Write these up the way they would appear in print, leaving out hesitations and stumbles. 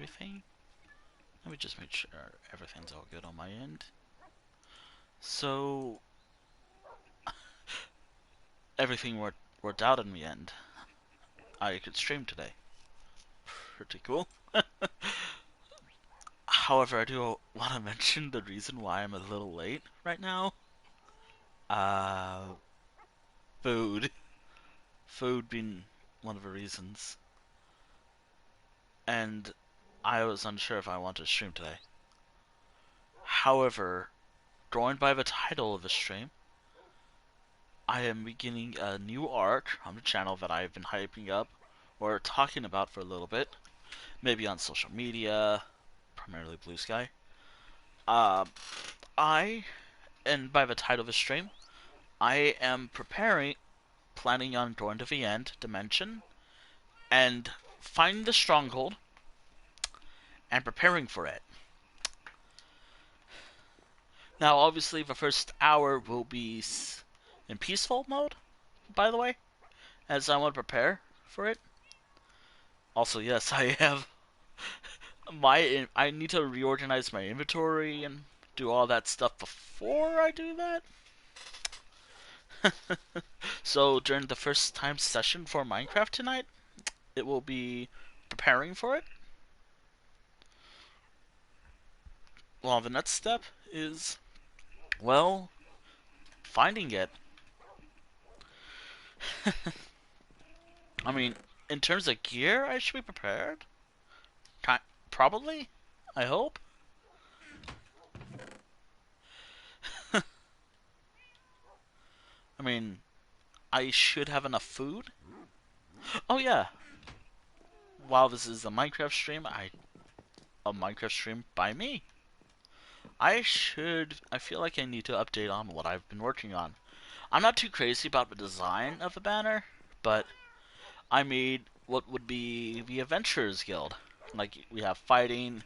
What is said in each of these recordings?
everything. Let me just make sure everything's all good on my end. So, everything worked out in the end. I could stream today. Pretty cool. However, I do want to mention the reason why I'm a little late right now. Uh, food. Food being one of the reasons. And I was unsure if I wanted to stream today. However, going by the title of the stream, I am beginning a new arc on the channel that I've been hyping up or talking about for a little bit. Maybe on social media, primarily Blue Sky. Uh, and by the title of the stream, I am planning on going to the end dimension and finding the Stronghold and preparing for it. Now, obviously, the first hour will be in peaceful mode, by the way, as I want to prepare for it. Also, yes, I have I need to reorganize my inventory and do all that stuff before I do that. So during the first time session for Minecraft tonight, it will be preparing for it. Well, the next step is, well, finding it. I mean, in terms of gear, I should be prepared. Probably. I hope. I mean, I should have enough food. Oh yeah. While this is a Minecraft stream, a Minecraft stream by me. I feel like I need to update on what I've been working on. I'm not too crazy about the design of the banner, but I made what would be the Adventurers Guild. Like, we have fighting,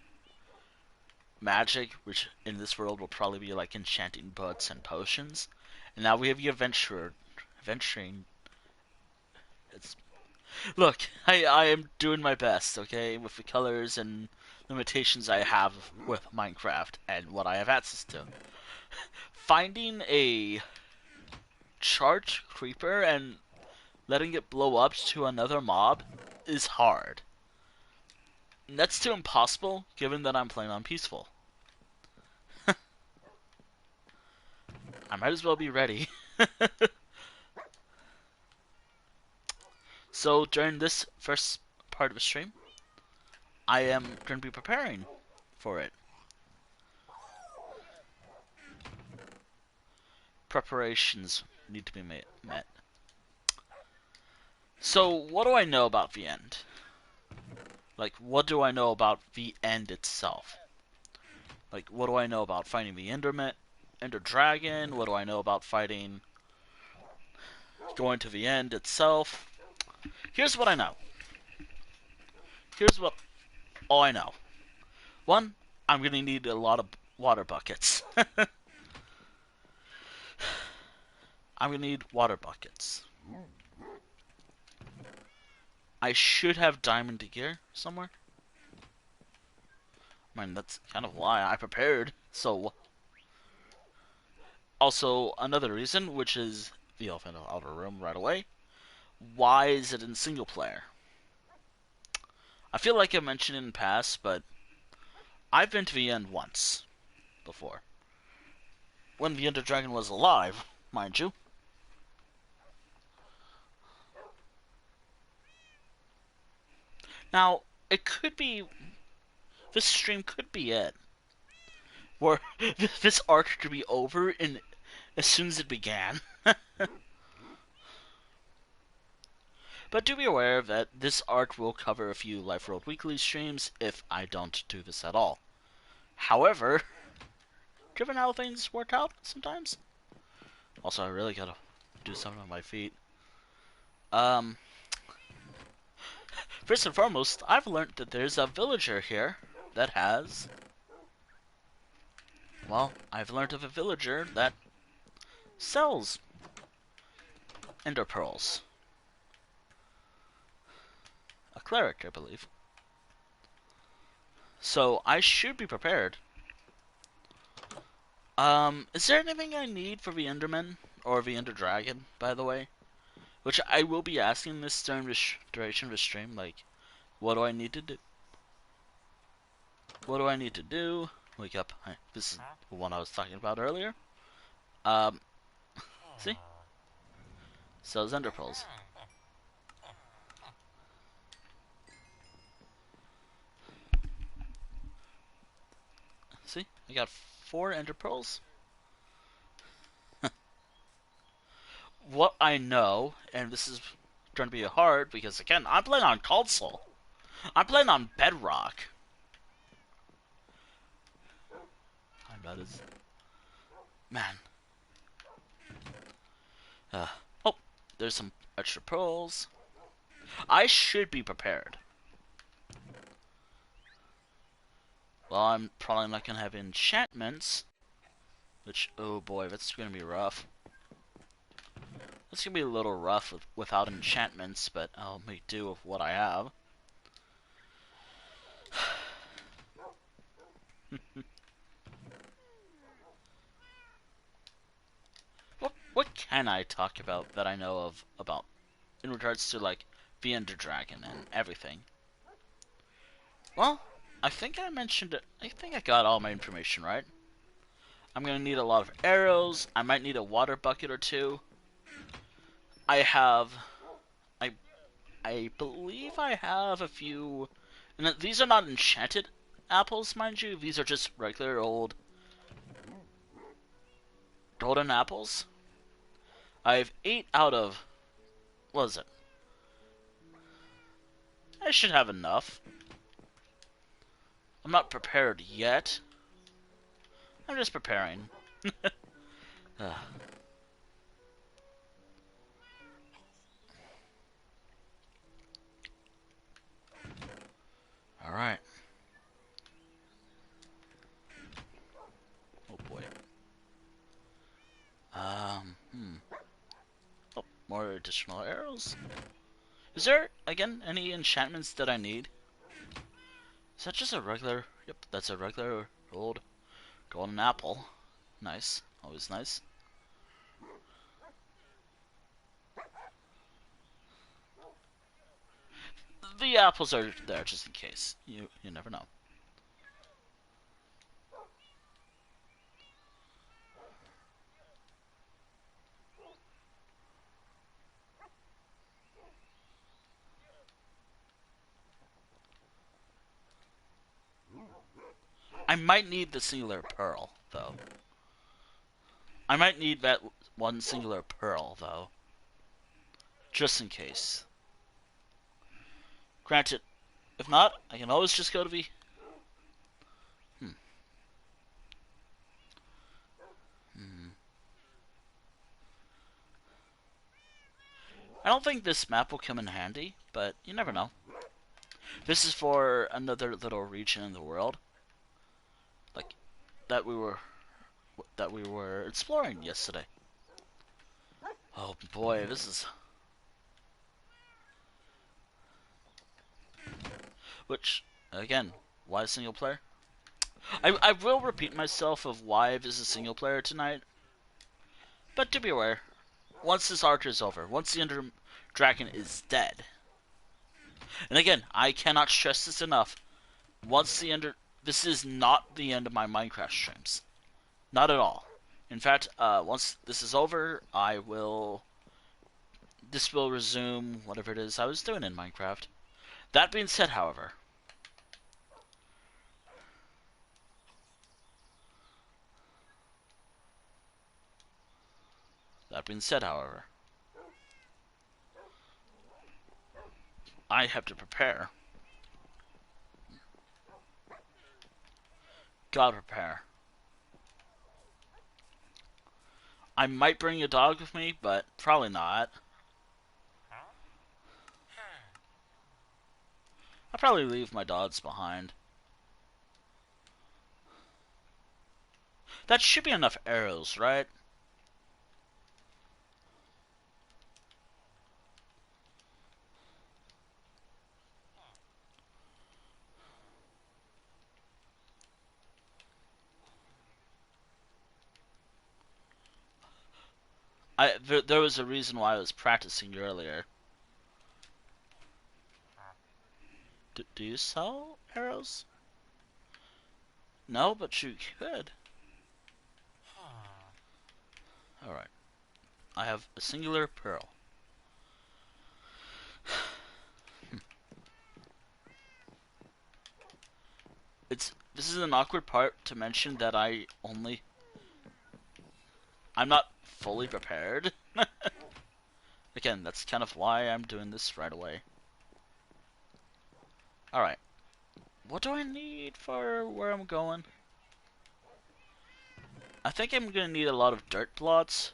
magic, which in this world will probably be like enchanting books and potions. And now we have the adventuring. It's Look, I am doing my best, okay, with the colors and limitations I have with Minecraft and what I have access to. Finding a charged creeper and letting it blow up to another mob is hard. Next to impossible, given that I'm playing on peaceful. I might as well be ready. So during this first part of the stream, I am going to be preparing for it. Preparations need to be met. So, what do I know about the end? Like, what do I know about the end itself? Like, what do I know about fighting the Ender Dragon? What do I know about going to the end itself? Here's what I know. Here's all I know. One, I'm gonna need a lot of water buckets. I'm gonna need water buckets. I should have diamond gear somewhere. I mean, that's kind of why I prepared. So, also another reason, which is the elephant in the outer room right away. Why is it in single player? I feel like I mentioned it in the past, but I've been to the end once before. When the Ender Dragon was alive, mind you. Now, it could be... This stream could be it. Where this arc could be over as soon as it began. But do be aware that this arc will cover a few Life World Weekly streams if I don't do this at all. However, given how things work out sometimes. Also, I really gotta do something on my feet. First and foremost, I've learned that there's a villager here that has... Well, I've learned of a villager that sells Ender Pearls. A cleric, I believe. So I should be prepared. Is there anything I need for the Enderman or the Ender Dragon, by the way? Which I will be asking this during the duration of the stream. Like, what do I need to do? What do I need to do? Wake up. This is the one I was talking about earlier. Um, see? Sells Ender Pearls. See? I got 4 Ender Pearls. What I know, and this is going to be hard because, again, I'm playing on console. I'm playing on Bedrock. That is... Man. Oh, there's some extra pearls. I should be prepared. Well, I'm probably not going to have enchantments. Which, oh boy, that's going to be rough. That's going to be a little rough without enchantments, but I'll make do with what I have. What can I talk about that I know of about in regards to, like, the Ender Dragon and everything? Well, I think I mentioned it. I think I got all my information right. I'm going to need a lot of arrows. I might need a water bucket or 2. I have... I believe I have a few... And these are not enchanted apples, mind you. These are just regular old golden apples. I have 8 out of... What is it? I should have enough. I'm not prepared yet. I'm just preparing. Alright. Oh boy. Oh, more additional arrows. Is there, again, any enchantments that I need? Is that just a regular... Yep, that's a regular old golden apple. Nice. Always nice. The apples are there just in case. You never know. I might need the singular pearl, though. I might need that one singular pearl, though. Just in case. Granted, if not, I can always just go to the... I don't think this map will come in handy, but you never know. This is for another little region in the world, like that we were exploring yesterday. Oh boy, this is... Which, again, why single player? I will repeat myself of why this is single player tonight, but to be aware, once this arc is over, once the Ender Dragon is dead, and again, I cannot stress this enough, once the Ender... This is not the end of my Minecraft streams. Not at all. In fact, once this is over, this will resume whatever it is I was doing in Minecraft. That being said, however... I have to prepare. Gotta prepare. I might bring a dog with me, but probably not. I'll probably leave my dogs behind. That should be enough arrows, right? There was a reason why I was practicing earlier. Do you sell arrows? No, but you could. Alright. I have a singular pearl. This is an awkward part to mention that I'm not fully prepared. Again, that's kind of why I'm doing this right away. Alright. What do I need for where I'm going? I think I'm gonna need a lot of dirt plots.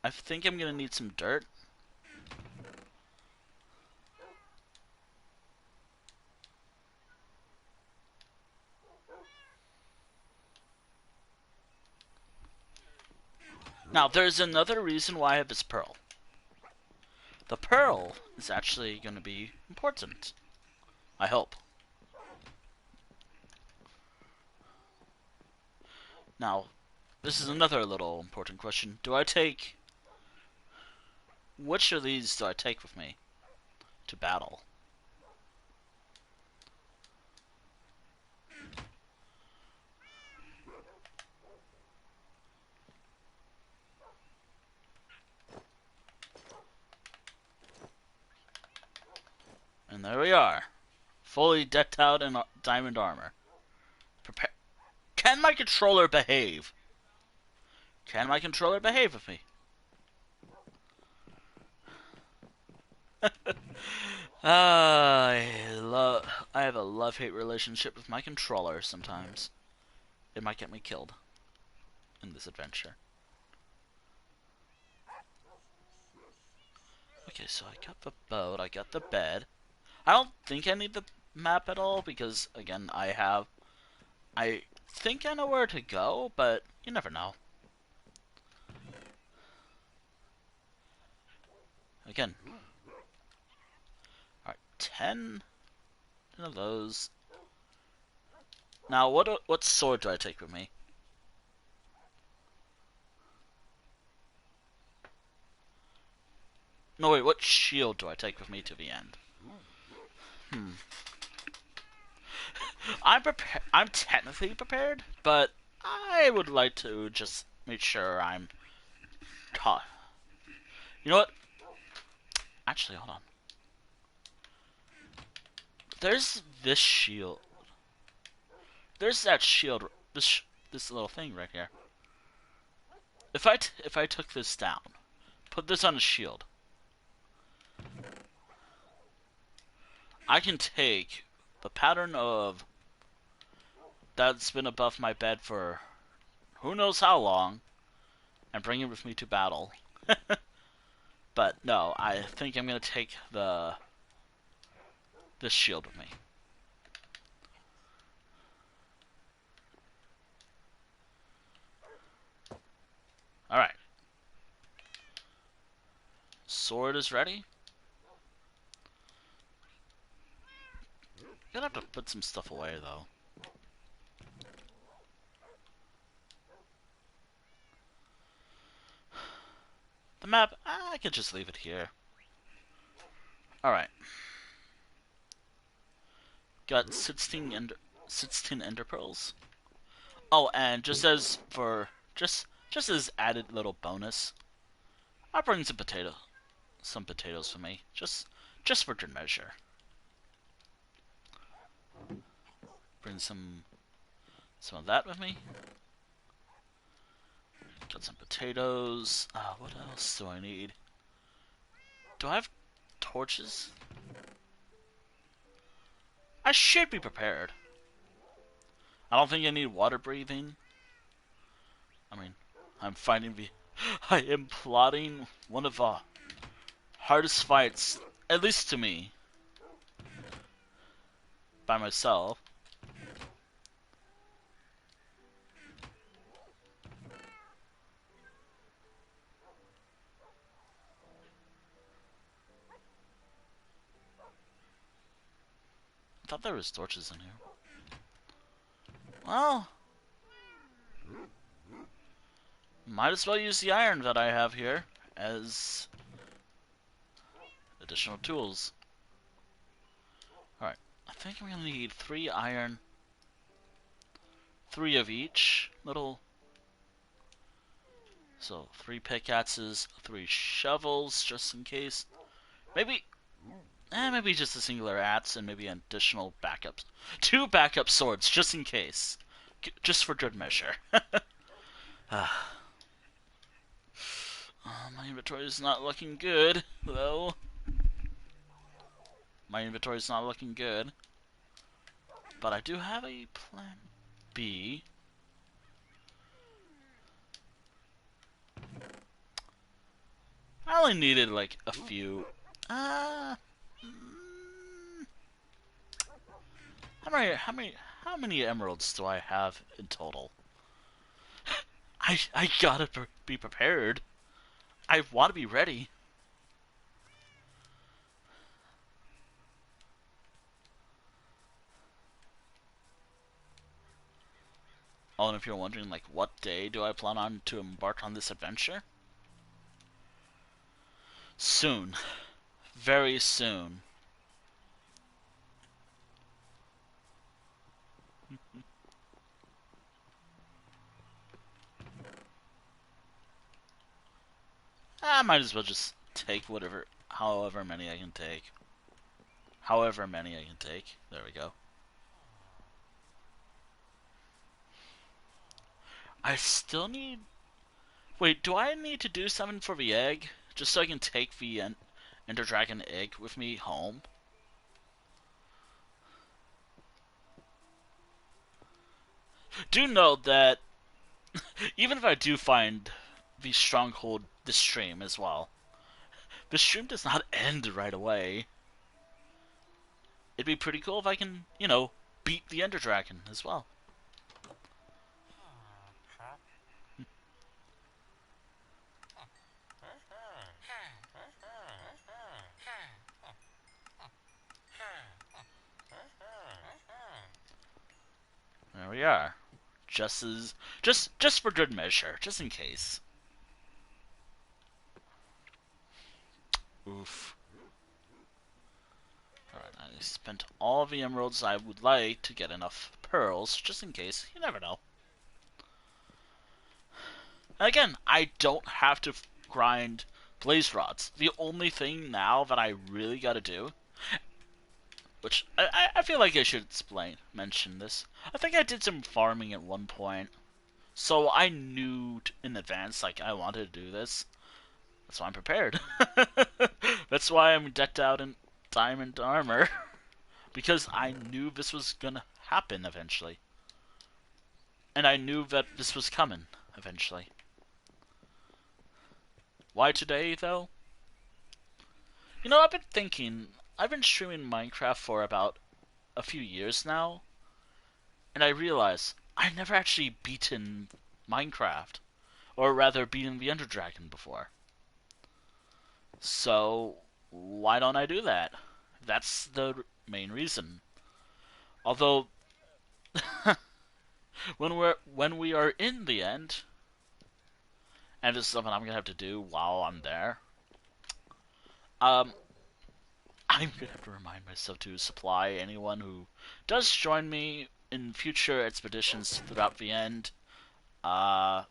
I think I'm gonna need some dirt. Now, there's another reason why I have this pearl. The pearl is actually going to be important. I hope. Now, this is another little important question. Which of these do I take with me to battle? And there we are. Fully decked out in diamond armor. Prepare. Can my controller behave? Can my controller behave with me? I have a love-hate relationship with my controller sometimes. It might get me killed in this adventure. Okay, so I got the boat, I got the bed. I don't think I need the map at all because, again, I think I know where to go, but you never know. Again. Alright, 10 of those. Now, what sword do I take with me? No, wait, what shield do I take with me to the end? I'm technically prepared, but I would like to just make sure I'm taught. You know what? Actually, hold on. There's this shield. There's that shield. This little thing right here. If I took this down, put this on a shield, I can take the pattern of that's been above my bed for who knows how long and bring it with me to battle. But no, I think I'm gonna take this shield with me. Alright. Sword is ready. Gonna have to put some stuff away though. The map, I could just leave it here. Alright. Got 16 ender pearls. Oh, and just as added little bonus, I'll bring some potatoes for me, just for good measure. Bring some of that with me. Got some potatoes. What else do I need? Do I have torches? I should be prepared. I don't think I need water breathing. I mean, I am plotting one of the hardest fights, at least to me, by myself. I thought there was torches in here. Well, Might as well use the iron that I have here as additional tools. Alright, I think I'm gonna need 3 iron, 3 of each little. So 3 pickaxes, 3 shovels, just in case. Maybe, maybe just a singular axe and maybe additional backups. 2 backup swords, just in case. Just for good measure. My inventory is not looking good, though. My inventory is not looking good. But I do have a plan B. I only needed like a few. How many emeralds do I have in total? I gotta be prepared. I want to be ready. Oh, and if you're wondering, like, what day do I plan on to embark on this adventure? Soon. Very soon. I might as well just take however many I can take. However many I can take. There we go. I still need... Wait, do I need to do something for the egg? Just so I can take the Ender Dragon egg with me home? Do note that even if I do find the Stronghold this stream as well, the stream does not end right away. It'd be pretty cool if I can, beat the Ender Dragon as well. There we are. Just for good measure, just in case. Oof. Alright, I spent all the emeralds I would like to get enough pearls, just in case. You never know. And again, I don't have to grind blaze rods. The only thing now that I really gotta do, which I feel like I should mention this. I think I did some farming at one point, so I knew in advance, like, I wanted to do this. That's why I'm prepared. That's why I'm decked out in diamond armor. Because I knew this was gonna happen eventually. And I knew that this was coming eventually. Why today, though? I've been thinking, I've been streaming Minecraft for about a few years now, and I realized I've never actually beaten Minecraft, or rather beaten the Ender Dragon before. So, why don't I do that? That's the main reason. Although, when we are in the end, and this is something I'm gonna have to do while I'm there, I'm gonna have to remind myself to supply anyone who does join me in future expeditions throughout the end,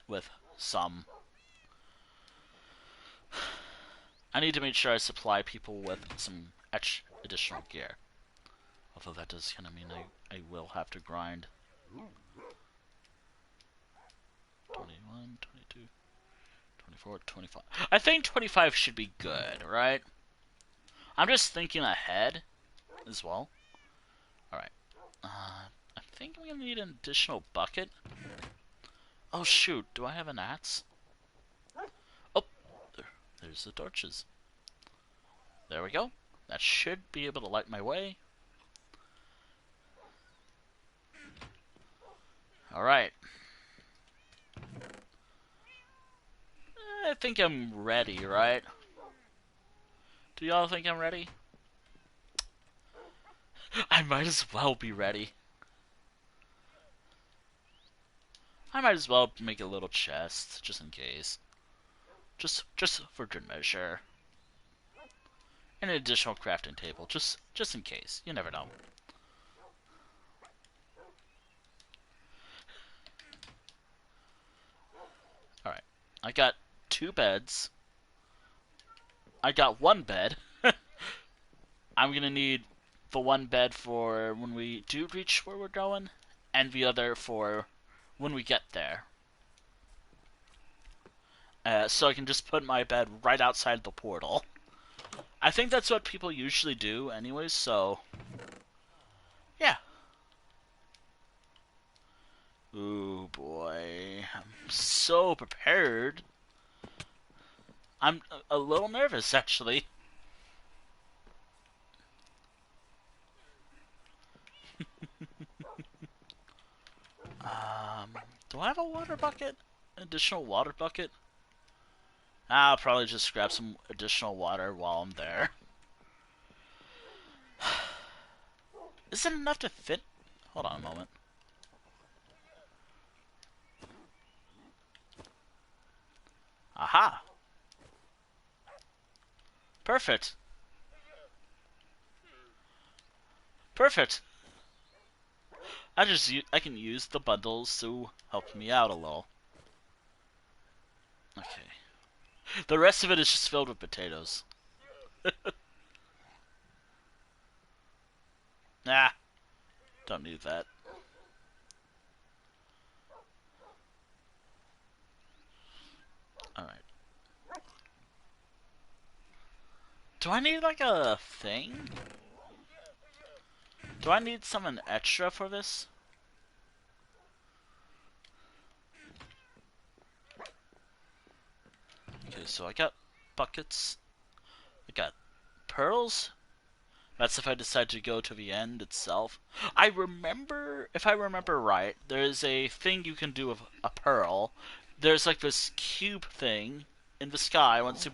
with some. I need to make sure I supply people with some additional gear. Although that does kind of mean I will have to grind. 21, 22, 24, 25. I think 25 should be good, right? I'm just thinking ahead as well. Alright. I think I'm gonna need an additional bucket. Oh shoot, do I have an axe? Oh, there's the torches. There we go. That should be able to light my way. Alright. I think I'm ready, right? Do y'all think I'm ready? I might as well be ready. I might as well make a little chest, just in case. Just for good measure. An additional crafting table, just in case. You never know. Alright. I got 2 beds. I got 1 bed. I'm gonna need the 1 bed for when we do reach where we're going, and the other for when we get there. So I can just put my bed right outside the portal. I think that's what people usually do anyways, so... yeah. Ooh, boy. I'm so prepared. I'm a little nervous, actually. Do I have a water bucket? Additional water bucket? I'll probably just grab some additional water while I'm there. Is it enough to fit? Hold on a moment. Aha! Perfect. Perfect. I can use the bundles to help me out a little. Okay. The rest of it is just filled with potatoes. Nah, don't need that. Alright. Do I need like a thing? Do I need something extra for this? Okay, so I got buckets. I got pearls. That's if I decide to go to the end itself. I remember, if I remember right, there's a thing you can do with a pearl. There's like this cube thing in the sky. Once you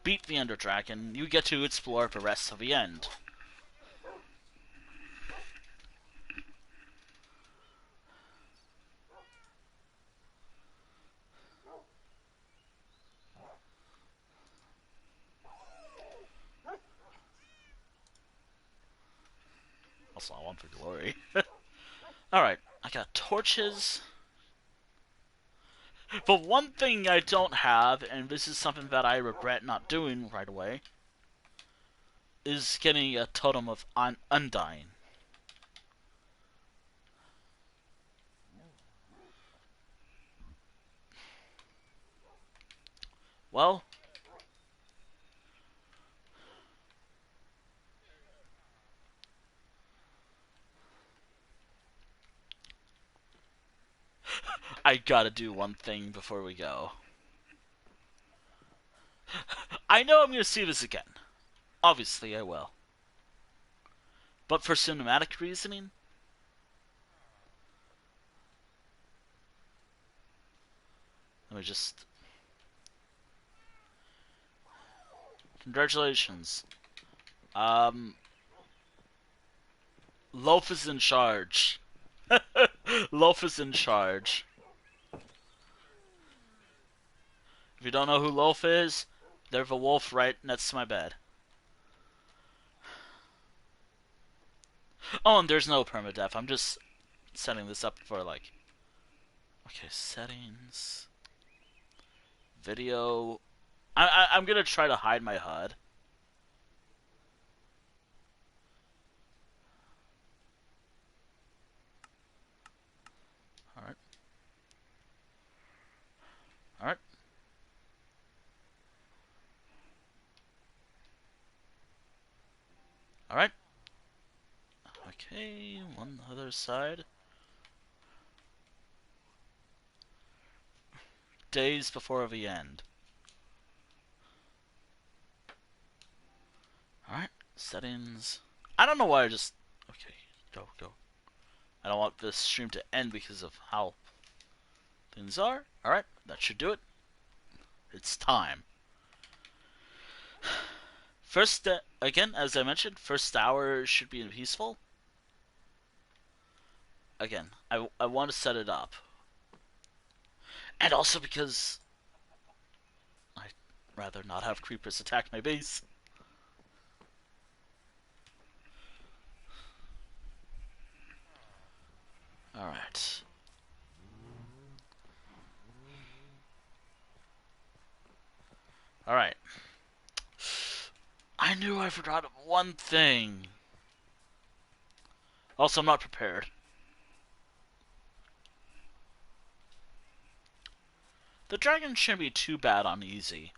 beat the Ender Dragon, you get to explore the rest of the end. Also, I want for glory. Alright, I got torches. The one thing I don't have, and this is something that I regret not doing right away, is getting a totem of undying. Well, I gotta do one thing before we go. I know I'm gonna see this again. Obviously, I will. But for cinematic reasoning, let me just... Congratulations. Loaf is in charge. Loaf is in charge. If you don't know who Loaf is, there's a wolf right next to my bed. Oh, and there's no permadeath. I'm just setting this up for like... Okay, settings... Video... I'm gonna try to hide my HUD. Alright. Alright. Alright. Okay, one other side. Days before the end. Alright, settings. I don't know why I just... Okay, go. I don't want this stream to end because of how things are. Alright, that should do it. It's time. First, again, as I mentioned, first hour should be peaceful. Again, I want to set it up. And also because I'd rather not have creepers attack my base. Alright. Alright. I knew I forgot one thing. Also, I'm not prepared. The dragon shouldn't be too bad on easy.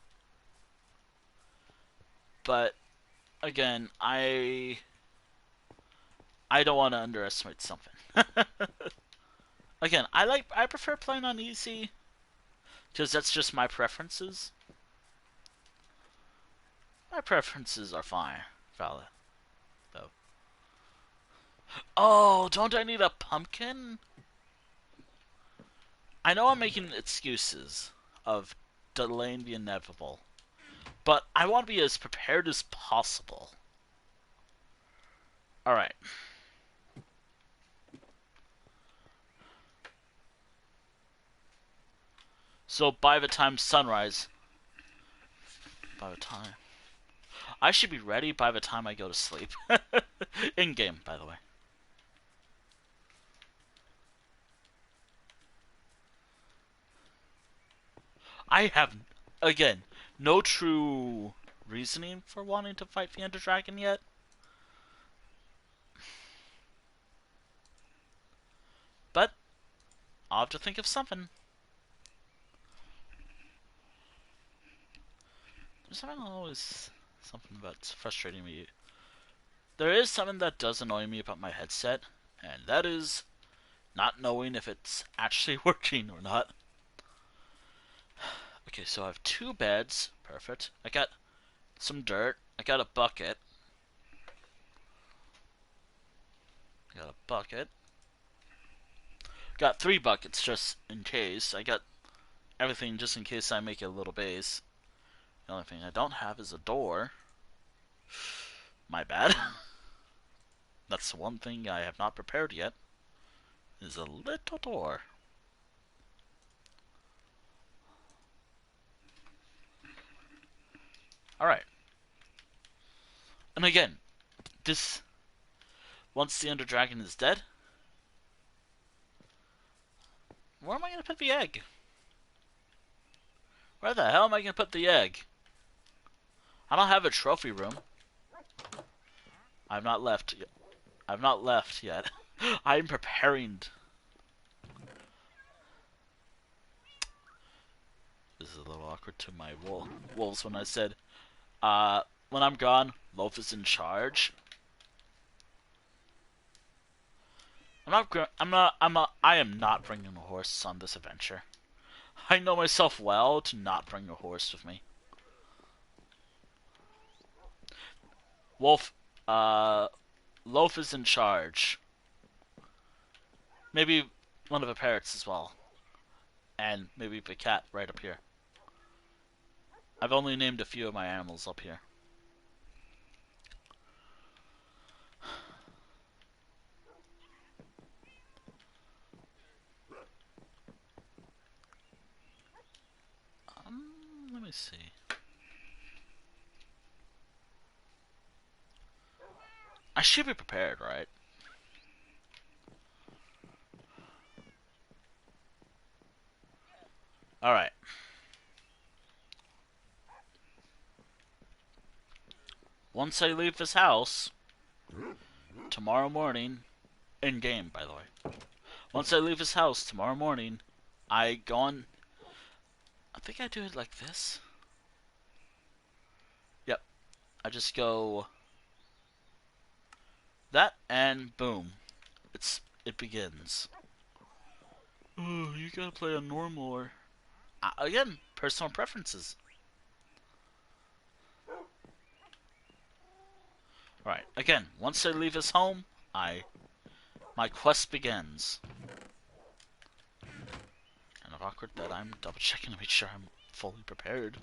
But, again, I don't want to underestimate something. Again, I prefer playing on easy because that's just my preferences. My preferences are fine, valid though. Oh, don't I need a pumpkin? I know I'm making excuses of delaying the inevitable, but I want to be as prepared as possible. Alright. So by the time sunrise, by the time I should be ready by the time I go to sleep. In game, by the way. I have, again, no true reasoning for wanting to fight the Ender Dragon yet. But I'll have to think of something. There's always something that's frustrating me. There is something that does annoy me about my headset, and that is not knowing if it's actually working or not. Okay, so I have 2 beds. Perfect. I got some dirt. I got a bucket. Got a bucket. Got 3 buckets just in case. I got everything just in case I make a little base. The only thing I don't have is a door. My bad. That's the one thing I have not prepared yet. Is a little door. Alright. And again, this... Once the Ender Dragon is dead, where am I going to put the egg? Where the hell am I going to put the egg? I don't have a trophy room. I've not left yet. I've not left yet. I'm preparing. This is a little awkward to my wolves when I said, when I'm gone, Loaf is in charge. I am not bringing a horse on this adventure. I know myself well to not bring a horse with me. Wolf, Loaf is in charge. Maybe one of the parrots as well. And maybe the cat right up here. I've only named a few of my animals up here. Let me see. I should be prepared, right? Alright. Once I leave this house, tomorrow morning, in game, by the way. Once I leave this house tomorrow morning, I go on. I think I do it like this. Yep. I just go that, and boom, it begins. Oh, you gotta play on normal or again, personal preferences. Right. Again, once I leave this home, my quest begins. Kind of awkward that I'm double checking to make sure I'm fully prepared.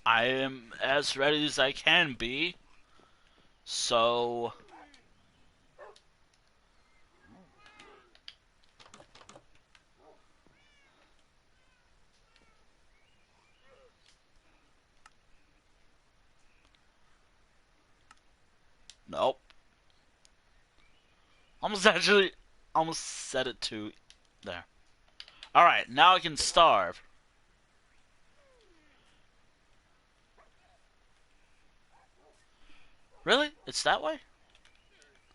I am as ready as I can be. So, nope. Almost set it to there. Alright, now I can starve. Really? It's that way?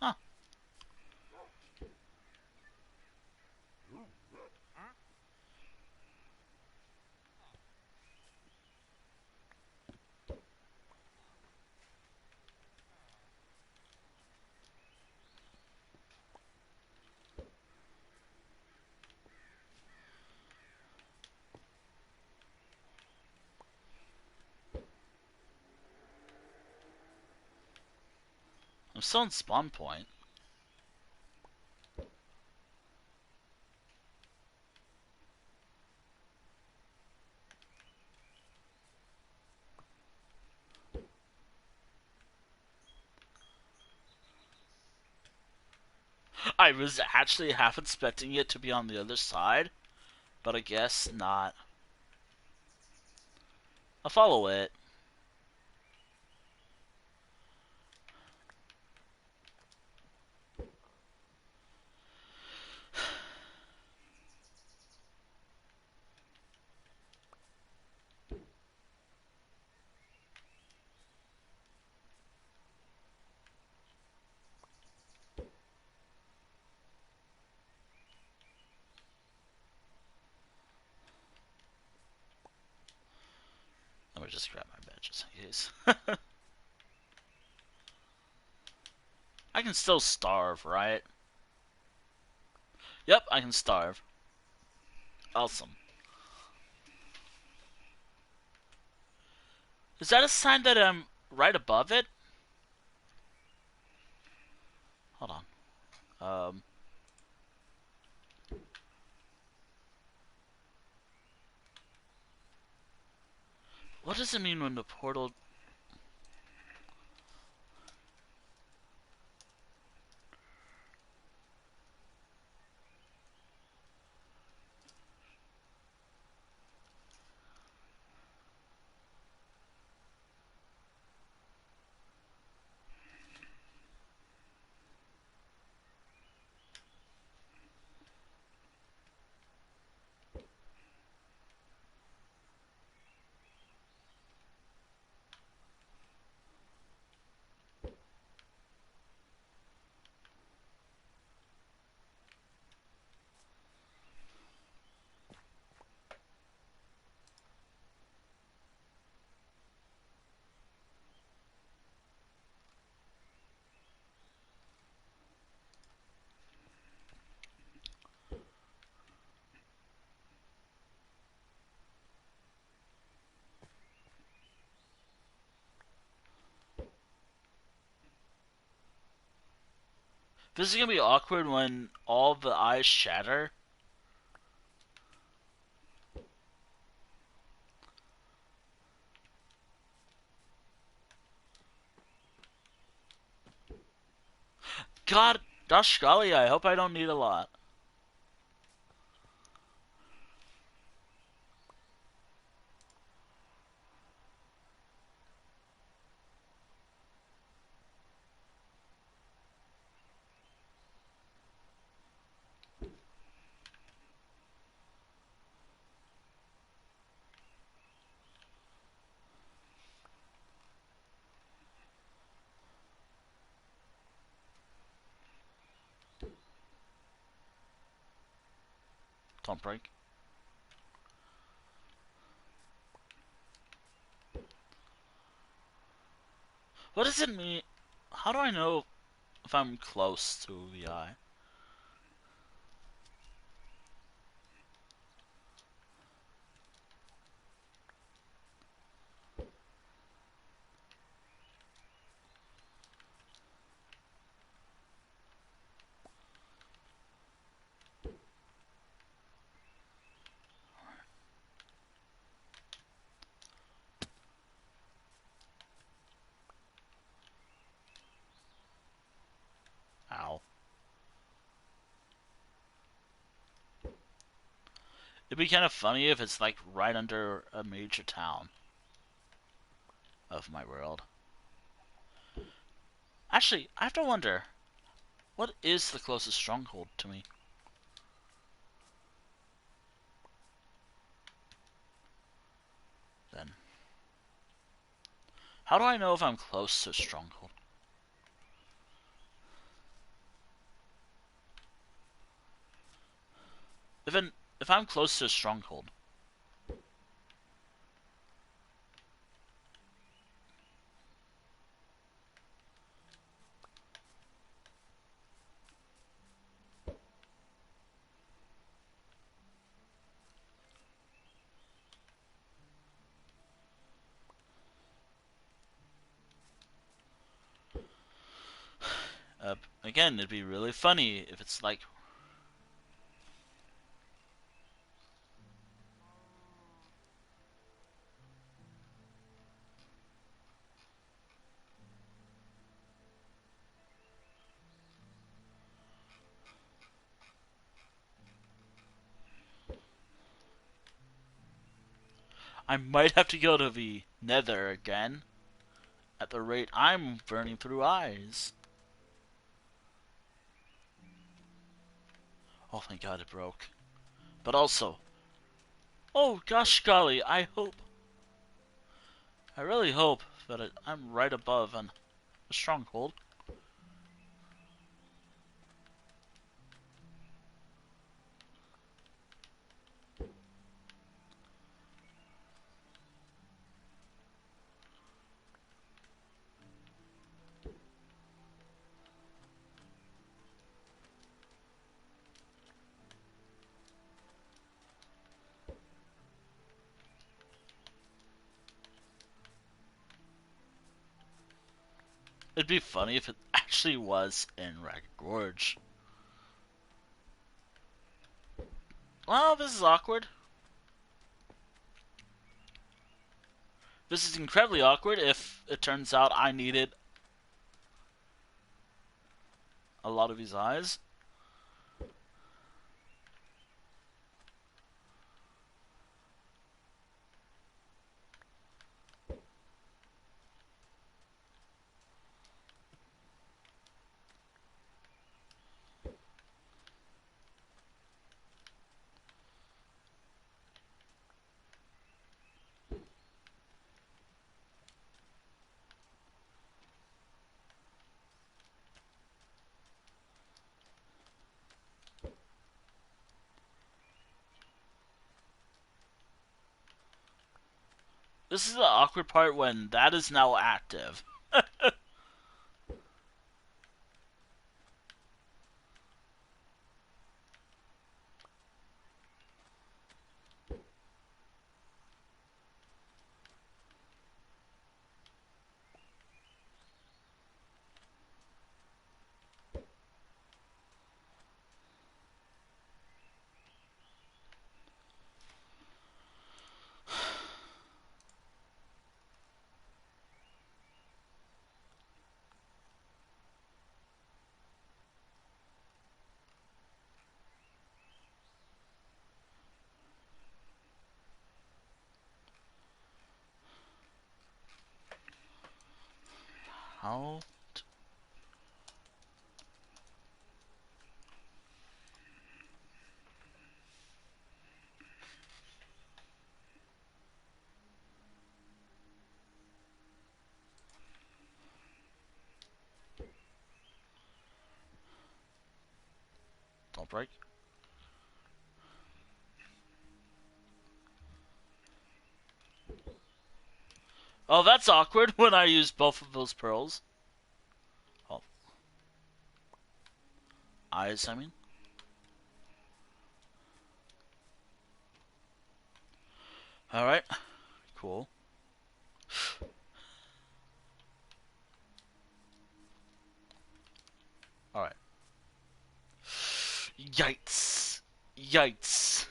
Huh. I'm still in spawn point. I was actually half expecting it to be on the other side, but I guess not. I'll follow it. Let me just grab my bed just in case. I can still starve, right? Yep, I can starve. Awesome. Is that a sign that I'm right above it? Hold on. Um, what does it mean when the portal... This is gonna be awkward when all the eyes shatter. God, gosh golly, I hope I don't need a lot. Don't break. What does it mean? How do I know if I'm close to the eye? It'd be kind of funny if it's like right under a major town of my world. Actually, I have to wonder, what is the closest stronghold to me? Then, how do I know if I'm close to a stronghold? If in, if I'm close to a stronghold, again, it'd be really funny if it's like. I might have to go to the Nether again. At the rate I'm burning through eyes. Oh, thank God it broke. But also, oh gosh golly, I really hope that I'm right above a stronghold. It'd be funny if it actually was in Ragged Gorge. Well, this is awkward. This is incredibly awkward if it turns out I needed a lot of these eyes. This is the awkward part when that is now active. How? Don't break. Oh, that's awkward when I use both of those pearls. Oh, eyes, I mean. Alright, cool. Alright. Yikes. Yikes.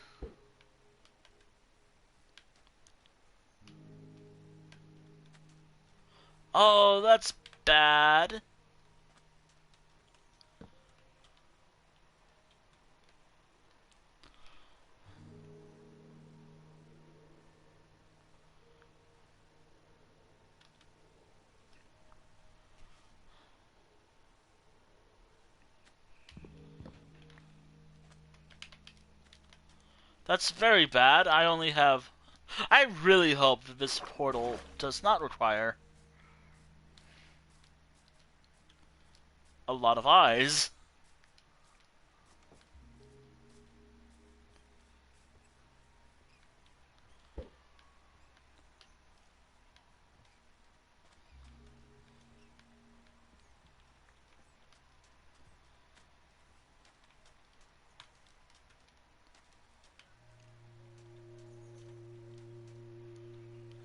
Oh, that's bad. That's very bad. I only have... I really hope that this portal does not require a lot of eyes.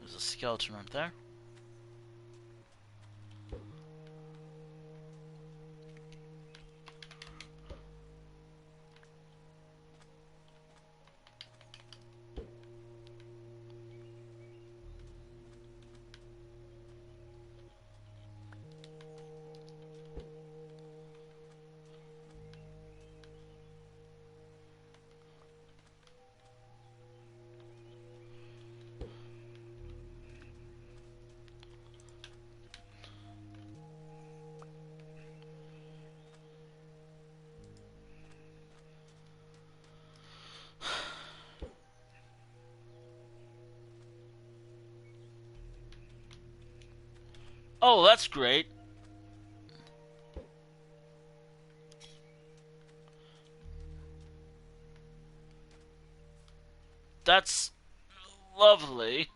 There's a skeleton right there. Oh, that's great. That's lovely.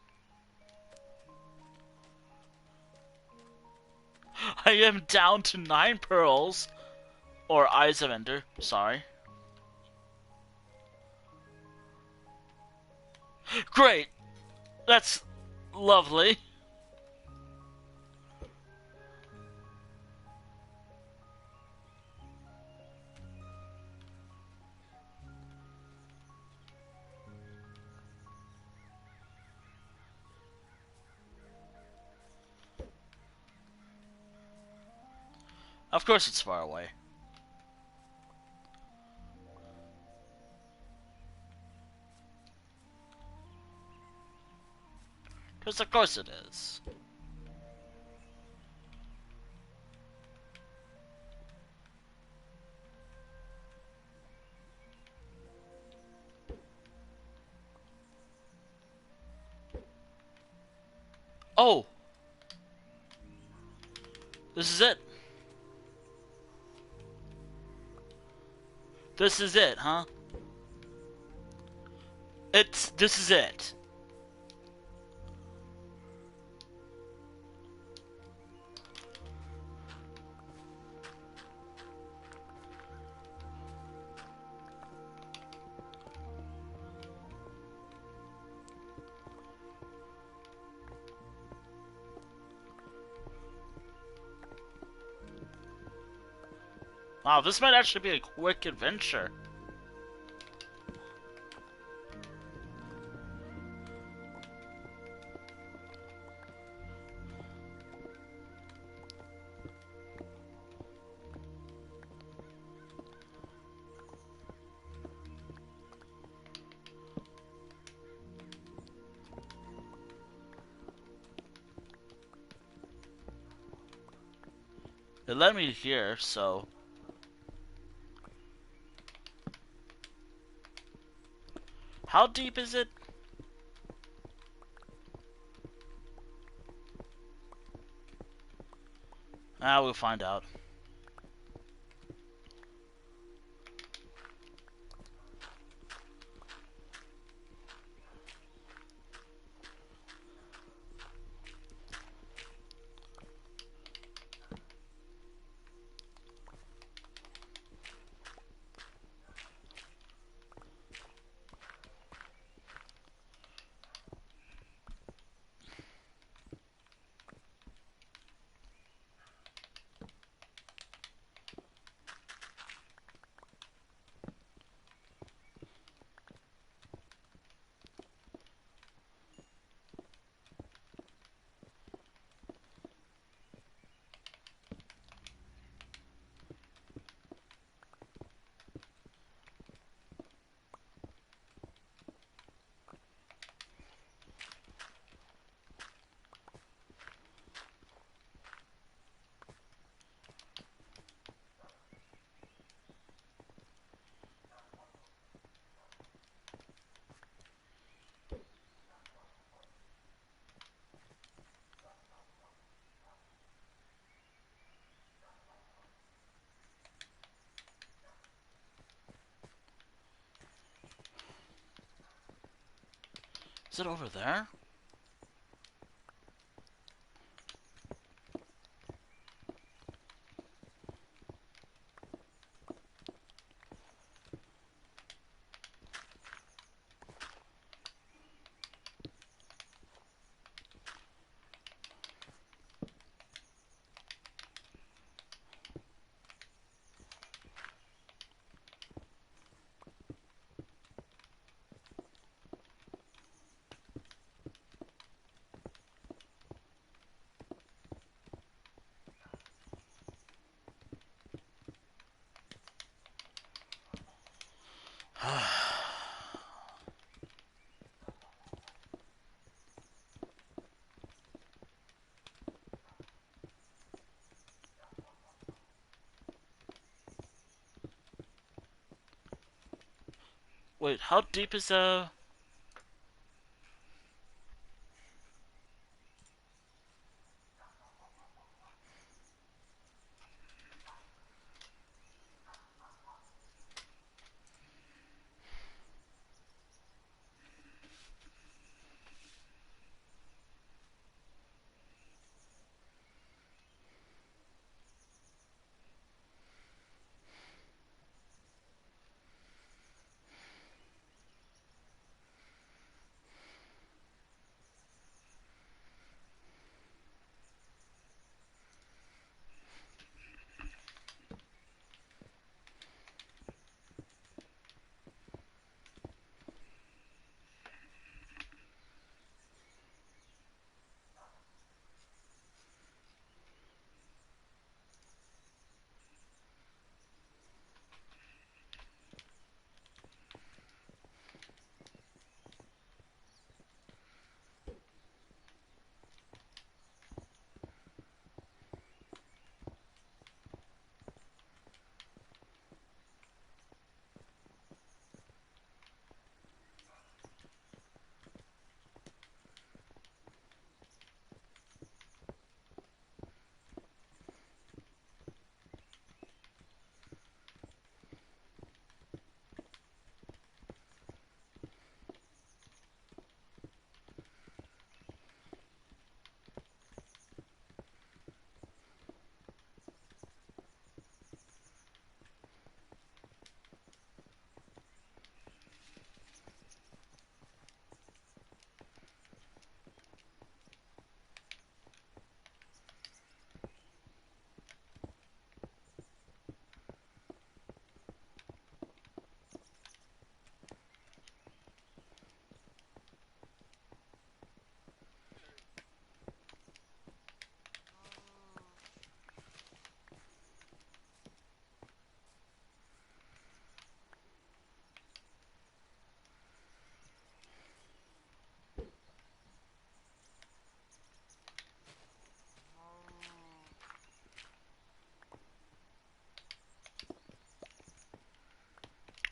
I am down to 9 pearls. Or Eyes of Ender, sorry. Great! That's lovely. Of course it's far away. Because of course it is. Oh! This is it. This is it, huh? This is it. Wow, this might actually be a quick adventure. It led me here, so... How deep is it? Ah, we'll find out. Is it over there? Wait, how deep is the...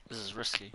This is risky.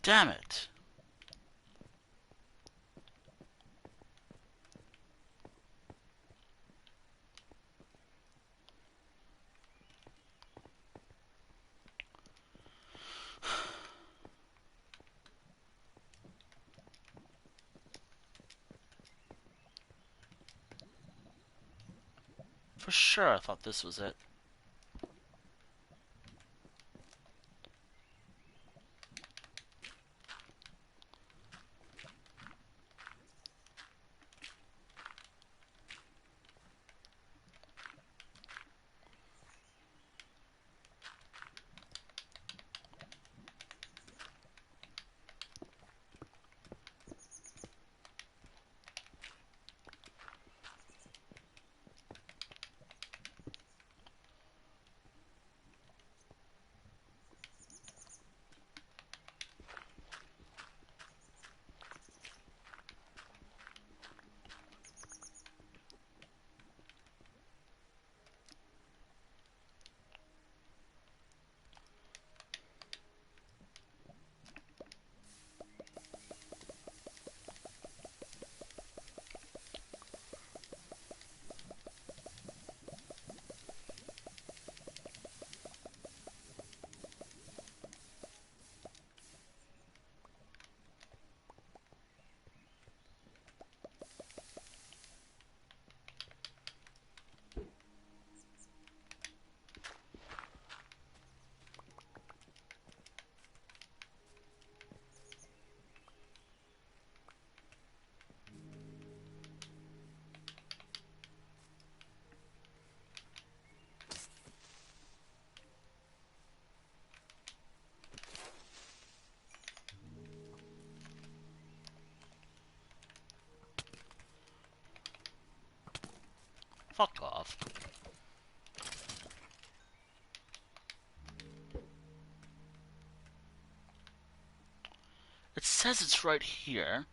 Damn it. For sure, I thought this was it. Fuck off. It says it's right here.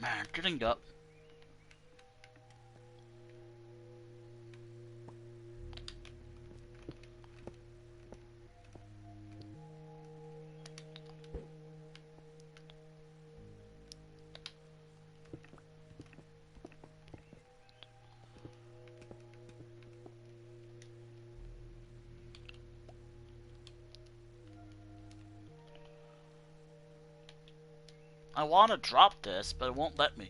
Man, getting up. I want to drop this, but it won't let me.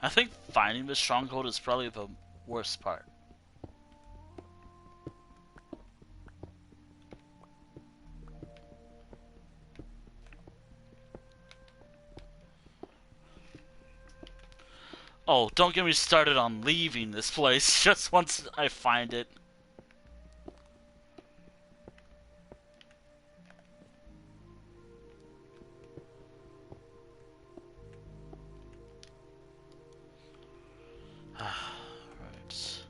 I think finding the stronghold is probably the worst part. Oh, don't get me started on leaving this place just once I find it. Right.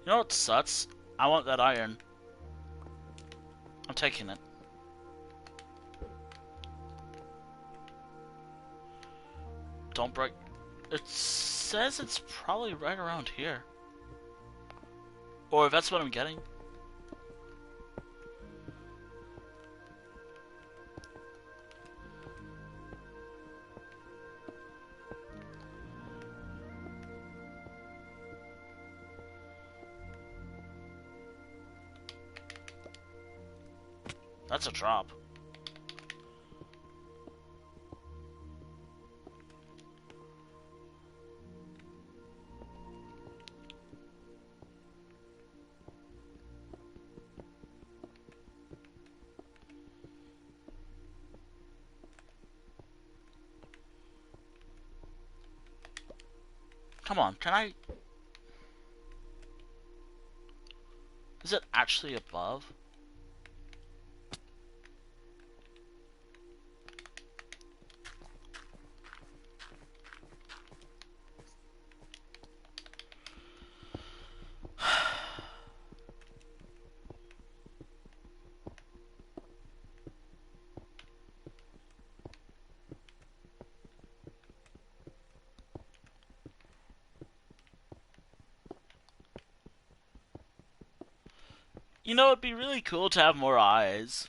You know what sucks? I want that iron. I'm taking it. Don't break. It says it's probably right around here. Or if that's what I'm getting. That's a drop. Come on, can I... Is it actually above? You know, it'd be really cool to have more eyes.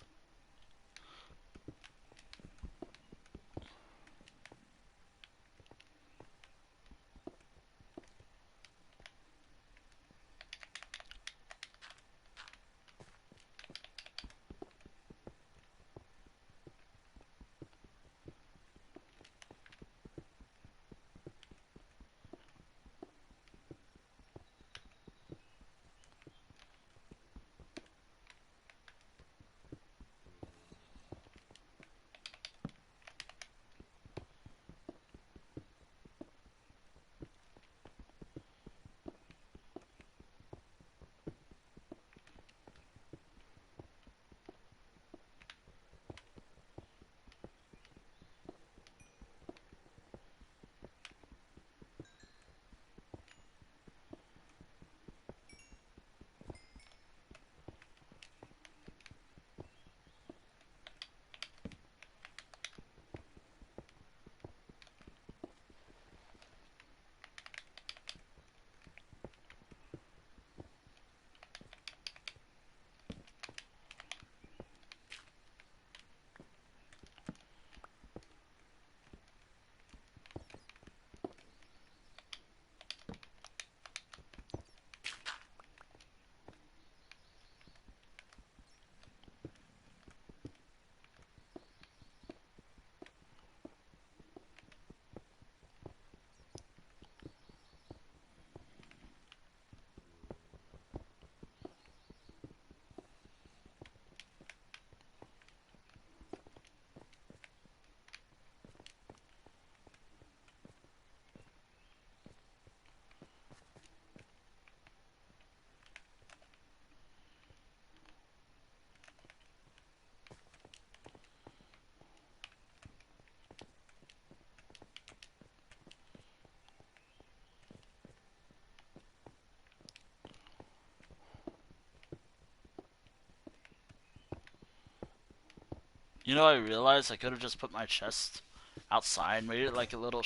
You know, I realized I could have just put my chest outside, made it like a little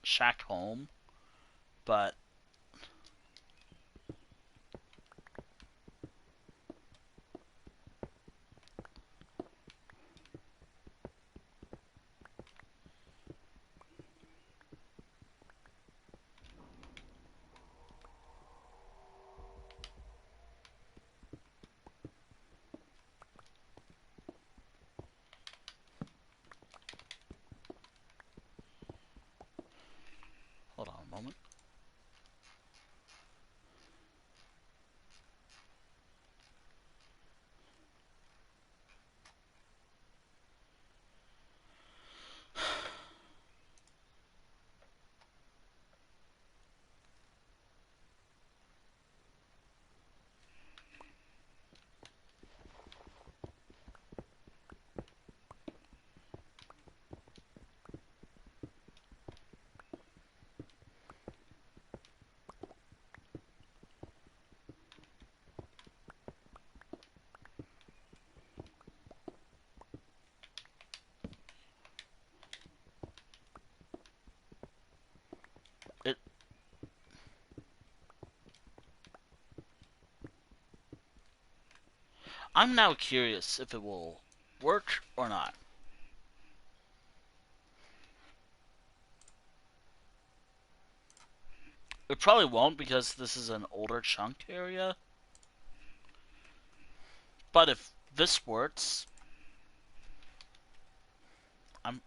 shack home, but hold on a moment. I'm now curious if it will work or not. It probably won't because this is an older chunk area. But if this works, I'm...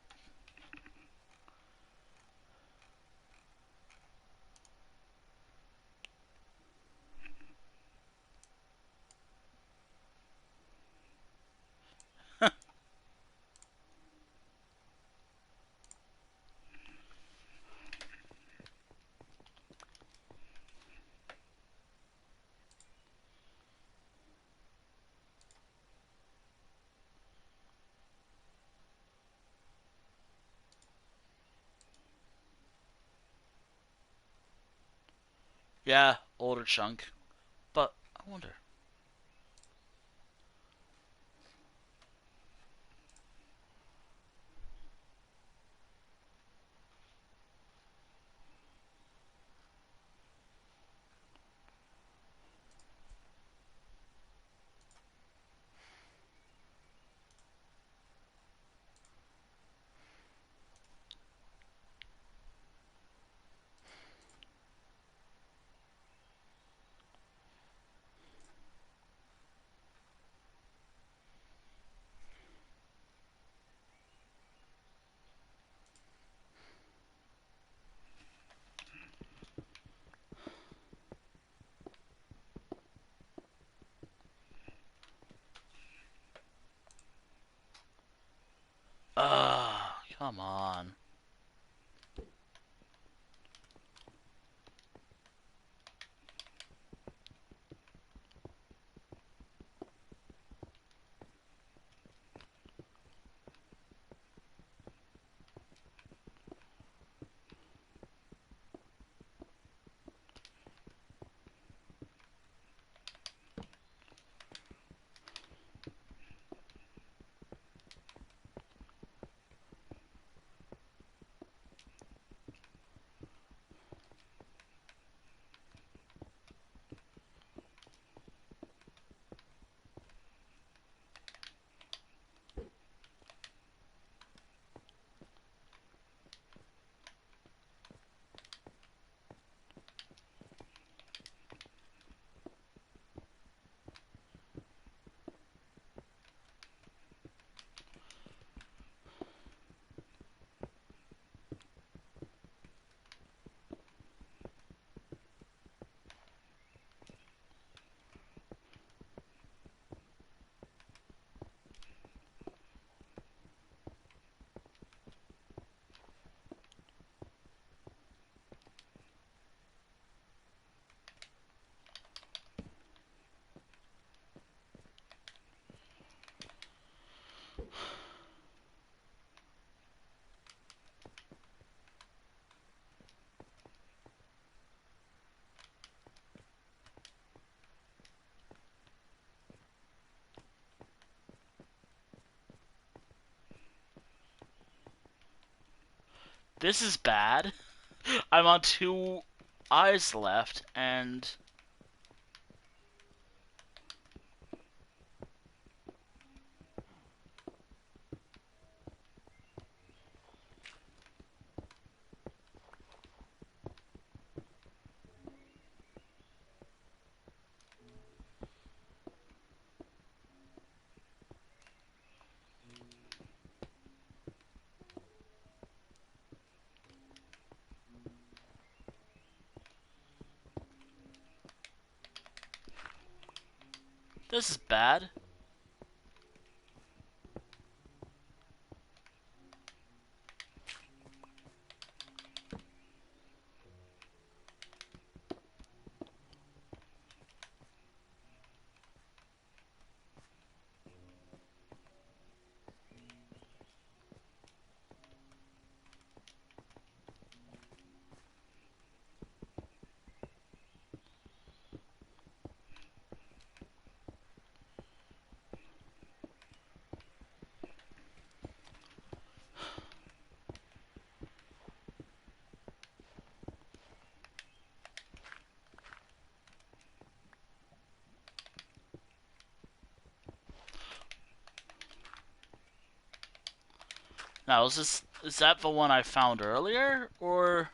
Yeah, older chunk. But I wonder. Come on. This is bad. I'm on 2 eyes left, and this is bad. Now, is that the one I found earlier, or?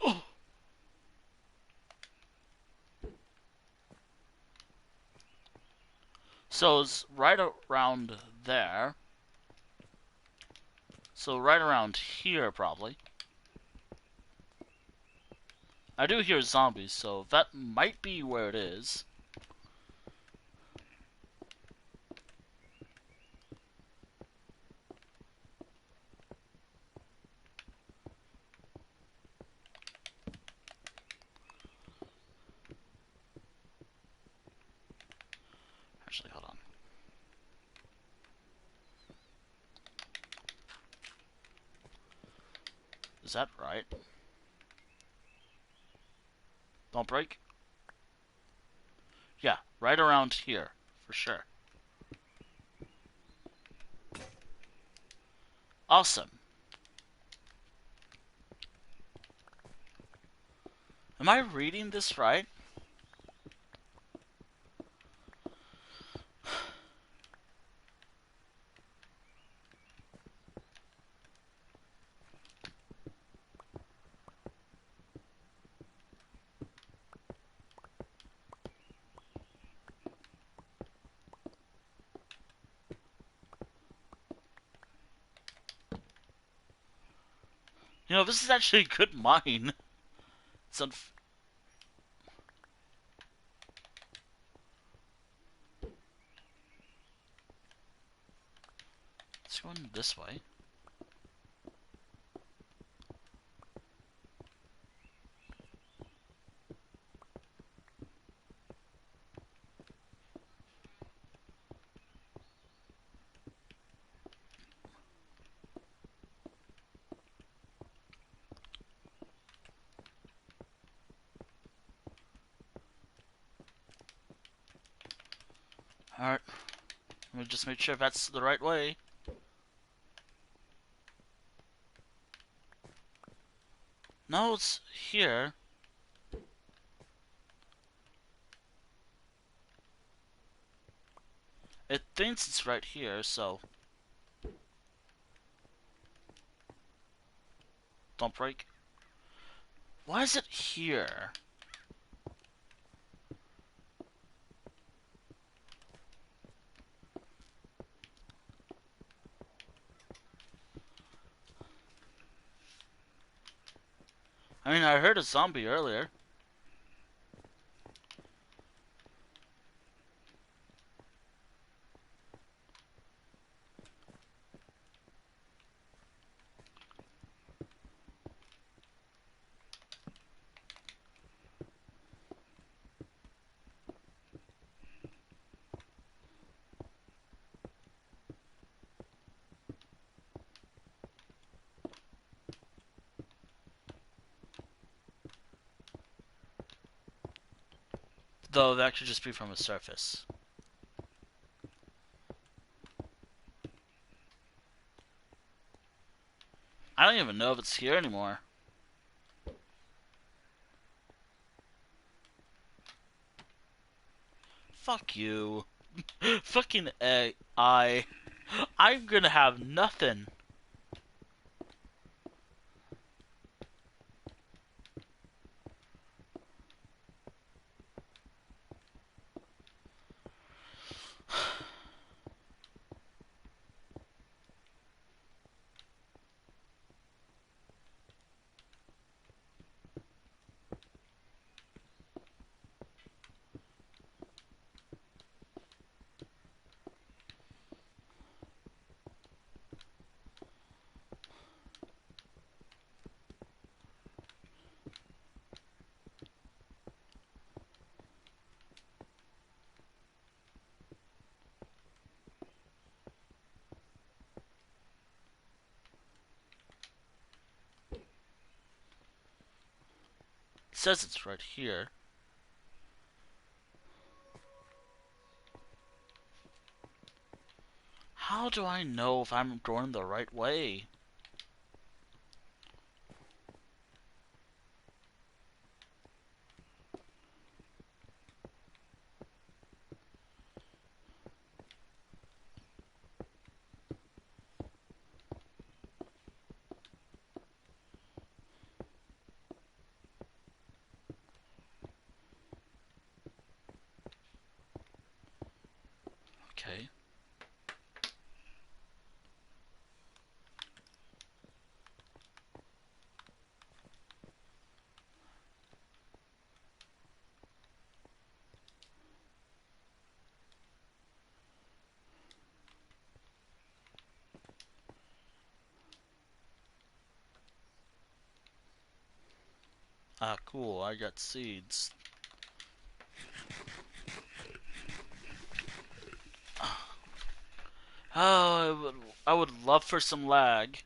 Oh, so it's right around there. So right around here, probably. I do hear zombies, so that might be where it is. Actually, hold on. Is that right? Don't break? Yeah, right around here, for sure. Awesome. Am I reading this right? You know, this is actually a good mine. It's It's going this way. Alright. Let me just make sure that's the right way. No, it's here. It thinks it's right here, so... Don't break. Why is it here? I mean, I heard a zombie earlier. Though that could just be from a surface. I don't even know if it's here anymore. Fuck you. Fucking AI. I'm gonna have nothing. It says it's right here. How do I know if I'm going the right way? Okay. Ah, cool. I got seeds. Oh, I would love for some lag.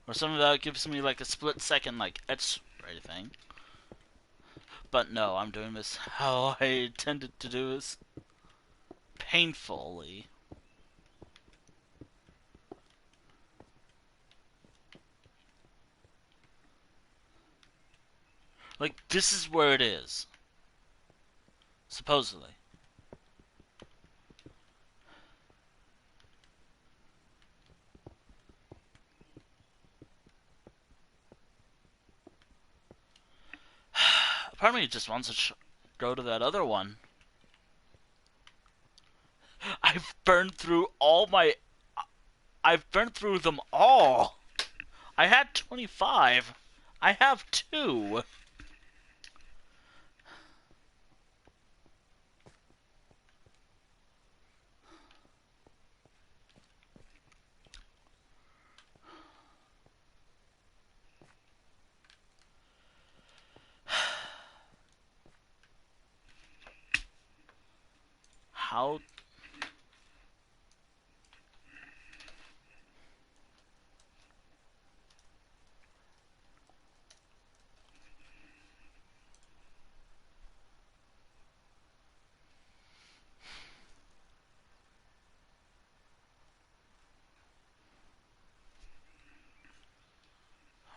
Or something that gives me like a split second like etch right thing. But no, I'm doing this how I intended to do this. Painfully. Like, this is where it is. Supposedly. Part of me just wants to go to that other one. I've burned through all my... I've burned through them all! I had 25. I have 2. How...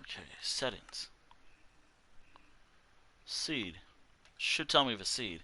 Okay, settings. Seed. Should tell me if it's seed.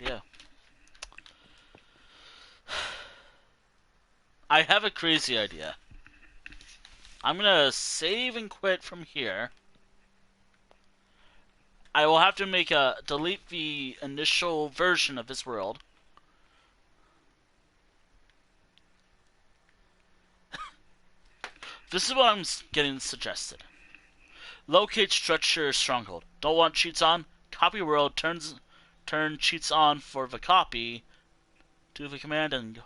idea. I have a crazy idea. I'm gonna save and quit from here. I will have to delete the initial version of this world. This is what I'm getting suggested. Locate structure Stronghold. Don't want cheats on? Copy world turn cheats on for the copy. Do the command and go.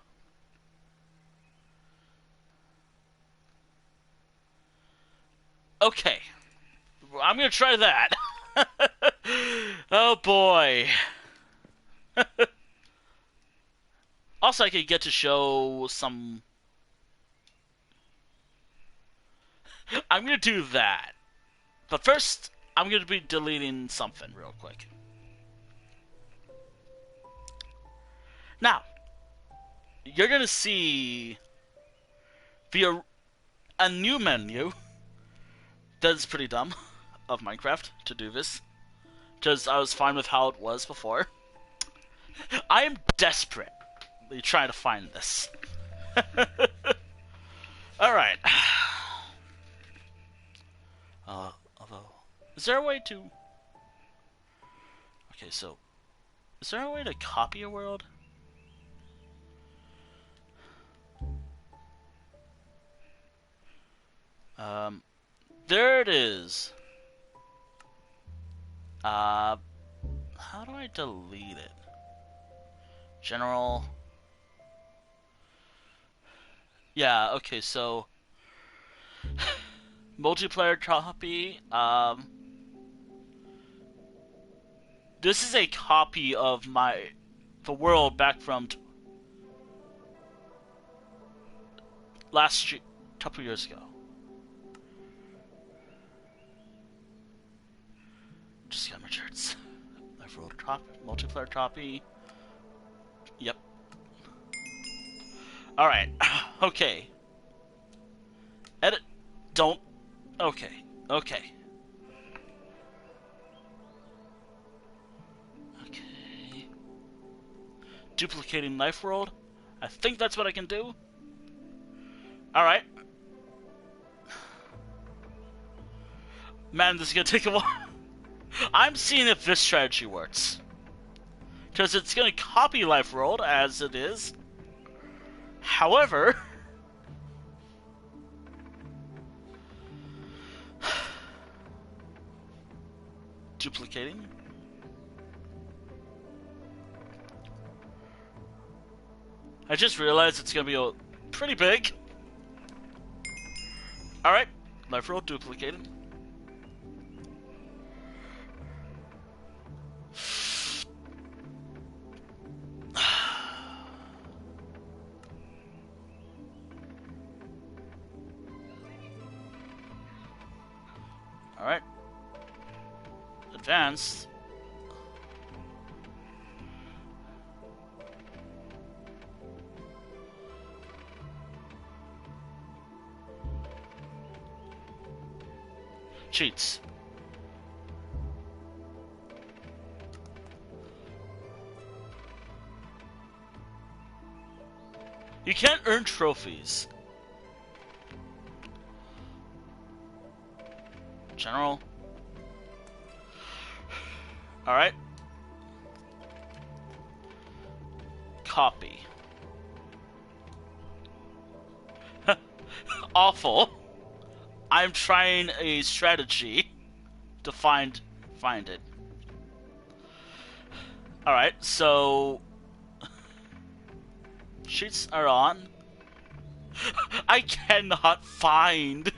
Okay. I'm gonna try that. Oh boy. Also, I could get to show some. I'm gonna do that. But first, I'm gonna be deleting something real quick. Now, you're gonna see a new menu that is pretty dumb of Minecraft to do this, because I was fine with how it was before. I am desperately trying to find this. Alright. Although, is there a way to... Okay, so... Is there a way to copy a world? There it is. How do I delete it? General. Yeah, okay, so multiplayer copy. This is a copy of the world back from last couple years ago. Just got my shirts. Life world copy, multiplayer copy. Yep. Alright. Okay. Edit. Don't. Okay. Okay. Okay. Duplicating life world. I think that's what I can do. Alright. Man, this is gonna take a while. I'm seeing if this strategy works. Because it's gonna copy life world as it is. However... duplicating. I just realized it's gonna be pretty big. Alright, life world duplicated. Alright. Advanced. Cheats. You can't earn trophies. General. Alright. Copy. Awful. I'm trying a strategy to find it. Alright, so... sheets are on. I cannot find...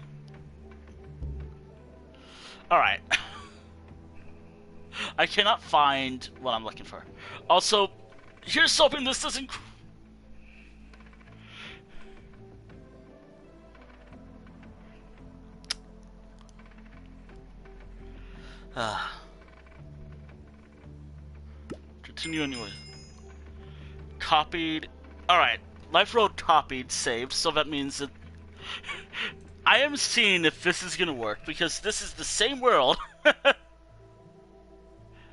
Alright. I cannot find what I'm looking for. Also, here's hoping this doesn't... Continue anyway. Copied. Alright. Life road copied, saved, so that means that... I am seeing if this is gonna work, because this is the same world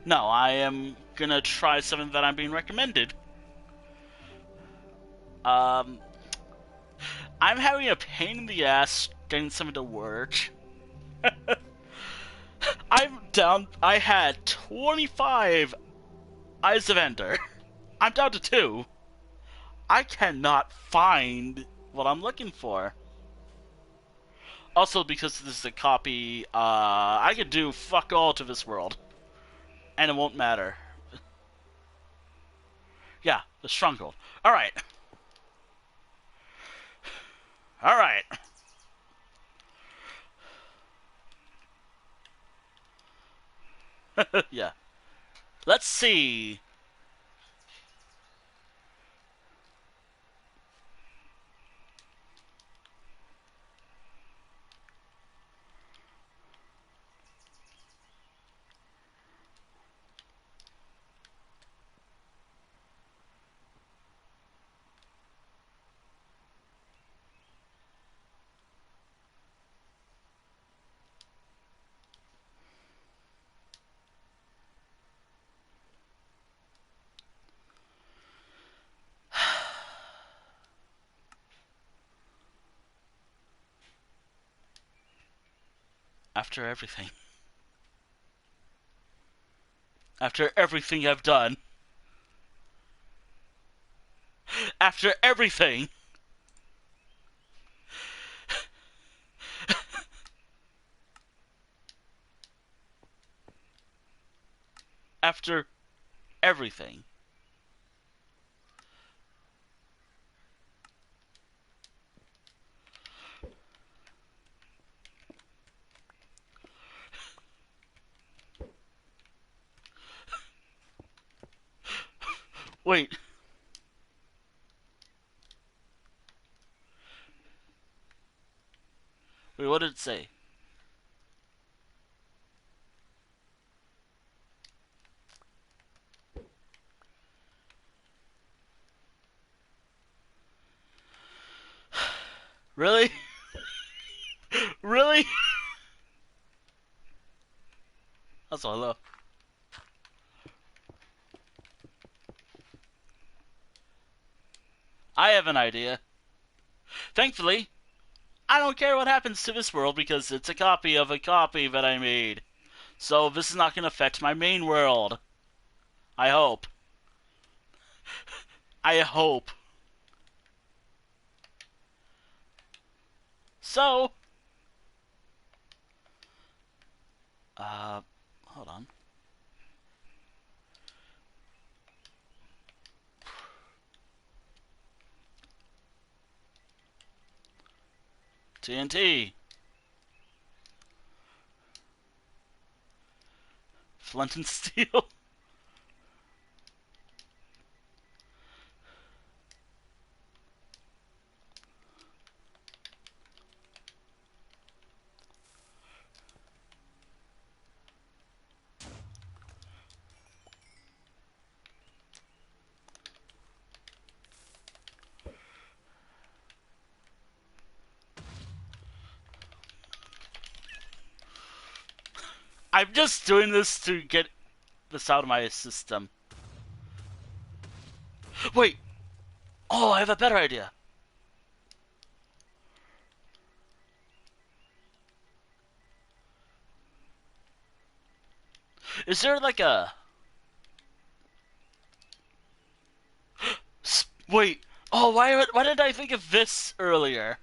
No, I am gonna try something that I'm being recommended. Um, I'm having a pain in the ass getting something to work. I'm down. I had 25 Eyes of Ender. I'm down to 2. I cannot find what I'm looking for. Also, because this is a copy, I could do fuck all to this world, and it won't matter. Yeah, the Stronghold. Alright. Alright. Yeah. Let's see. After everything. After everything I've done. After everything. After everything. Wait. Wait, what did it say? Really? Really? That's all I love. I have an idea. Thankfully, I don't care what happens to this world because it's a copy of a copy that I made. So this is not going to affect my main world. I hope. I hope. So, hold on. TNT. Flint and Steel. I'm just doing this to get this out of my system. Wait. Oh, I have a better idea. Is there like a... Wait. Oh, why did I think of this earlier?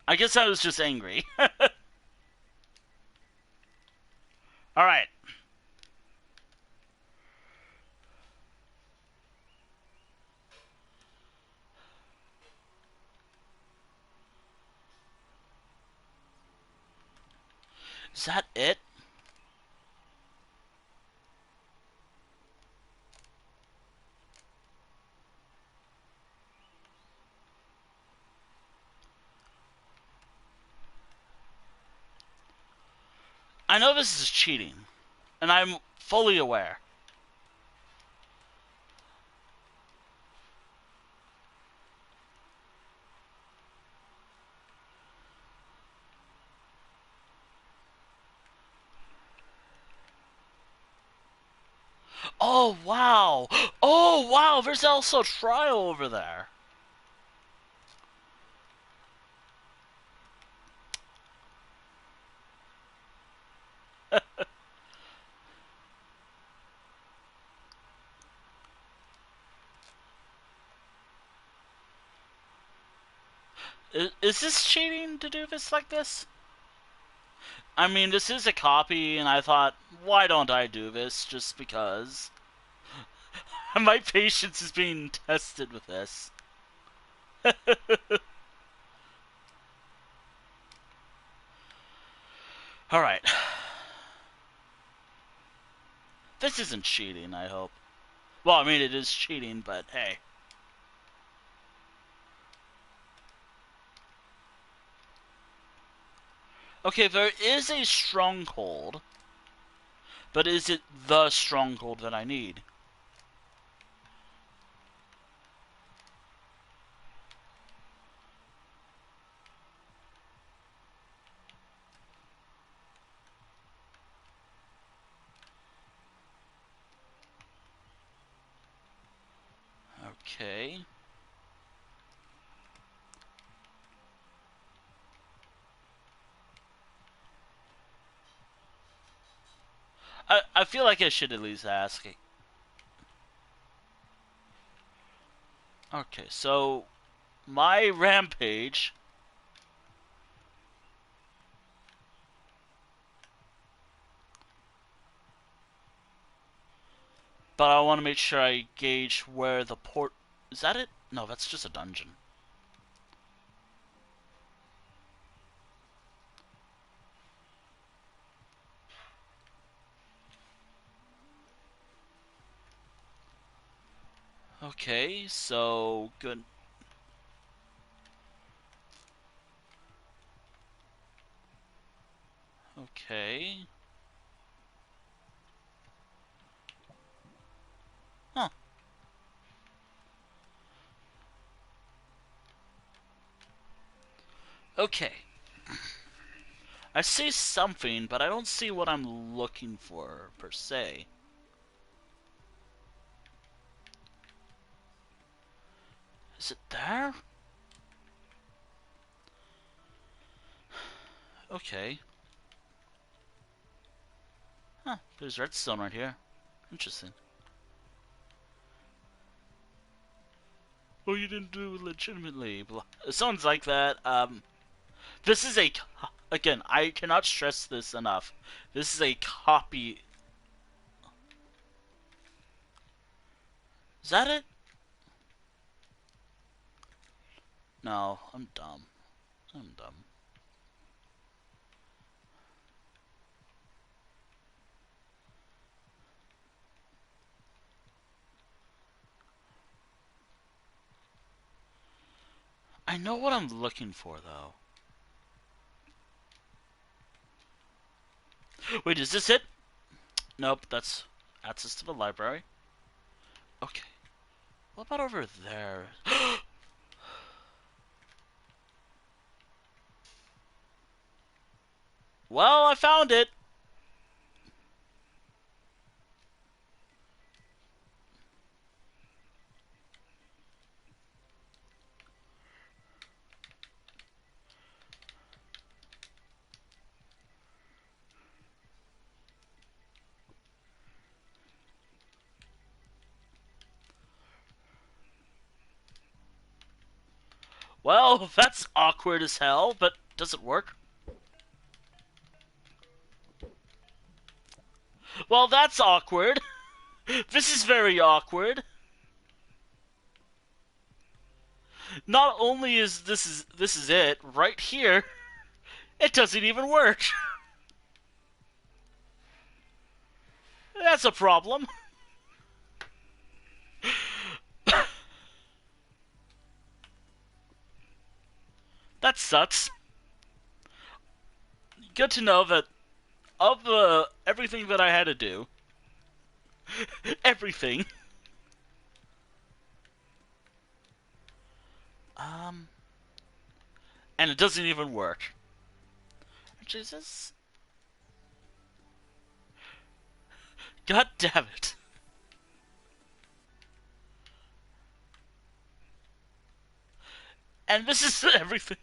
I guess I was just angry. Alright. Is that it? I know this is cheating, and I'm fully aware. Oh, wow. Oh, wow. There's also a trial over there. Is this cheating to do this like this? I mean, this is a copy, and I thought, why don't I do this? Just because. My patience is being tested with this. Alright. This isn't cheating, I hope. Well, I mean, it is cheating, but hey. Okay, there is a stronghold, but is it the stronghold that I need? Okay. I feel like I should at least ask. Okay, so my rampage. But I want to make sure I gauge where the port. Is that it? No, that's just a dungeon. Okay, so good. Okay. Huh. Okay. I see something, but I don't see what I'm looking for, per se. Is it there? Okay. Huh, there's redstone right here. Interesting. Oh, you didn't do it legitimately. It sounds like that. This is a... Again, I cannot stress this enough. This is a copy... Is that it? No, I'm dumb. I'm dumb. I know what I'm looking for, though. Wait, is this it? Nope, that's access to the library. Okay. What about over there? Well, I found it! Well, that's awkward as hell, but does it work? Well, that's awkward. This is very awkward. Not only is this is it right here, it doesn't even work. That's a problem. That sucks. Good to know that of the everything that I had to do, everything. Um, and it doesn't even work. Jesus. God damn it. And this is everything.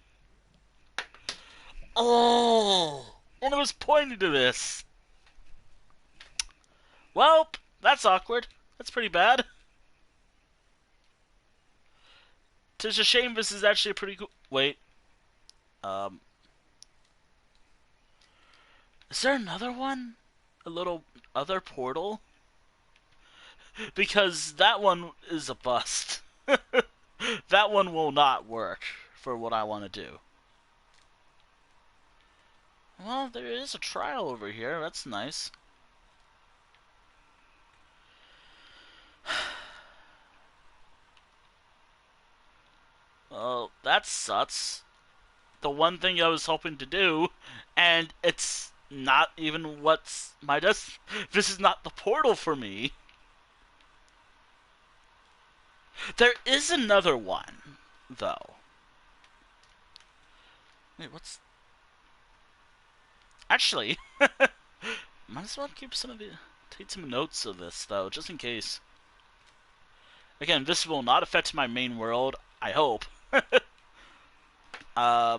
Oh, and it was pointing to this. Well, that's awkward. That's pretty bad. It's a shame this is actually a pretty cool... Wait. Um... Is there another one? A little other portal? Because that one is a bust. That one will not work for what I want to do. Well, there is a trial over here. That's nice. Well, that sucks. The one thing I was hoping to do, and it's not even what's my This is not the portal for me. There is another one, though. Wait, what's... Actually, might as well keep some of the... Take some notes of this, though, just in case. Again, this will not affect my main world, I hope. uh...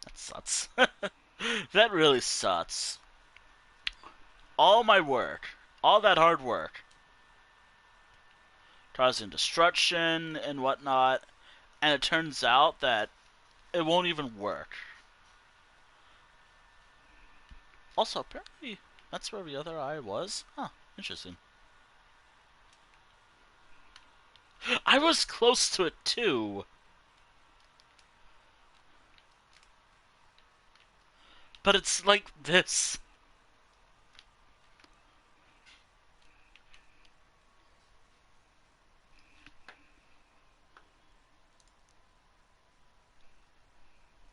That sucks. That really sucks. All my work, all that hard work, trials and destruction and whatnot, and it turns out that it won't even work. Also, apparently, that's where the other eye was. Huh, interesting. I was close to it, too. But it's like this.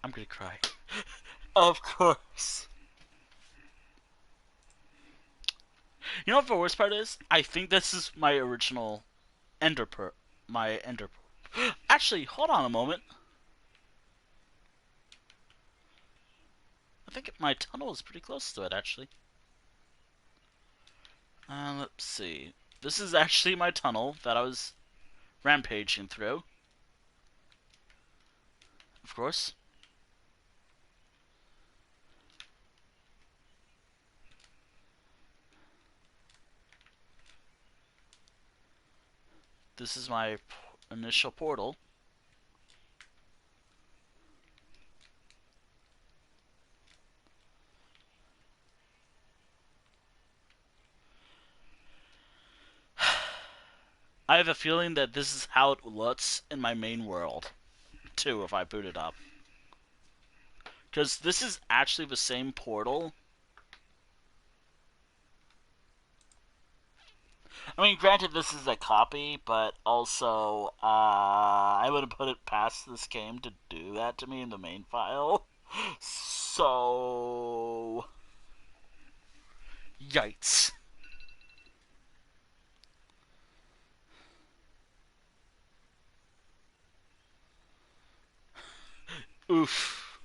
I'm gonna cry. Of course. You know what the worst part is? I think this is my original my ender Actually, hold on a moment. I think my tunnel is pretty close to it, actually. Let's see. This is actually my tunnel that I was rampaging through. Of course. This is my initial portal. I have a feeling that this is how it looks in my main world, too, if I boot it up. Because this is actually the same portal. I mean, granted, this is a copy, but also, I wouldn't put it past this game to do that to me in the main file. So... Yikes. Oof.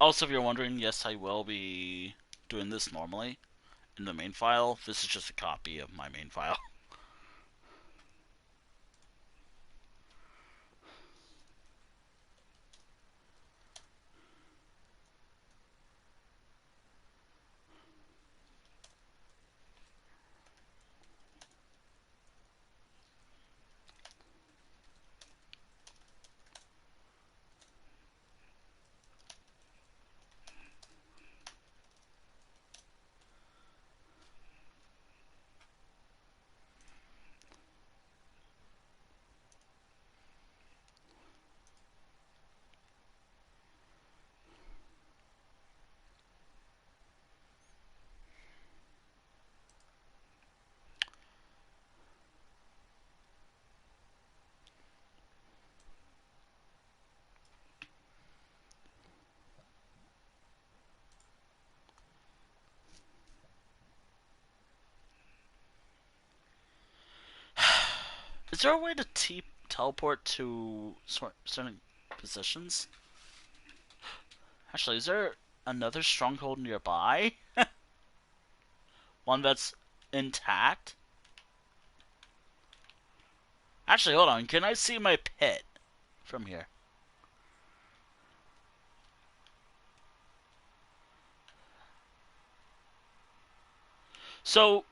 Also, if you're wondering, yes, I will be doing this normally in the main file. This is just a copy of my main file. Is there a way to teleport to certain positions? Actually, is there another stronghold nearby? One that's intact? Actually, hold on. Can I see my pit from here? So,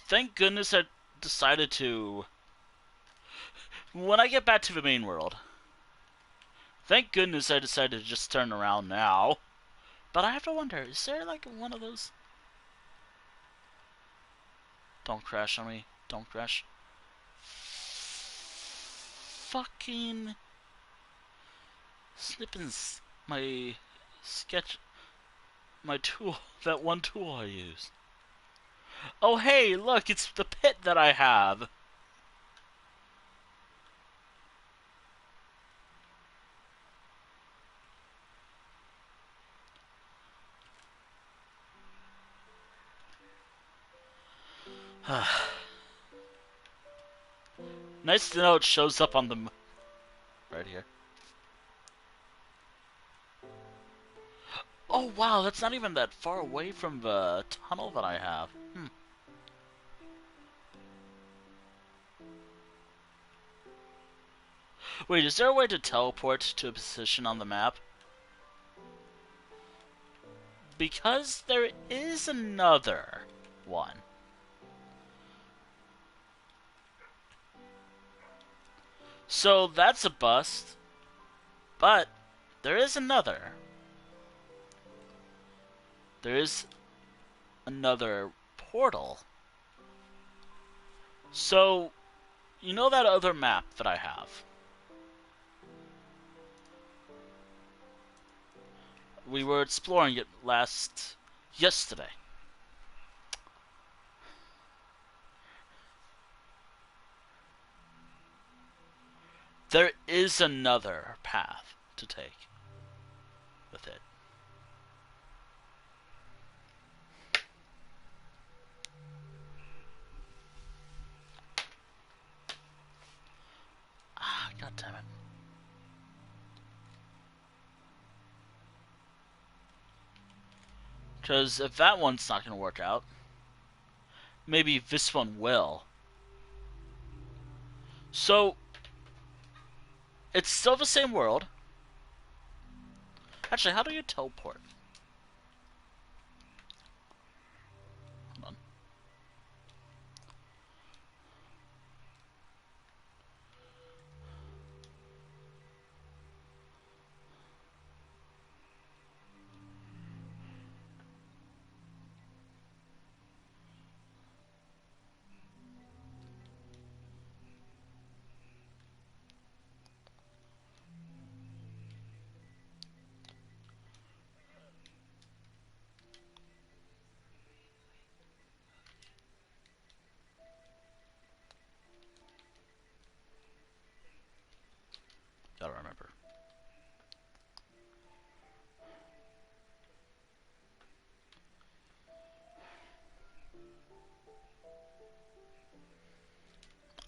thank goodness I decided to... When I get back to the main world, thank goodness I decided to just turn around now. But I have to wonder, is there like one of those... Don't crash on me. Don't crash. Fucking... Snipping my sketch... My tool. That one tool I use. Oh hey, look, it's the pit that I have. Nice to know it shows up on the... Right here. Oh wow, that's not even that far away from the tunnel that I have. Wait, is there a way to teleport to a position on the map? Because there is another one. So that's a bust. But there is another. There is another portal. So, you know that other map that I have? We were exploring it yesterday. There is another path to take with it. Ah, god damn it. Because if that one's not going to work out, maybe this one will. So, it's still the same world. Actually, how do you teleport? Hold on. Gotta remember.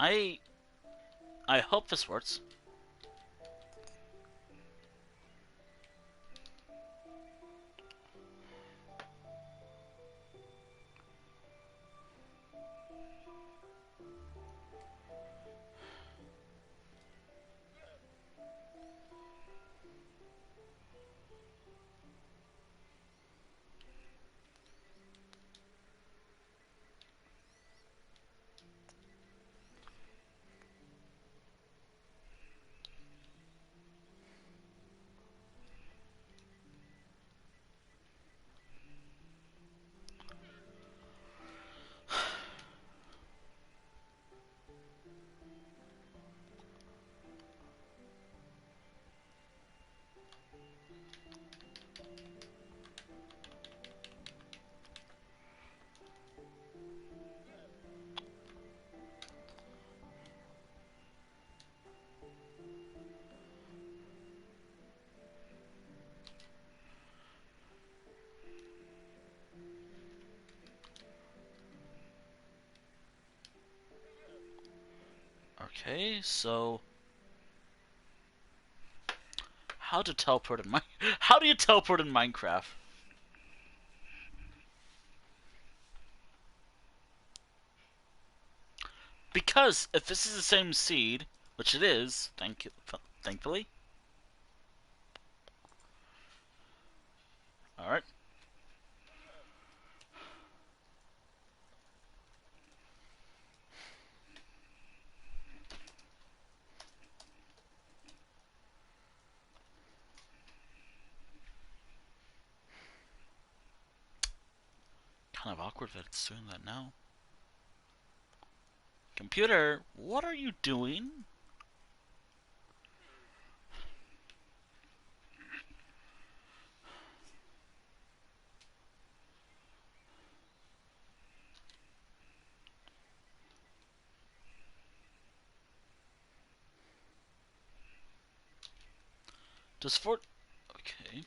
I hope this works. Okay, so how to teleport in How do you teleport in Minecraft? Because if this is the same seed, which it is, thankfully. All right. Kind of awkward that it's doing that now. Computer, what are you doing? Does Fort... Okay.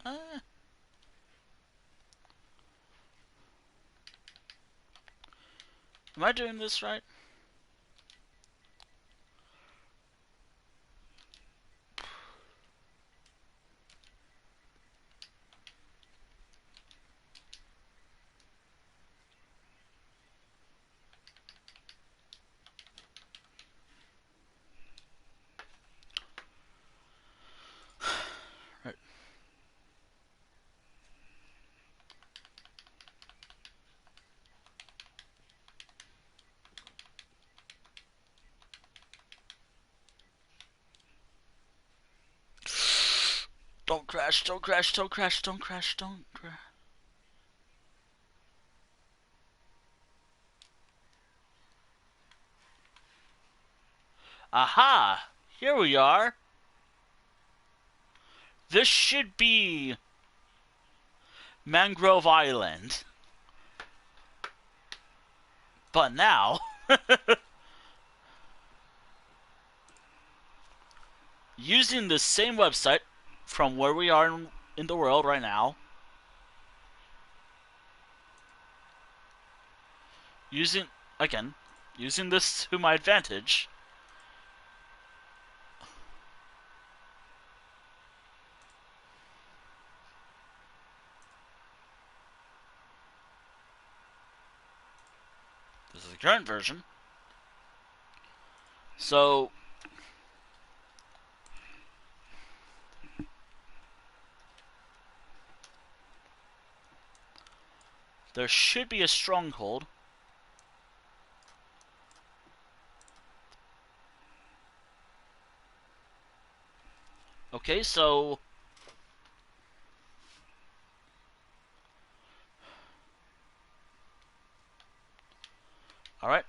Uh, am I doing this right? Right. Don't crash, don't crash, don't crash, don't crash, don't crash. Aha! Here we are. This should be Mangrove Island. But now, using the same website from where we are in the world right now, using, again, using this to my advantage. This is the current version. So, there should be a stronghold. Okay, so... Alright.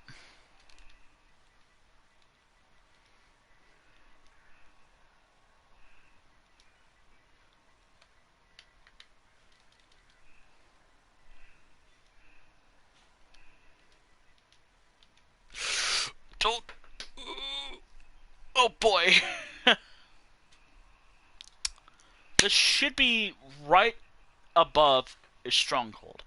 Don't... Oh boy. This should be right above a stronghold.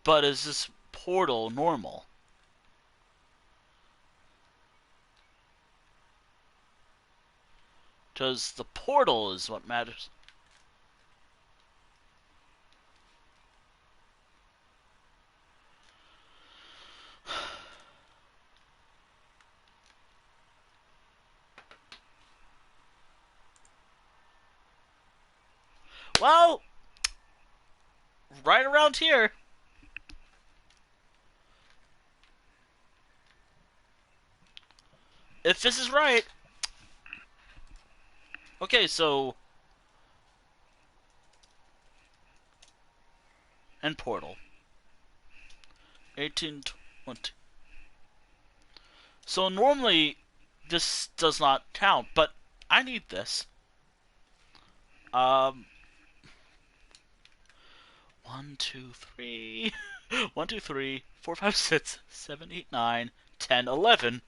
But is this portal normal? Because the portal is what matters. Well, right around here. If this is right... Okay, so... And portal. 1820. So normally, this does not count, but I need this. 1, 2, 3... 1, 2, 3, 4, 5, 6, 7, 8, 9, 10, 11.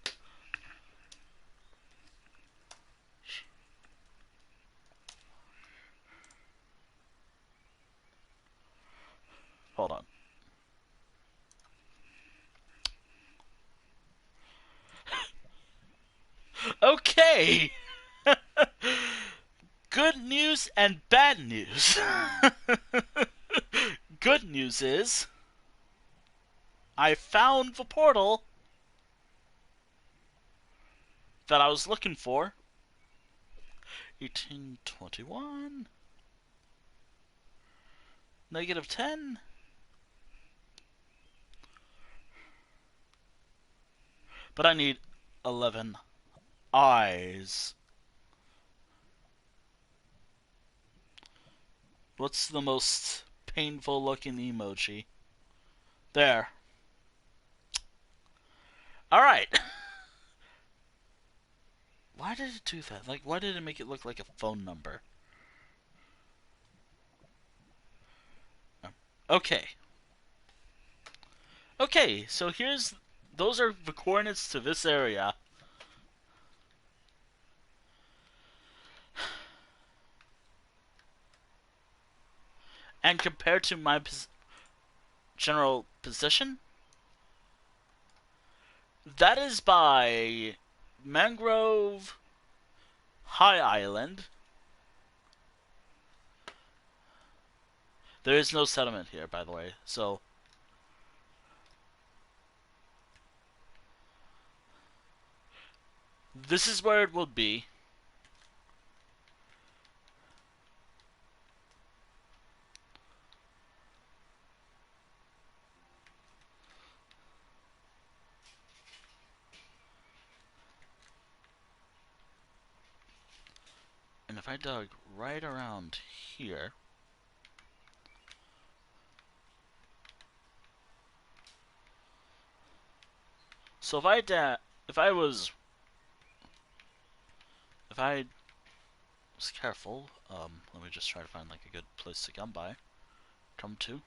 Hold on. Okay! Good news and bad news. Good news is... I found the portal that I was looking for. 1821. -10. But I need 11 eyes. What's the most painful looking emoji? There. Alright. Why did it do that? Like, why did it make it look like a phone number? Okay. Okay, so here's... Those are the coordinates to this area. And compared to my general position, that is by Mangrove High Island. There is no settlement here, by the way, so... This is where it will be. And if I dug right around here... So if I was careful, let me just try to find like a good place to come to.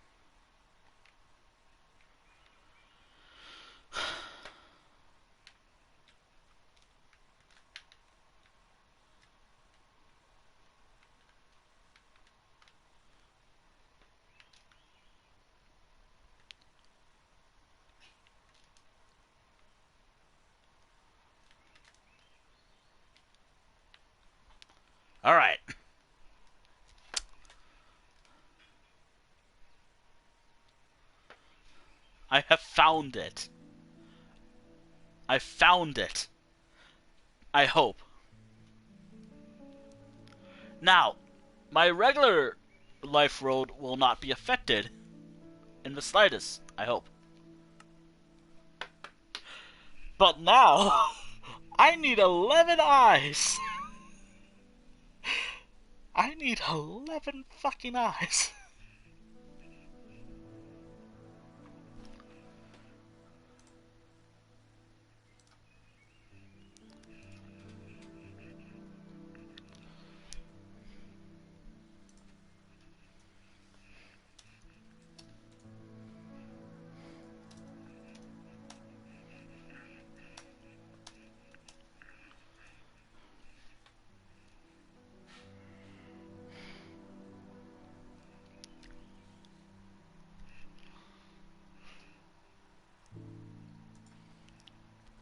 Alright. I have found it. I found it. I hope. Now, my regular life road will not be affected in the slightest, I hope. But now, I need 11 eyes. I need 11 fucking eyes.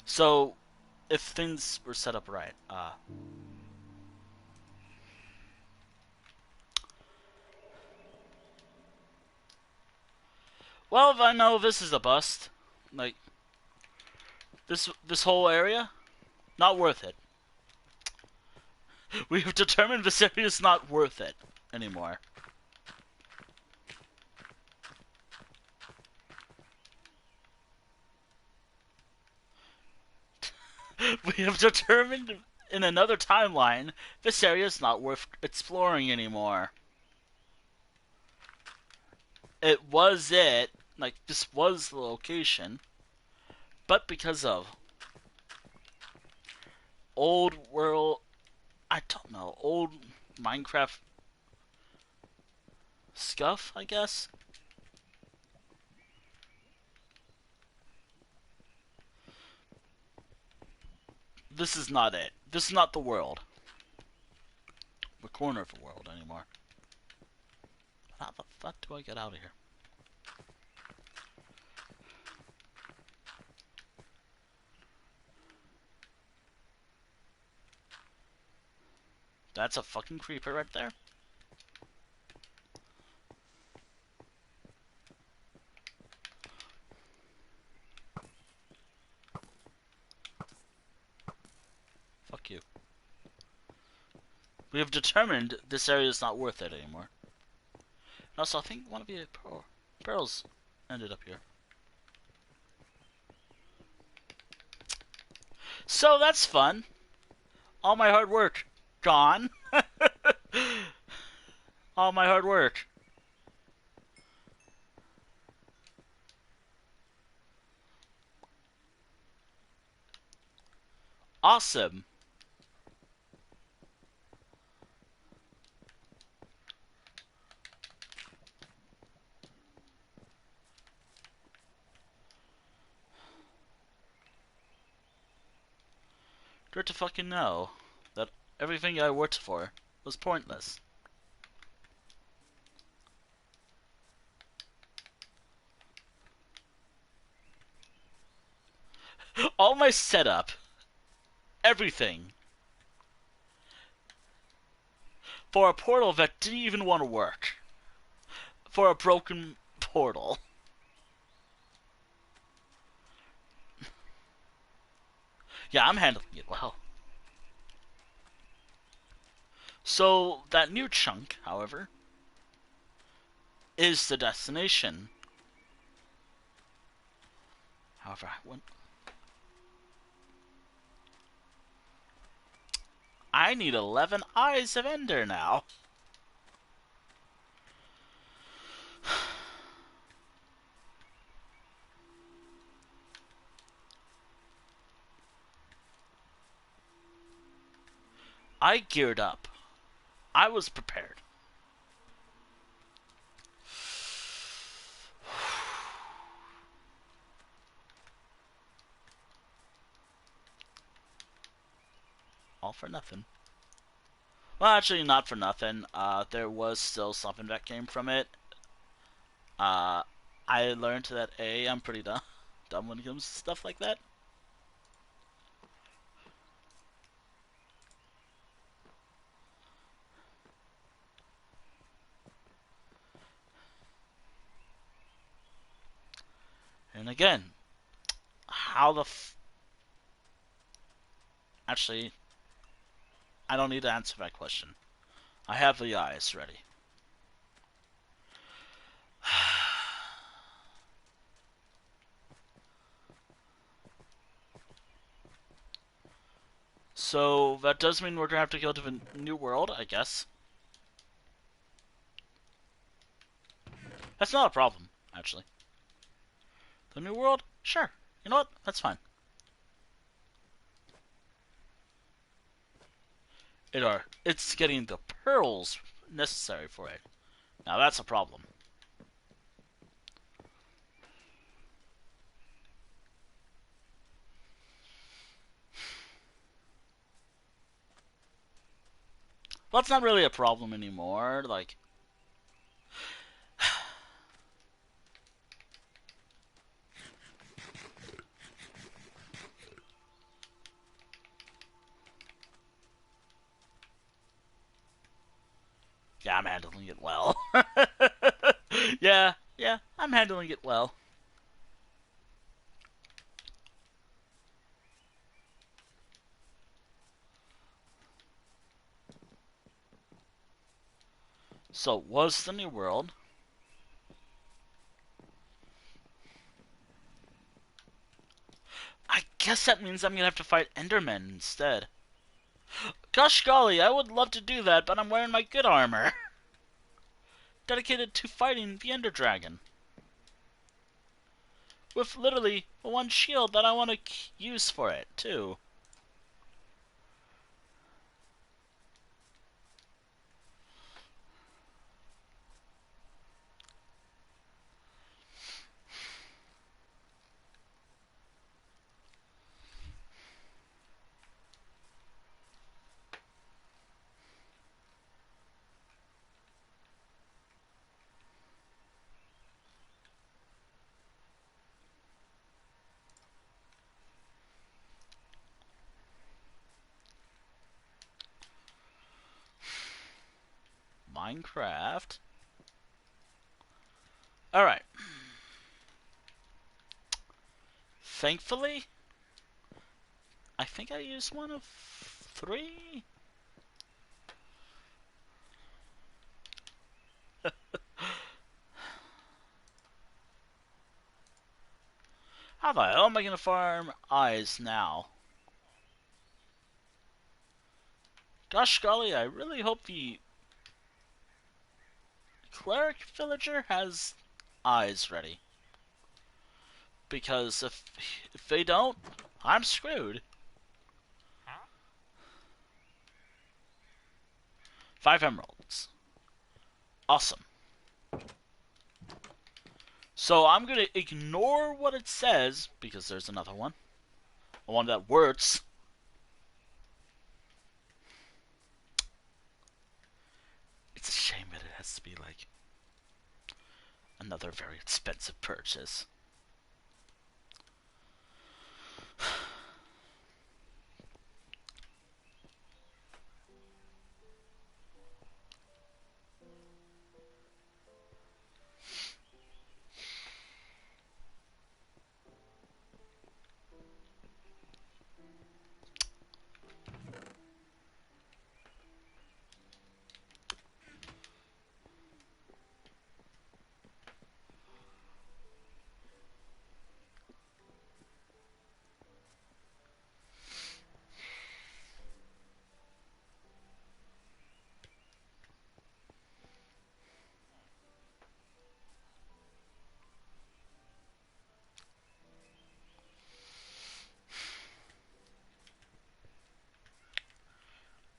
So, if things were set up right, well, if I know this is a bust, like, this whole area, not worth it. We have determined this area is not worth it anymore. We have determined in another timeline this area is not worth exploring anymore. It was it. Like, this was the location. But because of old world, I don't know, old Minecraft scuff, I guess? This is not it. This is not the world. The corner of the world anymore. How the fuck do I get out of here? That's a fucking creeper right there. Fuck you. We have determined this area is not worth it anymore. Also, I think one of the pearls ended up here. So that's fun. All my hard work gone. All my hard work. Awesome. Good to fucking know that everything I worked for was pointless. All my setup, everything, for a portal that didn't even want to work. For a broken portal. Yeah, I'm handling it well. So, that new chunk, however, is the destination. However, I need 11 Eyes of Ender now. I geared up. I was prepared. All for nothing. Well, actually, not for nothing. There was still something that came from it. I learned that I'm pretty dumb when it comes to stuff like that. And again, how the actually, I don't need to answer that question. I have the eyes ready. So that does mean we're gonna have to go to the new world, I guess. That's not a problem, actually. The new world? Sure. You know what? That's fine. It's getting the pearls necessary for it. Now that's a problem. Well, it's not really a problem anymore. Like, yeah, I'm handling it well. yeah, I'm handling it well. So, was the new world? I guess that means I'm gonna have to fight Endermen instead. Gosh golly, I would love to do that, but I'm wearing my good armor. Dedicated to fighting the Ender Dragon. With literally one shield that I want to use for it, too. Minecraft. Alright. Thankfully, I think I used one of 3. How the hell am I gonna farm eyes now? Gosh golly, I really hope the cleric villager has eyes ready. Because if they don't, I'm screwed. 5 emeralds. Awesome. So I'm gonna ignore what it says, because there's another one. One that works. It's a shame that it has to be like another very expensive purchase.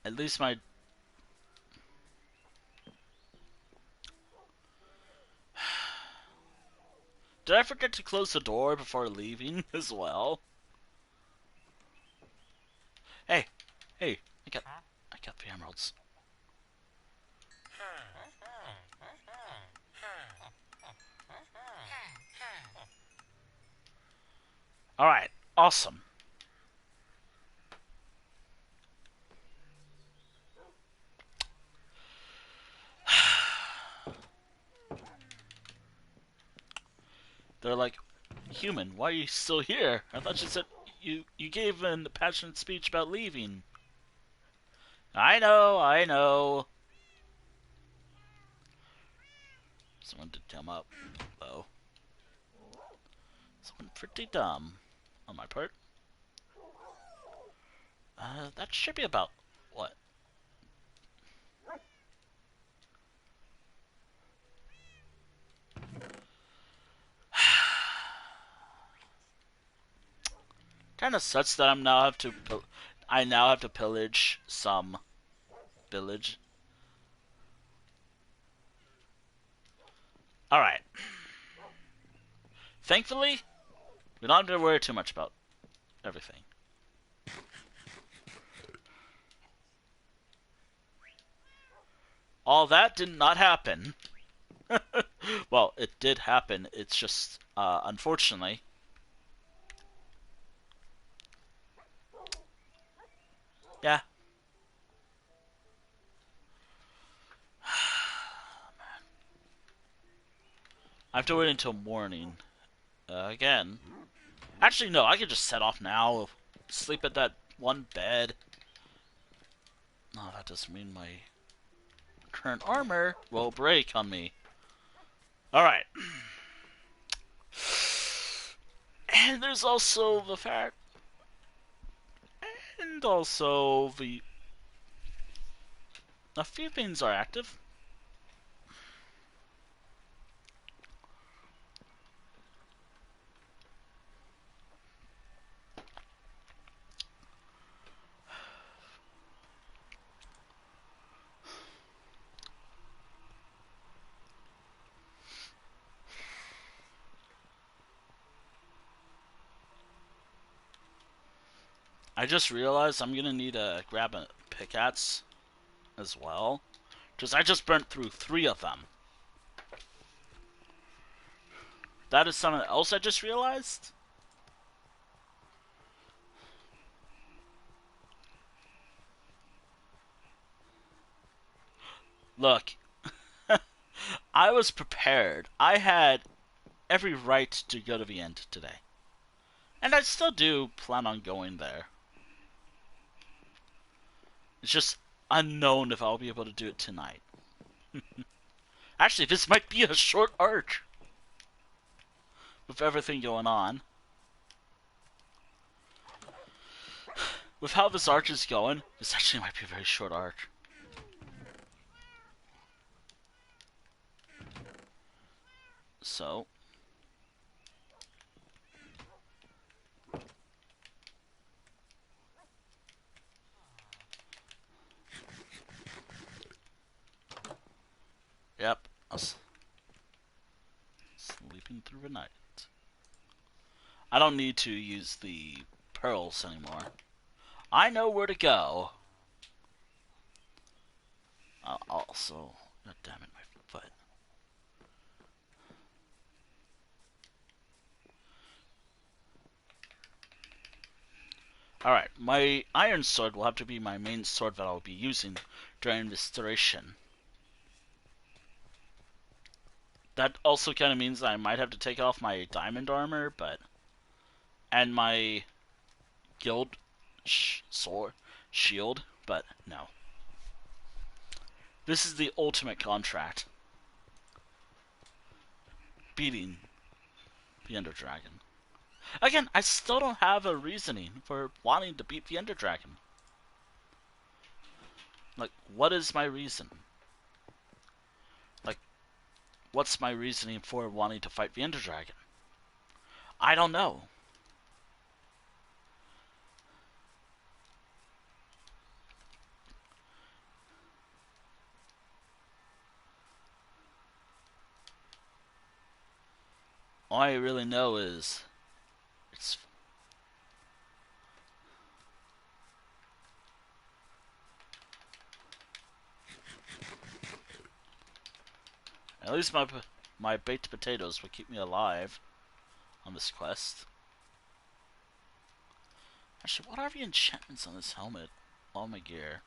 At least my... Did I forget to close the door before leaving as well? Hey, hey, I got the emeralds. Alright, awesome. They're like, human, why are you still here? I thought you said you gave an passionate speech about leaving. I know. Someone did come up, though. Someone pretty dumb on my part. That should be about what? Kind of sucks that I now have to pillage some village. All right. Thankfully, we don't have to worry too much about everything. All that did not happen. Well, it did happen. It's just, unfortunately. Yeah. I have to wait until morning. Again. Actually, no, I could just set off now. Sleep at that one bed. No, that doesn't mean my current armor will break on me. Alright. And there's also the fact And also, a few things are active. I just realized I'm gonna need to grab a pickaxe as well, because I just burnt through 3 of them. That is something else I just realized. Look, I was prepared. I had every right to go to the end today. And I still do plan on going there. It's just unknown if I'll be able to do it tonight. Actually, this might be a short arc with everything going on. With how this arc is going, this actually might be a very short arc. So, yep, I was sleeping through the night. I don't need to use the pearls anymore. I know where to go. Also, god damn it, my foot. Alright, my iron sword will have to be my main sword that I'll be using during restoration. That also kind of means that I might have to take off my diamond armor, and my guild sword shield, but no. This is the ultimate contract. Beating the Ender Dragon. Again, I still don't have a reasoning for wanting to beat the Ender Dragon. Like, what is my reason? Like, what's my reasoning for wanting to fight the Ender Dragon? I don't know. All I really know is it's at least my baked potatoes will keep me alive on this quest. Actually, what are the enchantments on this helmet? All my gear.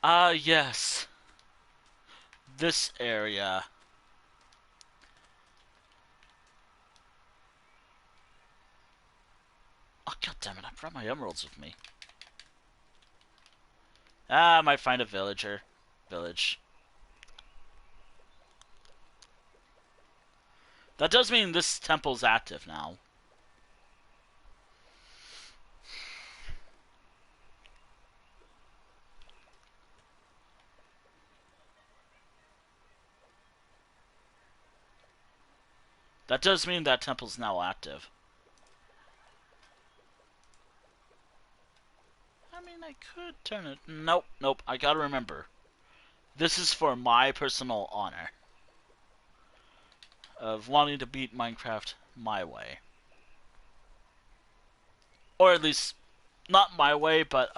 Yes. This area. Oh, god damn it, I brought my emeralds with me. I might find a village. That does mean this temple's active now. That does mean that temple's now active. I mean, I could turn it. Nope, I gotta remember. This is for my personal honor. Of wanting to beat Minecraft my way. Or at least, not my way, but,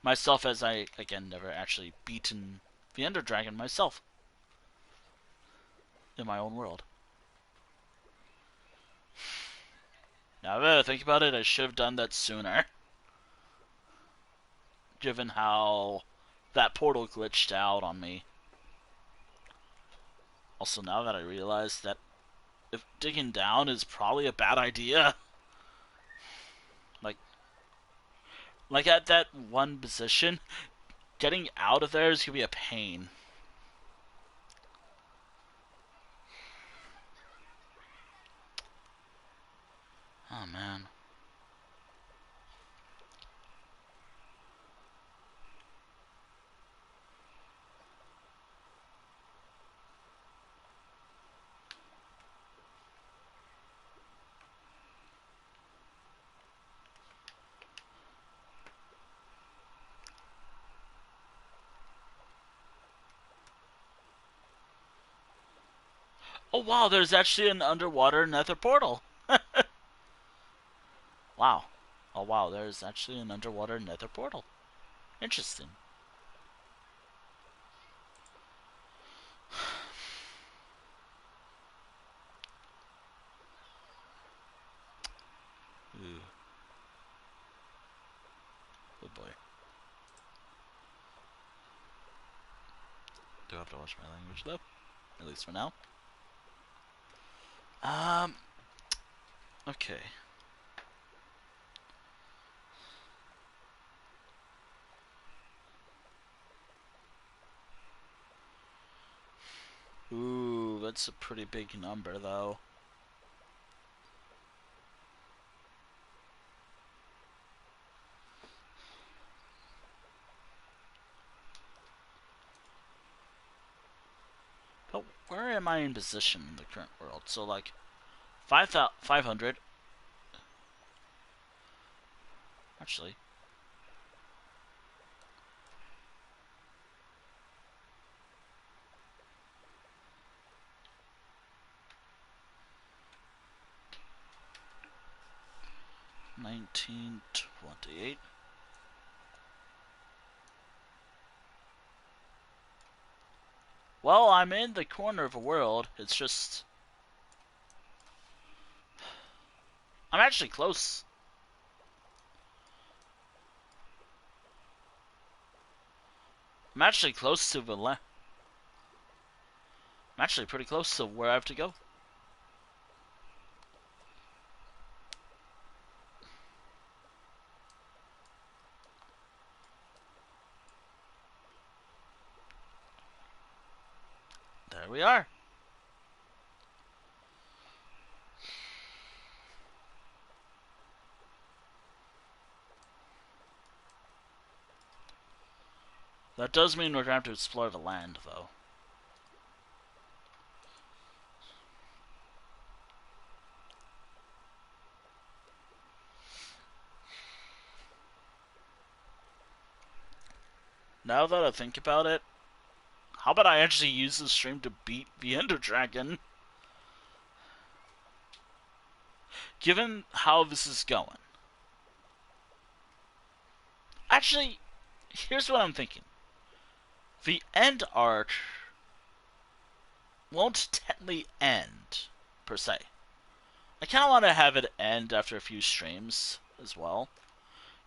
myself, as I, again, never actually beaten the Ender Dragon myself. In my own world. Now that I think about it, I should have done that sooner. Given how that portal glitched out on me. Also, now that I realize that if digging down is probably a bad idea. Like at that one position, getting out of there is gonna be a pain. man. Oh wow, there's actually an underwater nether portal. Wow. Oh wow, there's actually an underwater nether portal. Interesting. Ooh. Oh boy. Do I have to watch my language though? At least for now. Um. Okay. Ooh, that's a pretty big number though. But where am I in position in the current world? So like 500. Actually, 1928. Well, I'm in the corner of a world. It's just I'm actually close. I'm actually close to the I'm actually pretty close to where I have to go. There we are. That does mean we're going to have to explore the land, though. Now that I think about it, how about I actually use this stream to beat the Ender Dragon? Given how this is going. Actually, here's what I'm thinking. The end arc won't technically end, per se. I kind of want to have it end after a few streams as well.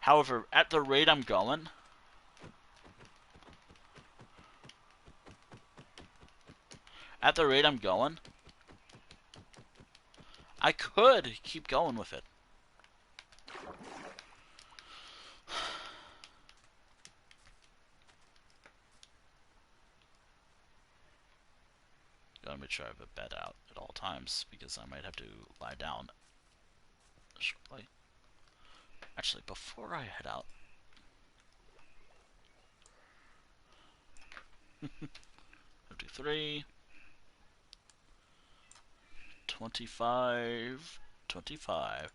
However, at the rate I'm going, I could keep going with it. Gotta make sure I have a bed out at all times, because I might have to lie down shortly. Actually, before I head out... 53... 25... 25...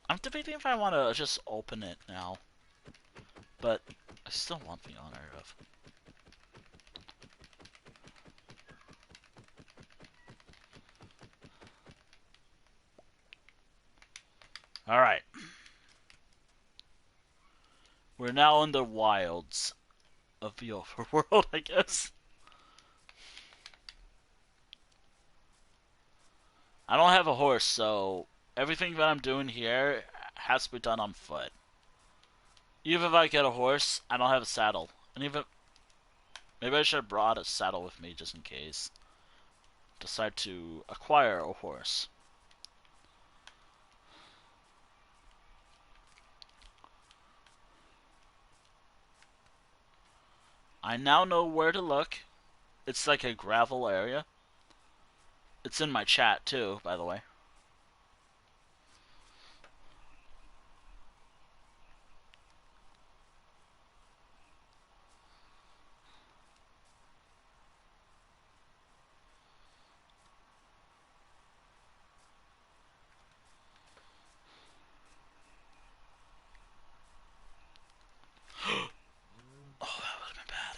I'm debating if I want to just open it now. But I still want the honor of... Alright. We're now in the wilds of the overworld, I guess. I don't have a horse, so everything that I'm doing here has to be done on foot. Even if I get a horse, I don't have a saddle. And even... Maybe I should have brought a saddle with me just in case. Decide to acquire a horse. I now know where to look. It's like a gravel area. It's in my chat too, by the way. Oh, that would have been bad.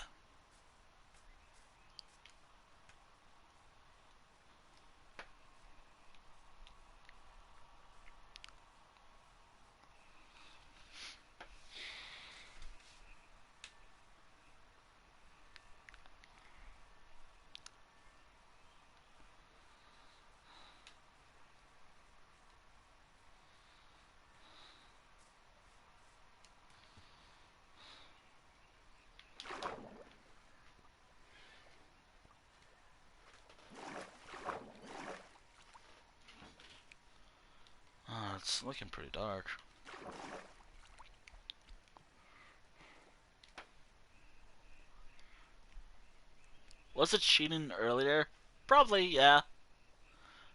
Oh, it's looking pretty dark. Was it cheating earlier? Probably, yeah.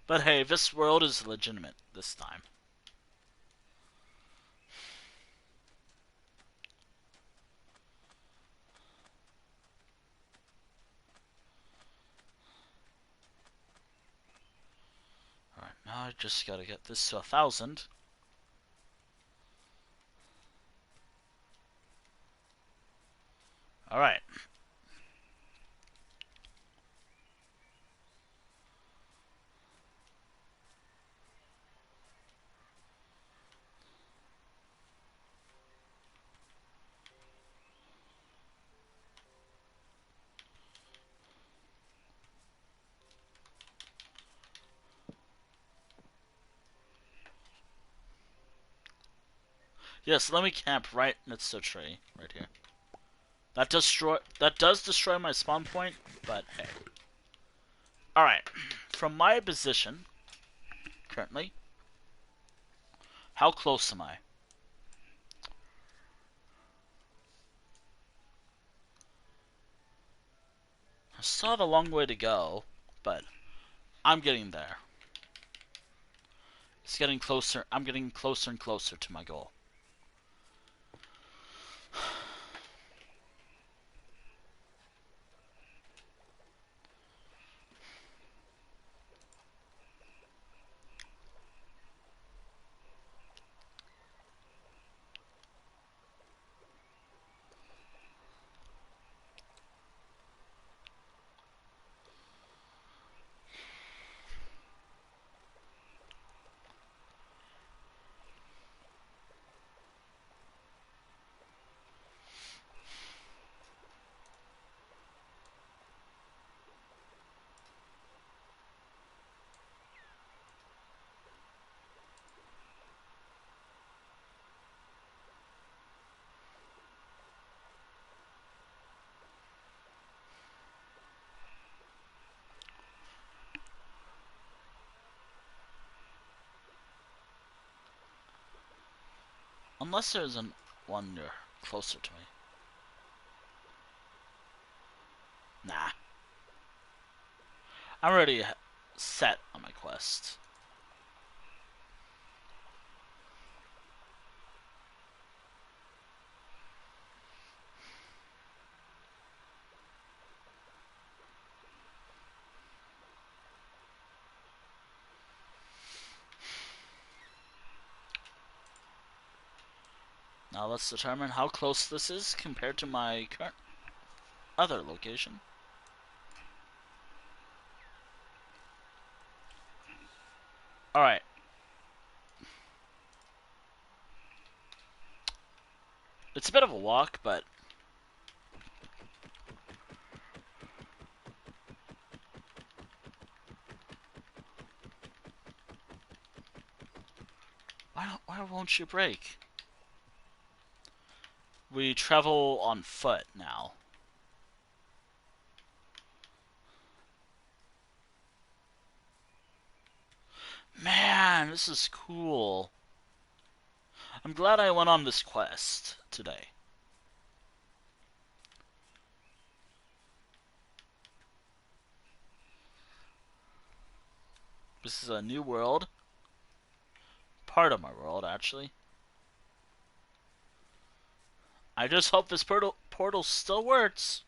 But hey, this world is legitimate this time. Alright, now I just gotta get this to 1,000. Alright. Yes, let me camp right next to a tree, right here. That does destroy my spawn point, but hey. Alright. From my position, currently, how close am I? I still have a long way to go, but I'm getting there. It's getting closer. I'm getting closer and closer to my goal. Unless there's one near closer to me. Nah. I'm already set on my quest. Now let's determine how close this is compared to my current other location. Alright. It's a bit of a walk, but why won't you break? We travel on foot now. Man, this is cool. I'm glad I went on this quest today. This is a new world. Part of my world, actually. I just hope this portal still works.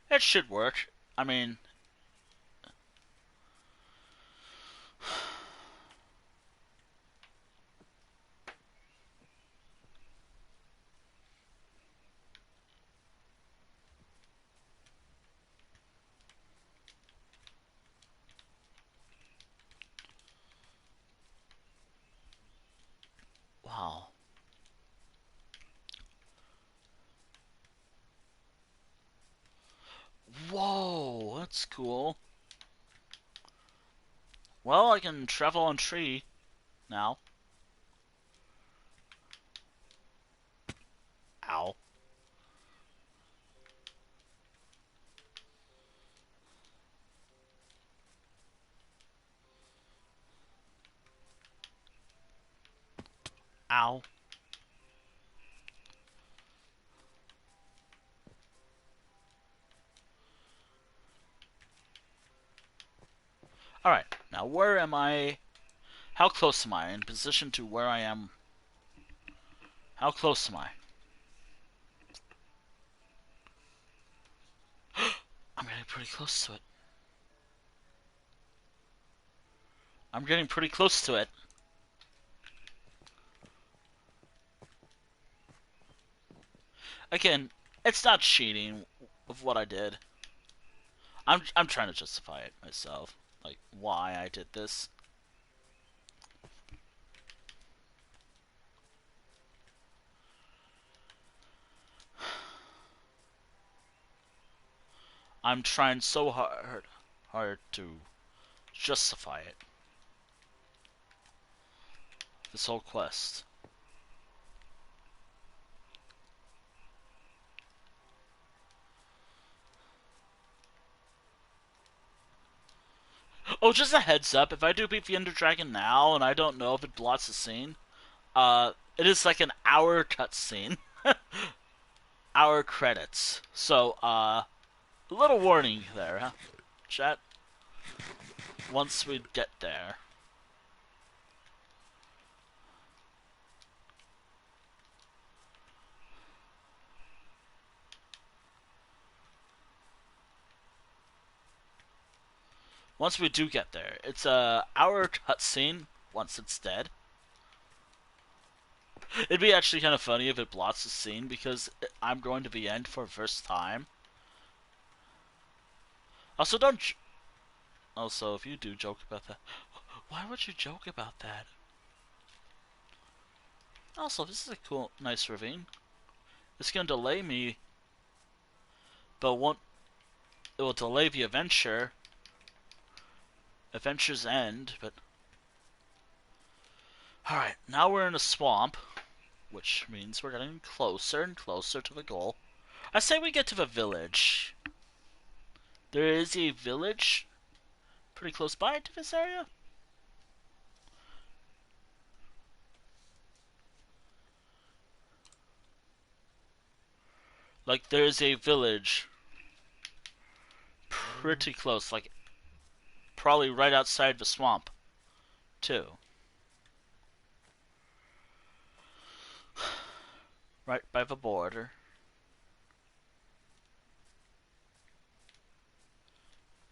It should work. I mean... Wow. Whoa, that's cool. Well, I can travel on tree now. Ow. Ow. Alright, now where am I? How close am I in position to where I am? How close am I? I'm getting pretty close to it. I'm getting pretty close to it. Again, it's not cheating of what I did. I'm trying to justify it myself, like why I did this. I'm trying so hard to justify it. This whole quest. Oh, just a heads up, if I do beat the Ender Dragon now and I don't know if it blocks the scene, it is like an hour cutscene. Hour credits. So, a little warning there, huh? Chat. Once we get there. Once we do get there, it's a hour cutscene once it's dead. It'd be actually kind of funny if it blots the scene because I'm going to the end for the first time. Also, don't. Also, if you do joke about that, why would you joke about that? Also, this is a cool, nice ravine. It's gonna delay me, but won't. It will delay the adventure's end. But all right, now we're in a swamp, which means we're getting closer and closer to the goal. I say we get to the village. There is a village pretty close by to this area. Like, there's a village pretty close, like, probably right outside the swamp, too. Right by the border.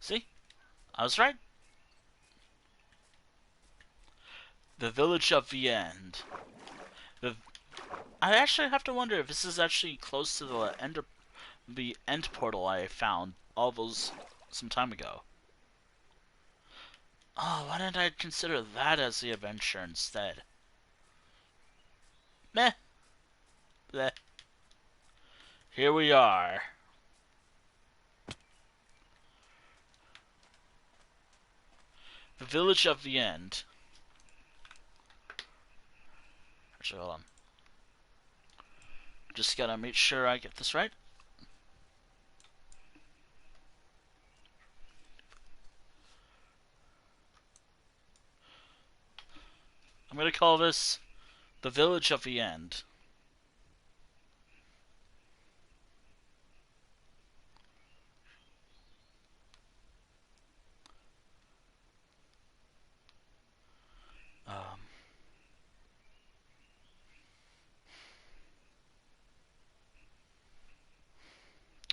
See? I was right. The village of the end. The I actually have to wonder if this is actually close to the end portal I found all those some time ago. Oh, why didn't I consider that as the adventure instead? Meh. Bleh. Here we are. The village of the end. Actually, hold on. Just gotta make sure I get this right. I'm gonna call this the village of the end.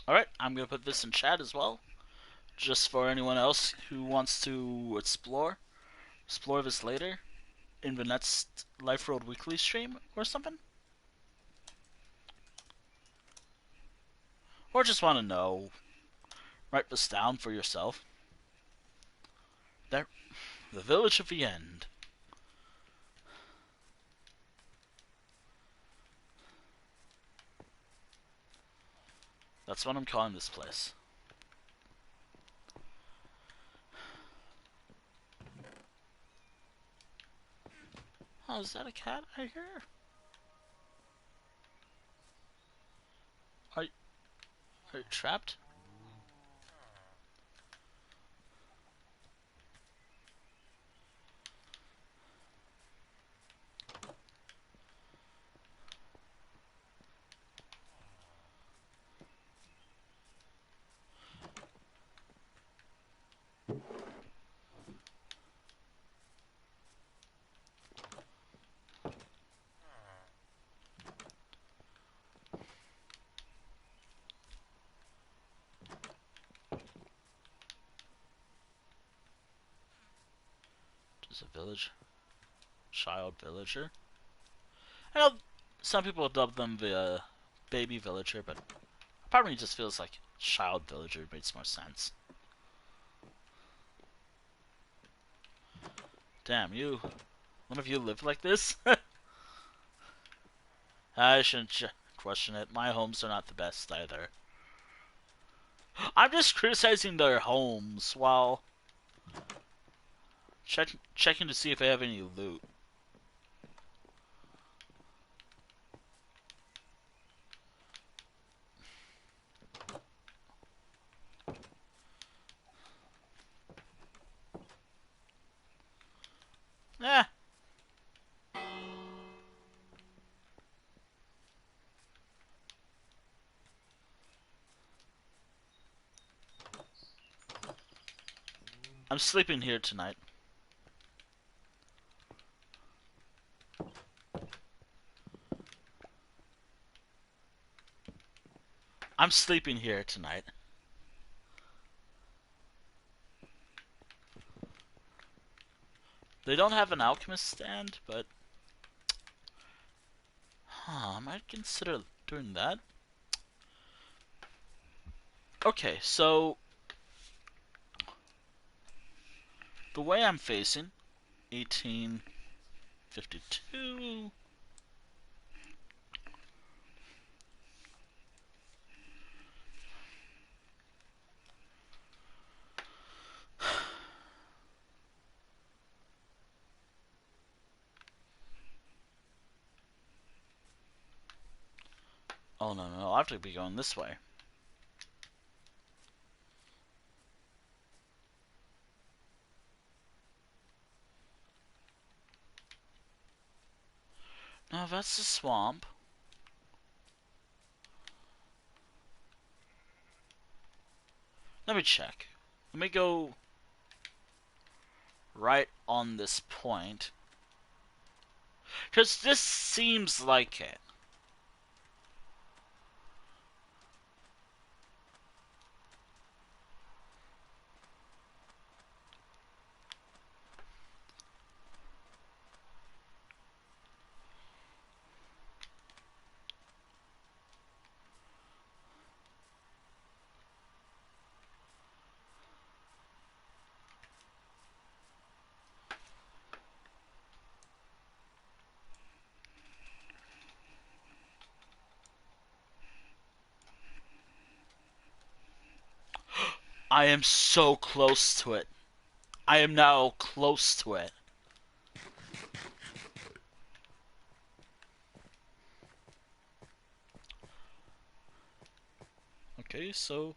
Alright, I'm gonna put this in chat as well, just for anyone else who wants to explore this later in the next Life Road Weekly stream or something. Or just want to know, write this down for yourself. There, the Village of the End. That's what I'm calling this place. Oh, is that a cat I hear? Are you trapped? Just a village? Child villager? I know some people dub them the baby villager, but part of me just feels like child villager makes more sense. Damn, one of you live like this? I shouldn't question it. My homes are not the best either. I'm just criticizing their homes while checking to see if they have any loot. Eh. I'm sleeping here tonight. I'm sleeping here tonight. They don't have an alchemist stand, but I might consider doing that. Okay, so the way I'm facing, 1852. Oh no, I'll have to be going this way. No, that's the swamp. Let me check. Let me go right on this point. Because this seems like it. I am so close to it. I am now close to it. Okay, so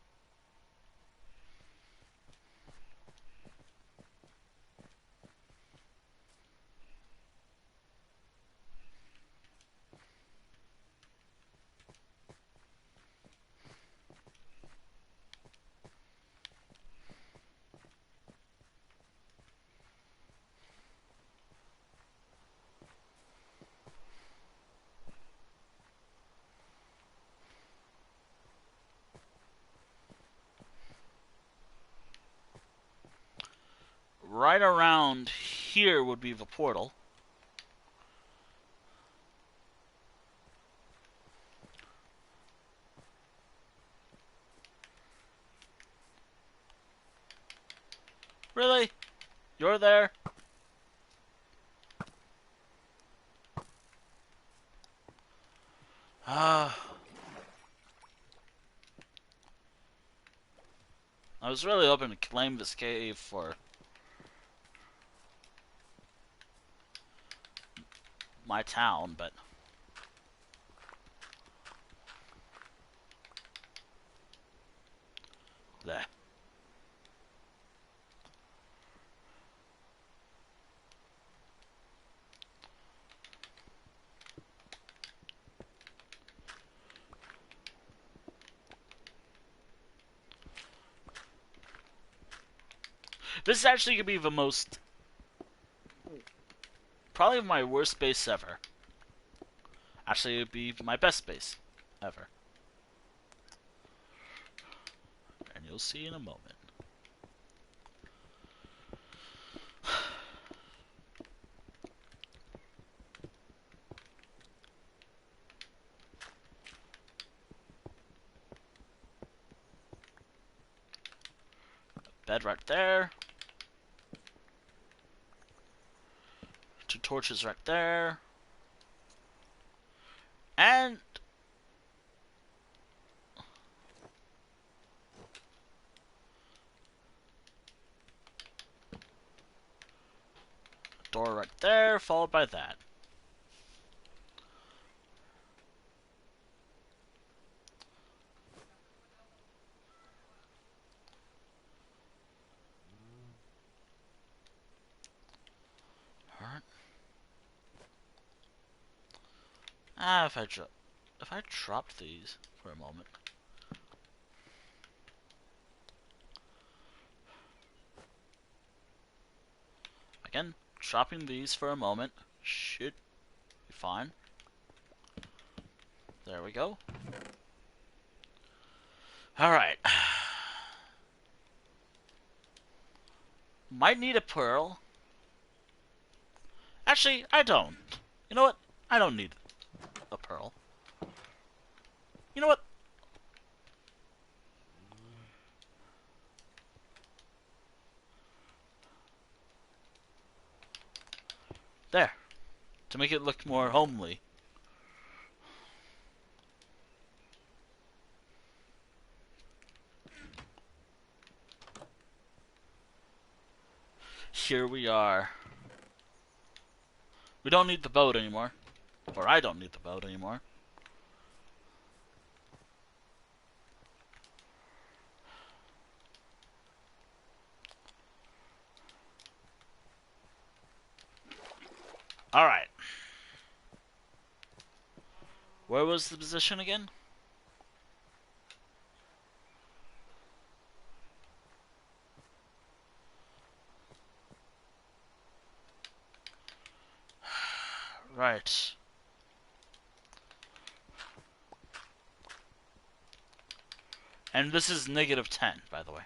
right around here would be the portal. Really? You're there? I was really hoping to claim this cave for my town, but there. This is actually gonna be the most, probably my worst base ever. Actually, it would be my best base ever. And you'll see in a moment. Bed right there. 2 torches right there. And a door right there, followed by that. Alright. If I dropped these for a moment. Again, dropping these for a moment should be fine. There we go. Alright. Might need a pearl. Actually, I don't. You know what? I don't need a pearl. You know what? There. To make it look more homely. Here we are. We don't need the boat anymore. Or I don't need the boat anymore. Alright. Where was the position again? Right. And this is -10, by the way.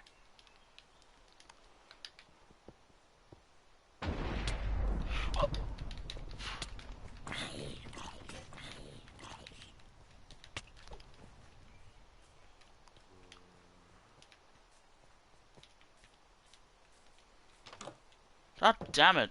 God damn it.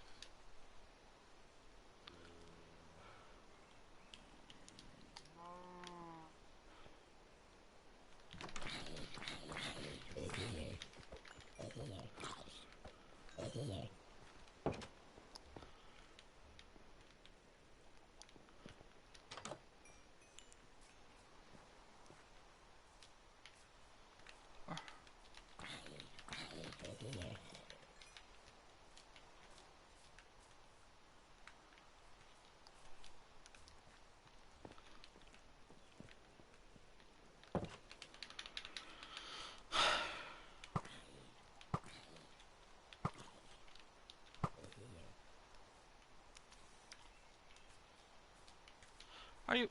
Are you...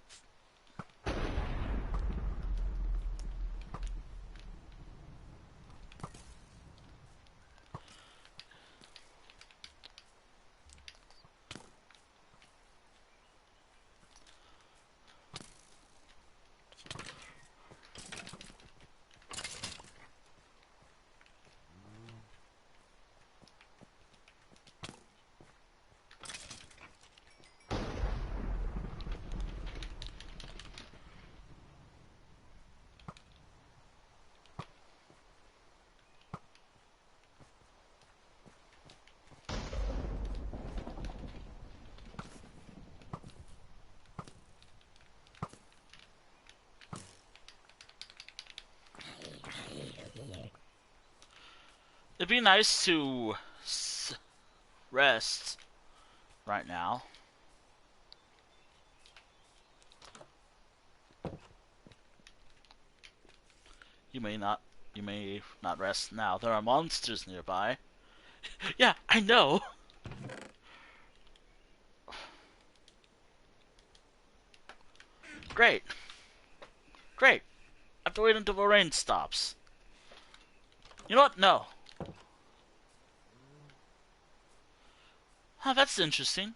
It'd be nice to rest right now. You may not. You may not rest now. There are monsters nearby. Yeah, I know. Great. Great. I have to wait until the rain stops. You know what? No. Huh, that's interesting.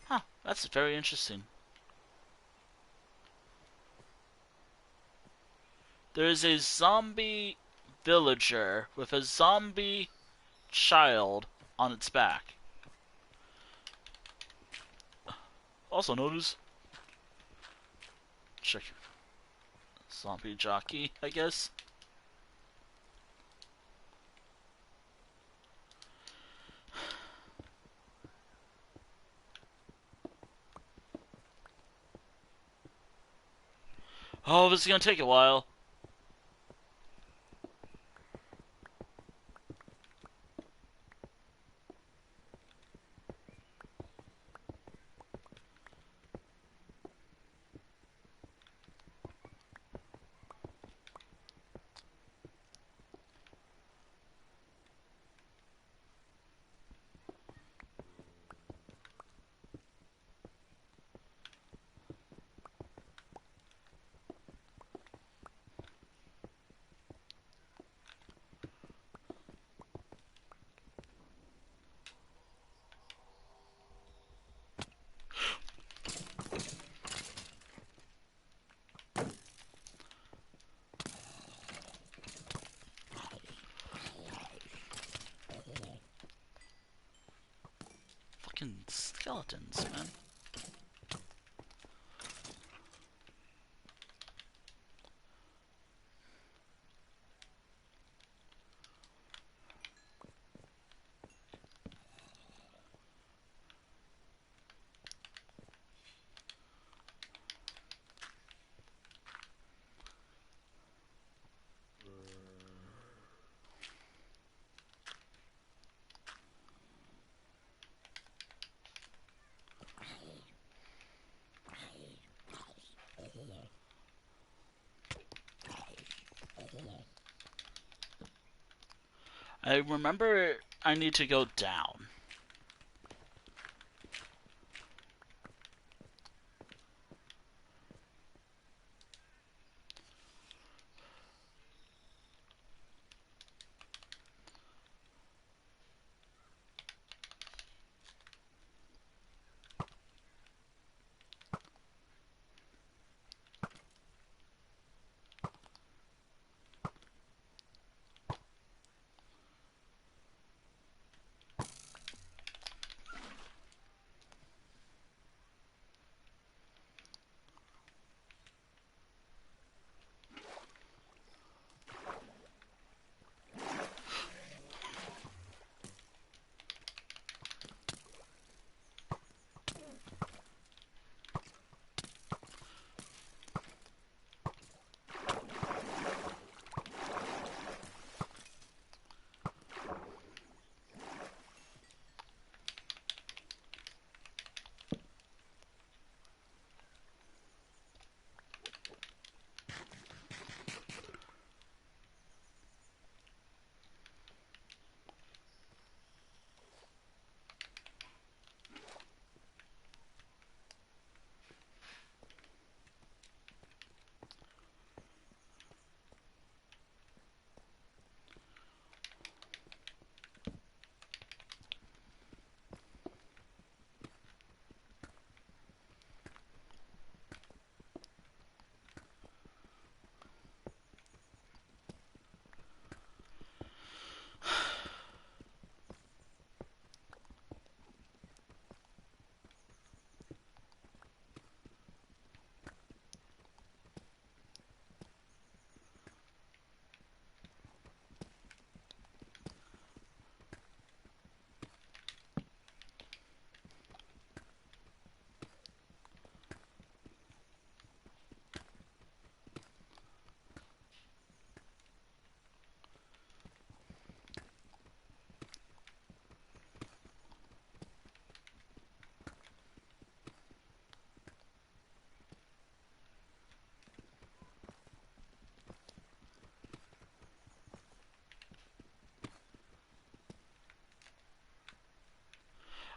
Huh, that's very interesting. There's a zombie villager with a zombie child on its back. Also known as check zombie jockey, I guess. Oh, this is gonna take a while. Fucking skeletons, man. I remember I need to go down.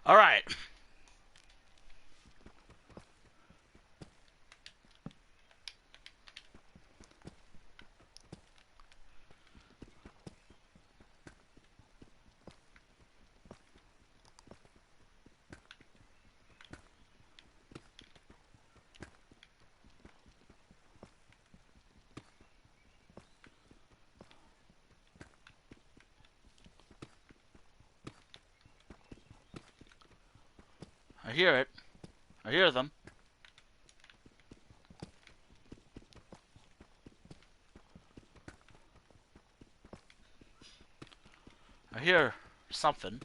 All right. I hear it. I hear them. I hear something.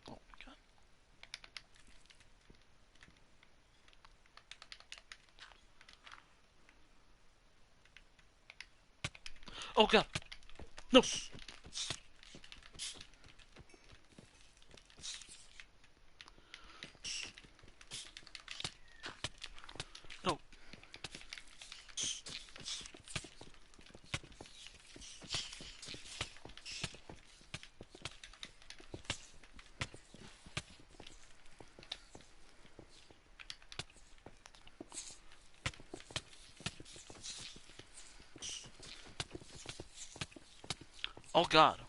Oh god. Oh god. No. No. Oh god.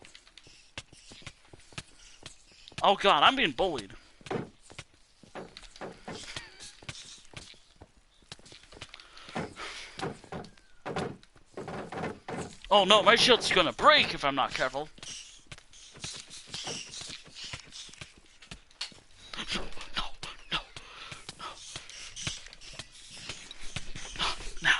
Oh god, I'm being bullied. Oh no, my shield's gonna break if I'm not careful. No, no, no, now.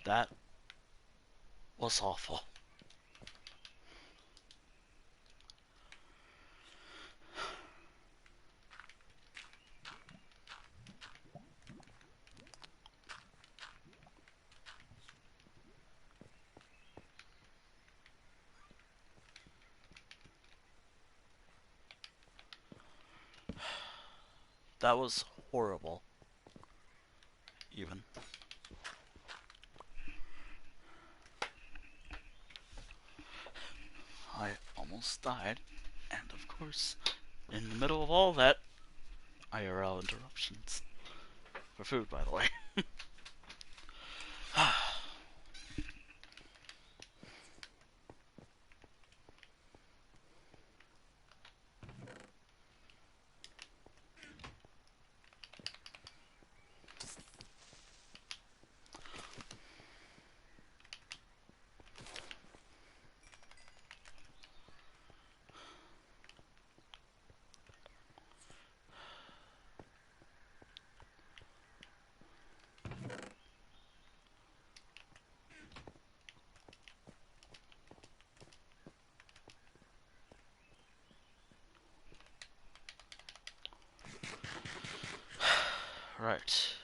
That was awful. That was horrible. Even. I almost died. And of course, in the middle of all that, IRL interruptions. For food, by the way. Right.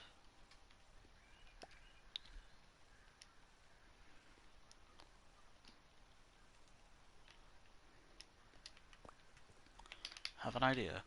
Have an idea.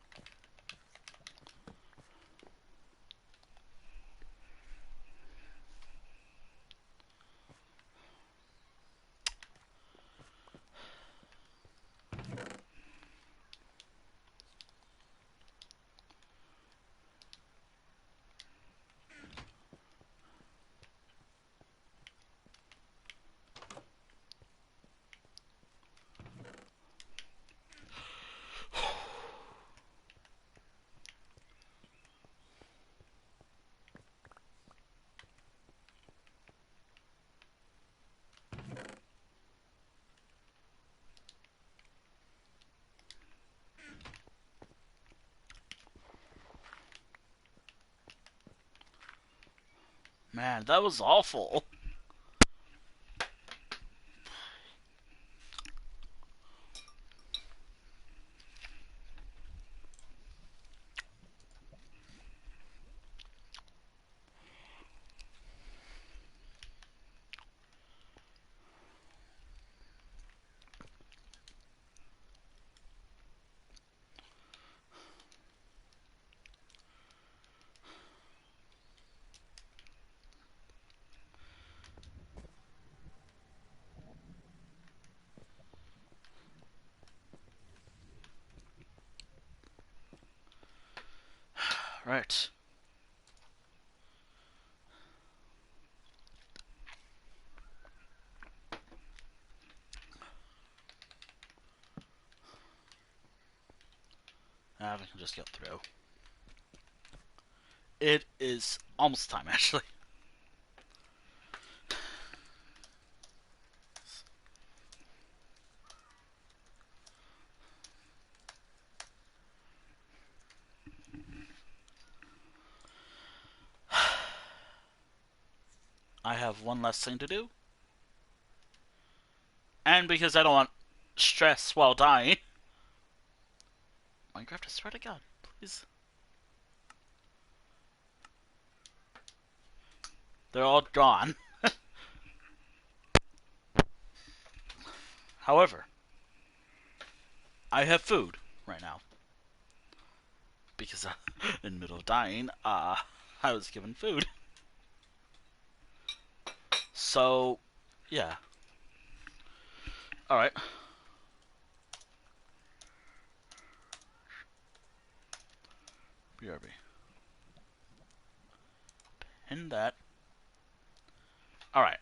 Man, that was awful. Right. Now we can just get through. It is almost time, actually. I have one less thing to do. And because I don't want stress while dying. Minecraft, I swear to God, please. They're all gone. However, I have food right now. Because in the middle of dying, I was given food. So, yeah. Alright. BRB. Pin that. Alright.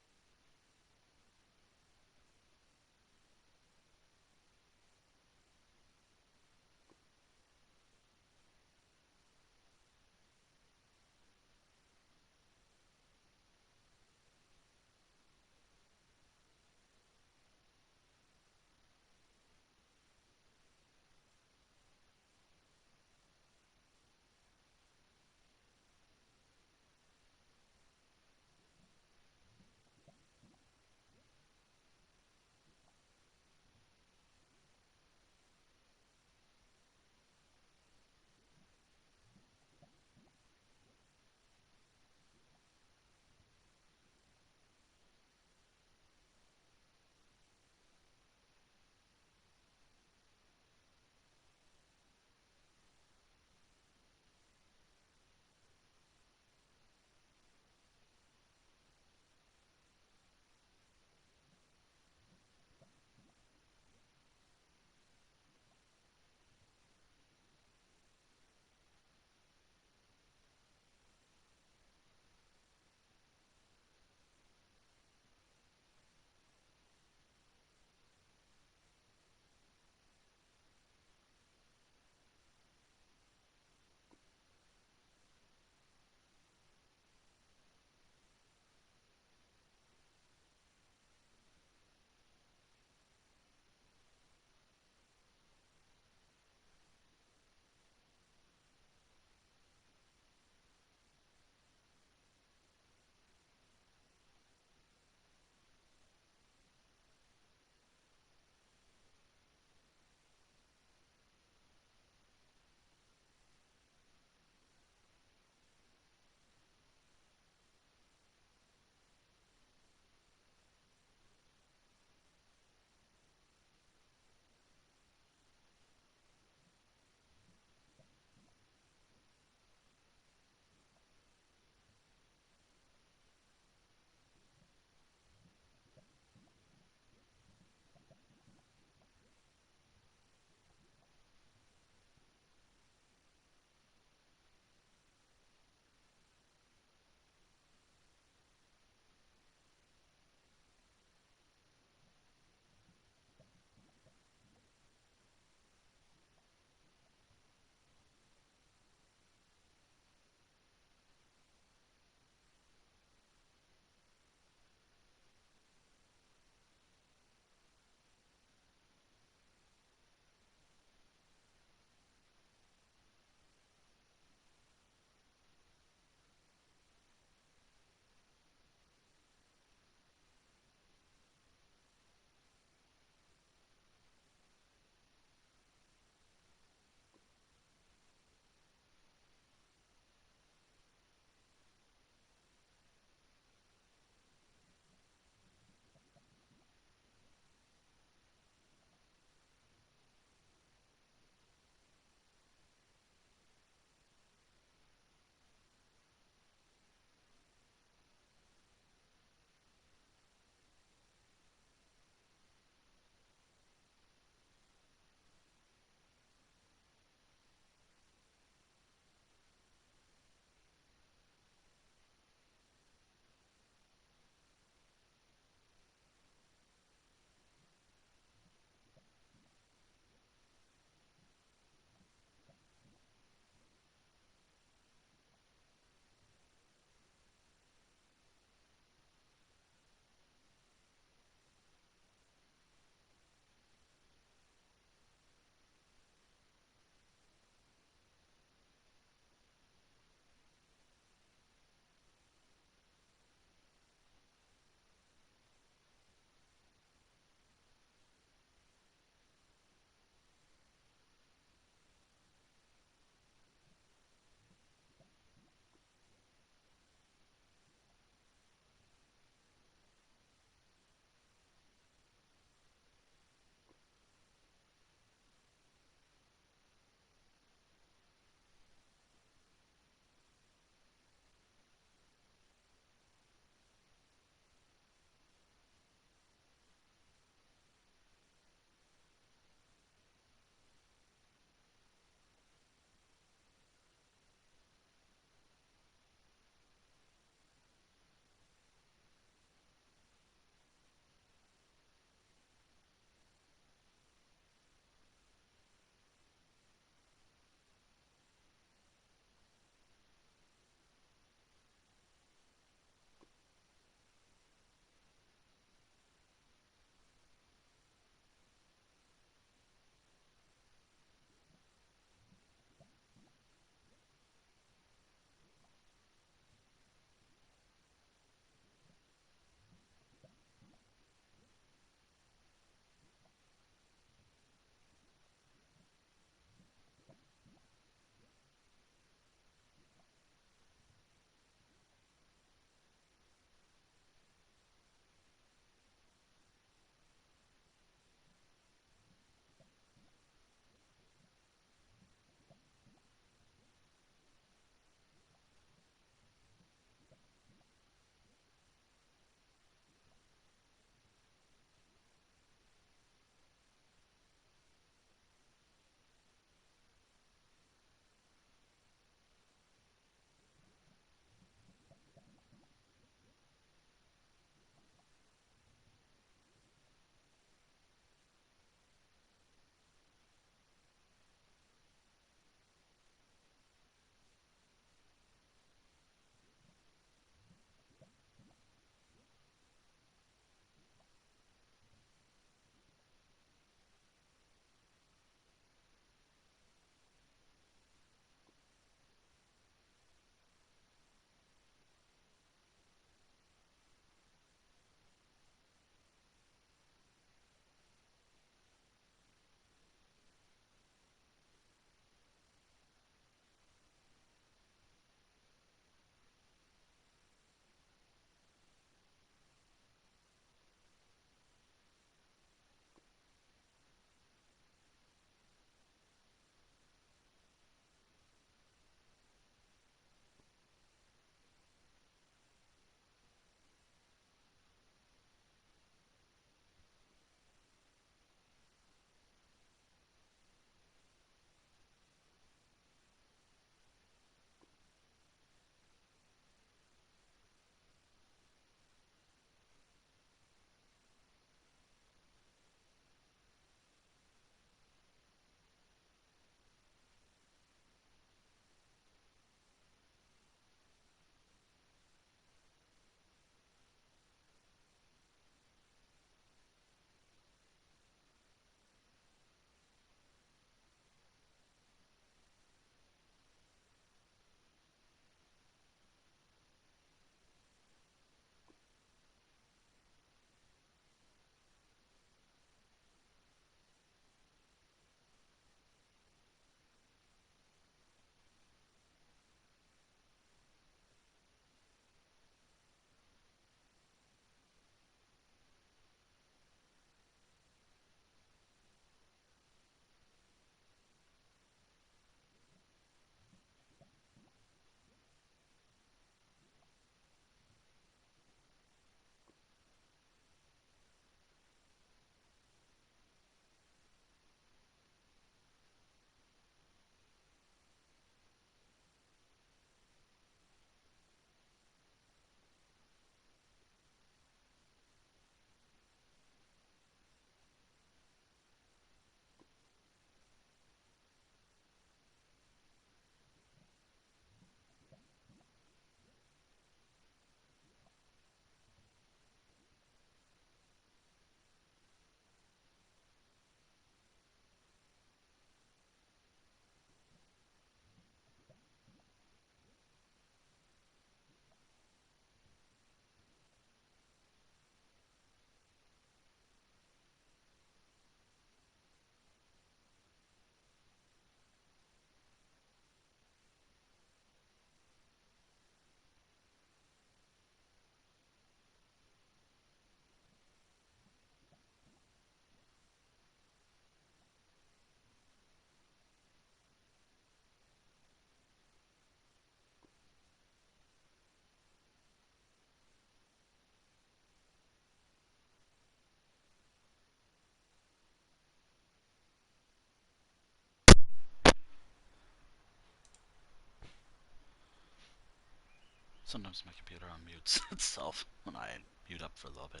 Sometimes my computer unmutes itself when I mute up for a little bit.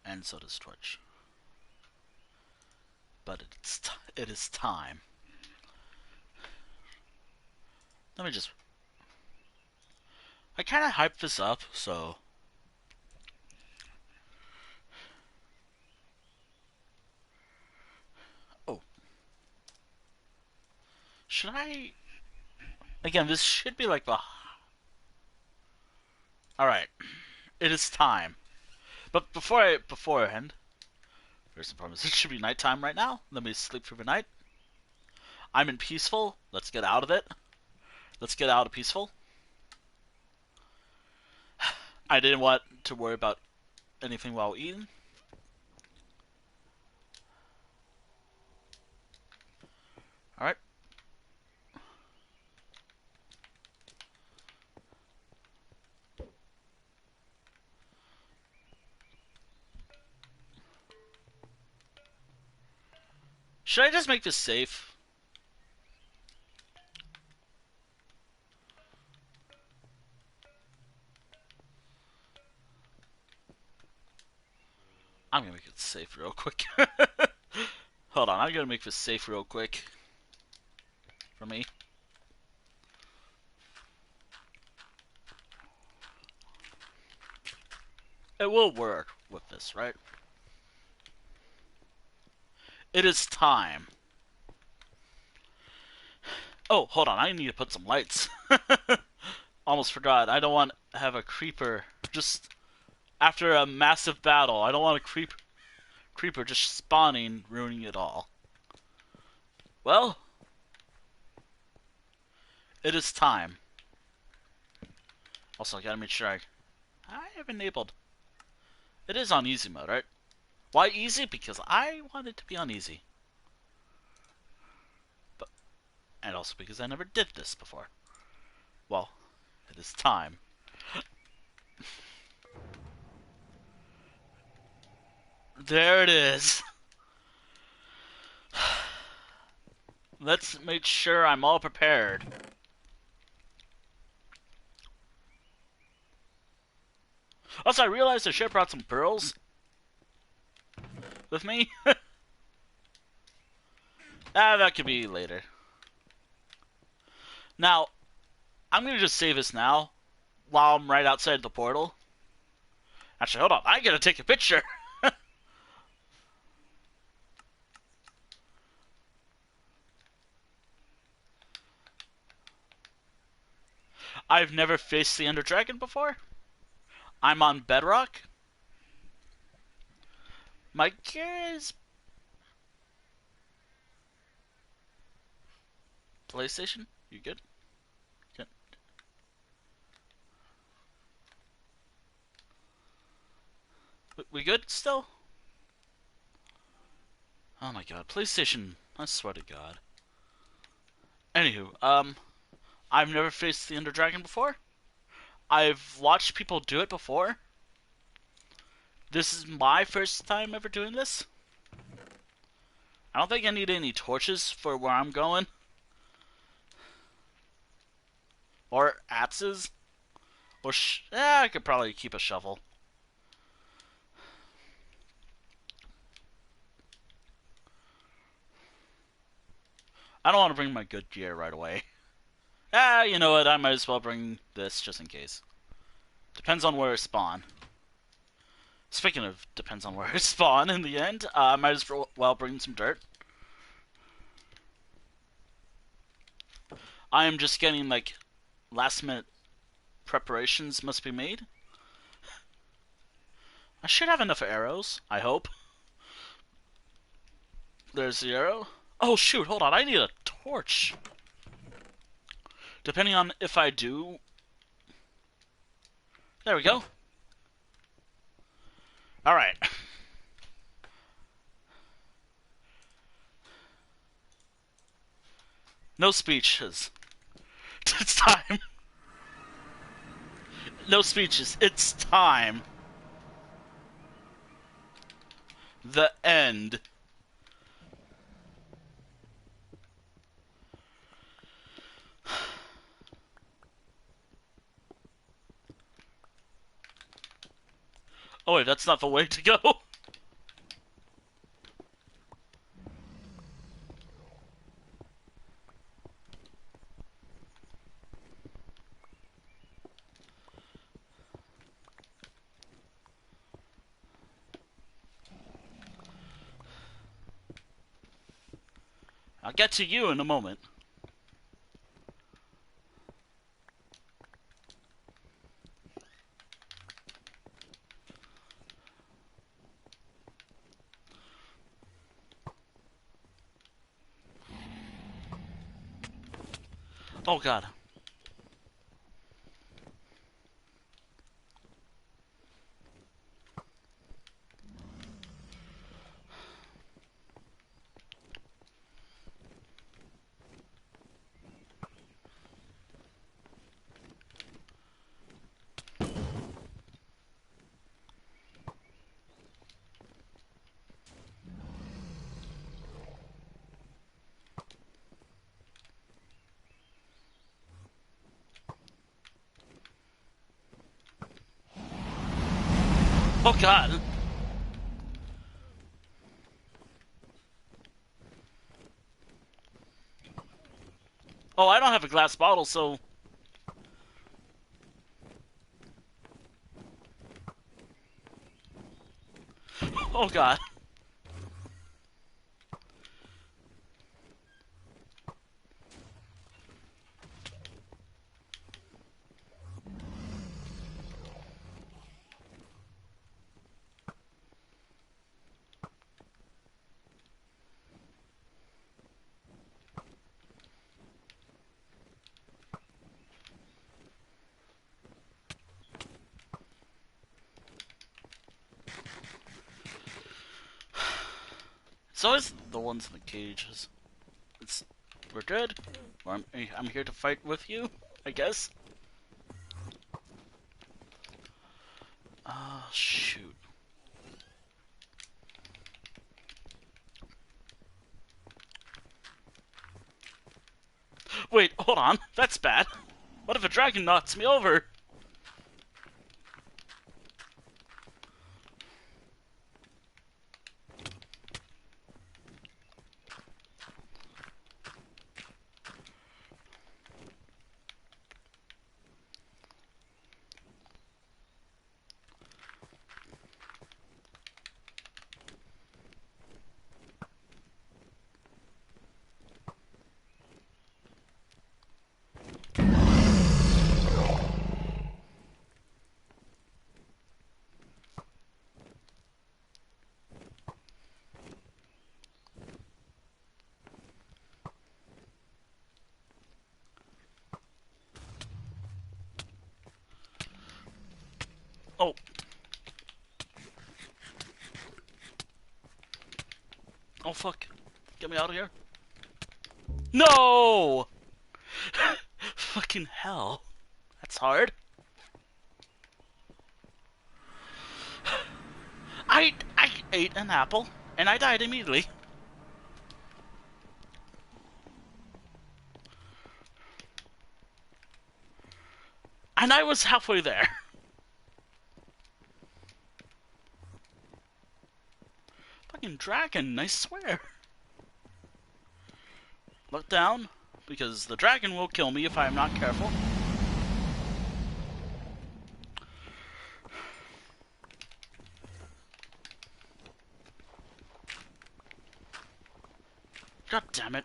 And so does Twitch. But it is time. Let me just... I kind of hyped this up, so... Oh. Should I... Again, this should be like the... Alright. It is time. But beforehand... First and foremost, it should be nighttime right now. Let me sleep through the night. I'm in peaceful. Let's get out of it. Let's get out of peaceful. I didn't want to worry about anything while eating. Alright. Should I just make this safe? I'm gonna make it safe real quick. Hold on, I'm gonna make this safe real quick. For me. It will work with this, right? It is time. Oh, hold on, I need to put some lights. Almost forgot. I don't want to have a creeper just after a massive battle. I don't want a creeper just spawning, ruining it all. Well, it is time. Also, I gotta make sure I have enabled. It is on easy mode, right? Why easy? Because I want it to be on easy. But, and also because I never did this before. Well, it is time. There it is. Let's make sure I'm all prepared. Also, I realized I should have brought some pearls with me. That could be later. Now, I'm gonna just save this now while I'm right outside the portal. Actually, hold on. I gotta take a picture. I've never faced the Ender Dragon before. I'm on Bedrock. My gear is PlayStation. You good? Good. We good still? Oh my god, PlayStation. I swear to God. Anywho, I've never faced the Ender Dragon before. I've watched people do it before. This is my first time ever doing this. I don't think I need any torches for where I'm going. Or axes. Or I could probably keep a shovel. I don't want to bring my good gear right away. You know what? I might as well bring this just in case. Depends on where I spawn. Speaking of depends on where I spawn in the end, I might as well bring some dirt. I am just getting like last minute preparations must be made. I should have enough arrows, I hope. There's the arrow. Oh shoot, hold on, I need a torch. Depending on if I do... There we go. Alright. No speeches. It's time. No speeches. It's time. The end. Oh wait, that's not the way to go. I'll get to you in a moment. Oh god. Oh god. Oh, I don't have a glass bottle, so... Oh god. It's always the ones in the cages. It's... We're good. I'm here to fight with you, I guess. Ah, shoot. Wait, hold on. That's bad. What if a dragon knocks me over? Oh. Oh fuck. Get me out of here. No! Fucking hell. That's hard. I ate an apple and I died immediately. And I was halfway there. Fucking dragon, I swear. Look down, because the dragon will kill me if I am not careful. God damn it.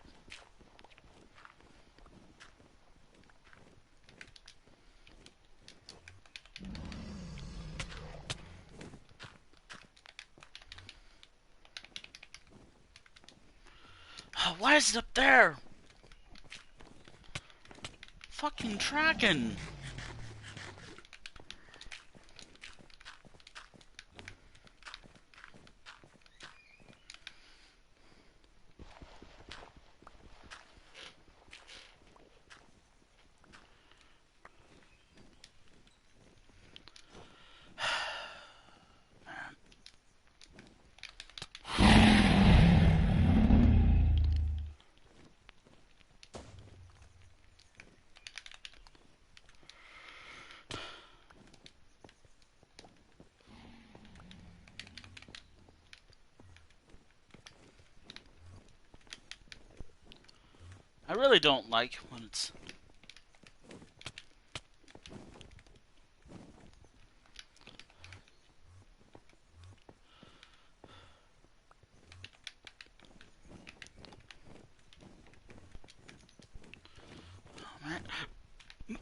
Why is it up there? Fucking dragon. really don't like when it's... Oh, man.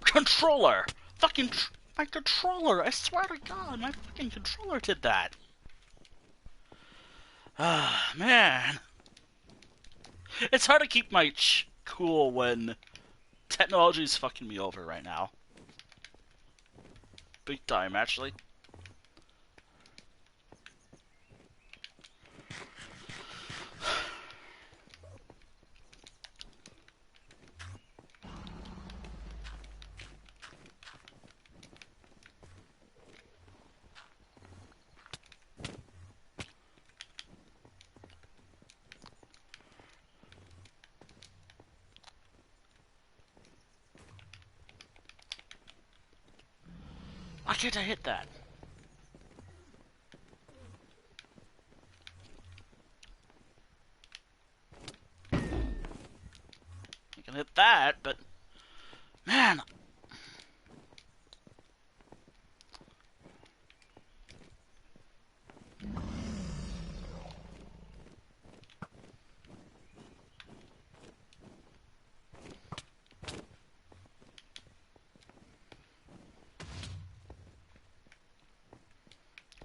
Controller! Fucking... my controller! I swear to God, my fucking controller did that! Ah, man. It's hard to keep my cool when technology is fucking me over right now. Big time, actually. Why can't I hit that? I can hit that, but... man...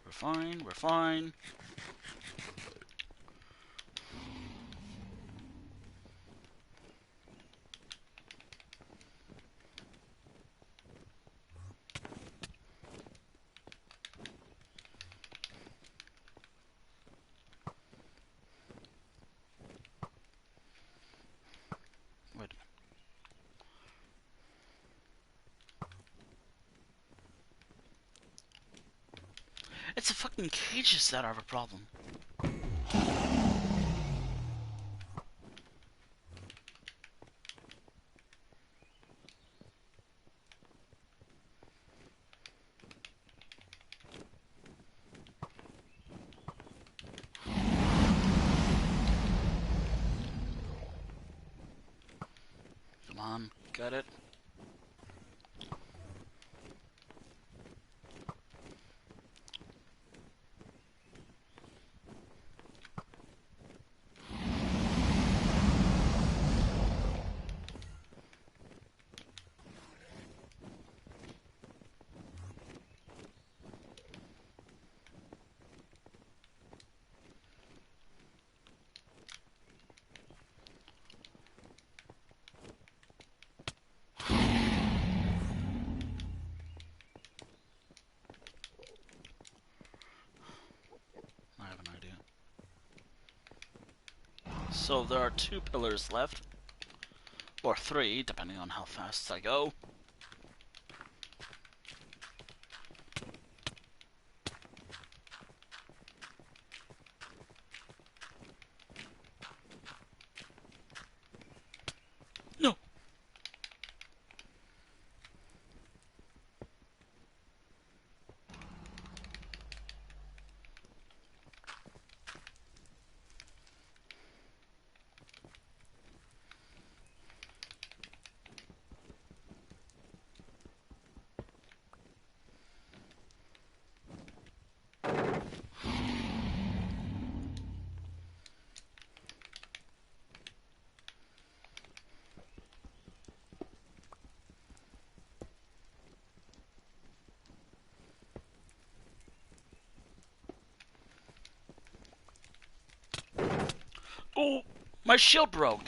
we're fine, we're fine. Wait. It's the fucking cages that are a problem. Come on, got it. I have an idea. So there are 2 pillars left. Or 3, depending on how fast I go. No! Oh! My shield broke!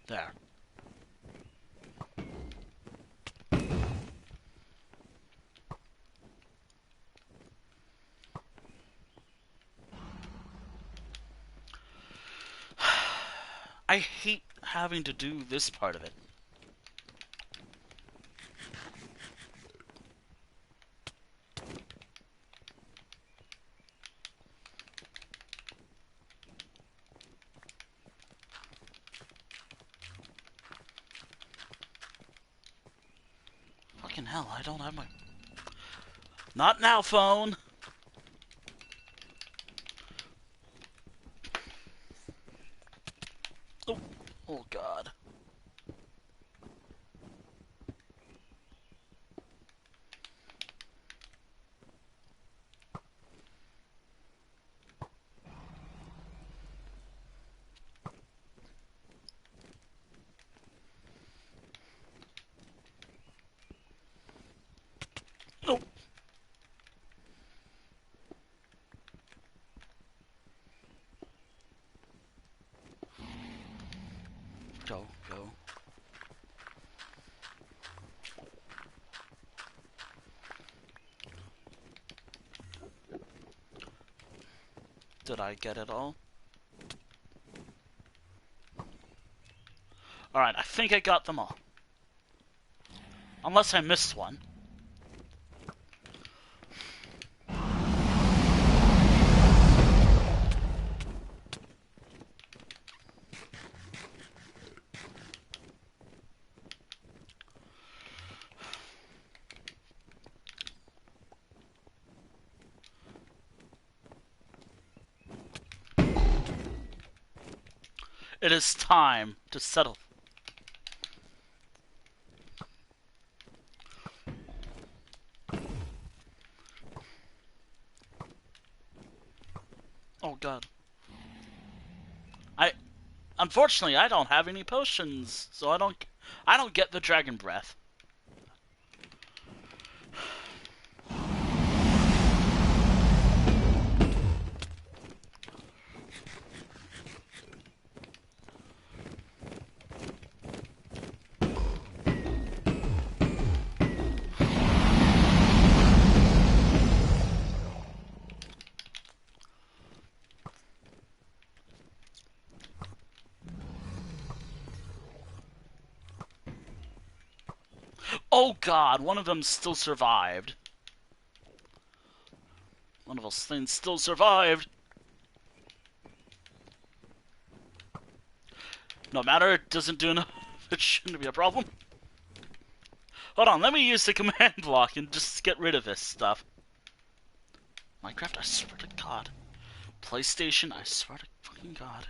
There. I hate having to do this part of it. Fucking hell, I don't have my... Not now, phone! Oh, oh god. Oh. Go, go. Did I get it all? Alright, I think I got them all. Unless I missed one. It is time to settle. Oh god. Unfortunately, I don't have any potions, so I don't get the dragon breath. Oh god, one of them still survived. One of those things still survived. No matter, it doesn't do enough. It shouldn't be a problem. Hold on, let me use the command block and just get rid of this stuff. Minecraft, I swear to god. PlayStation, I swear to fucking god.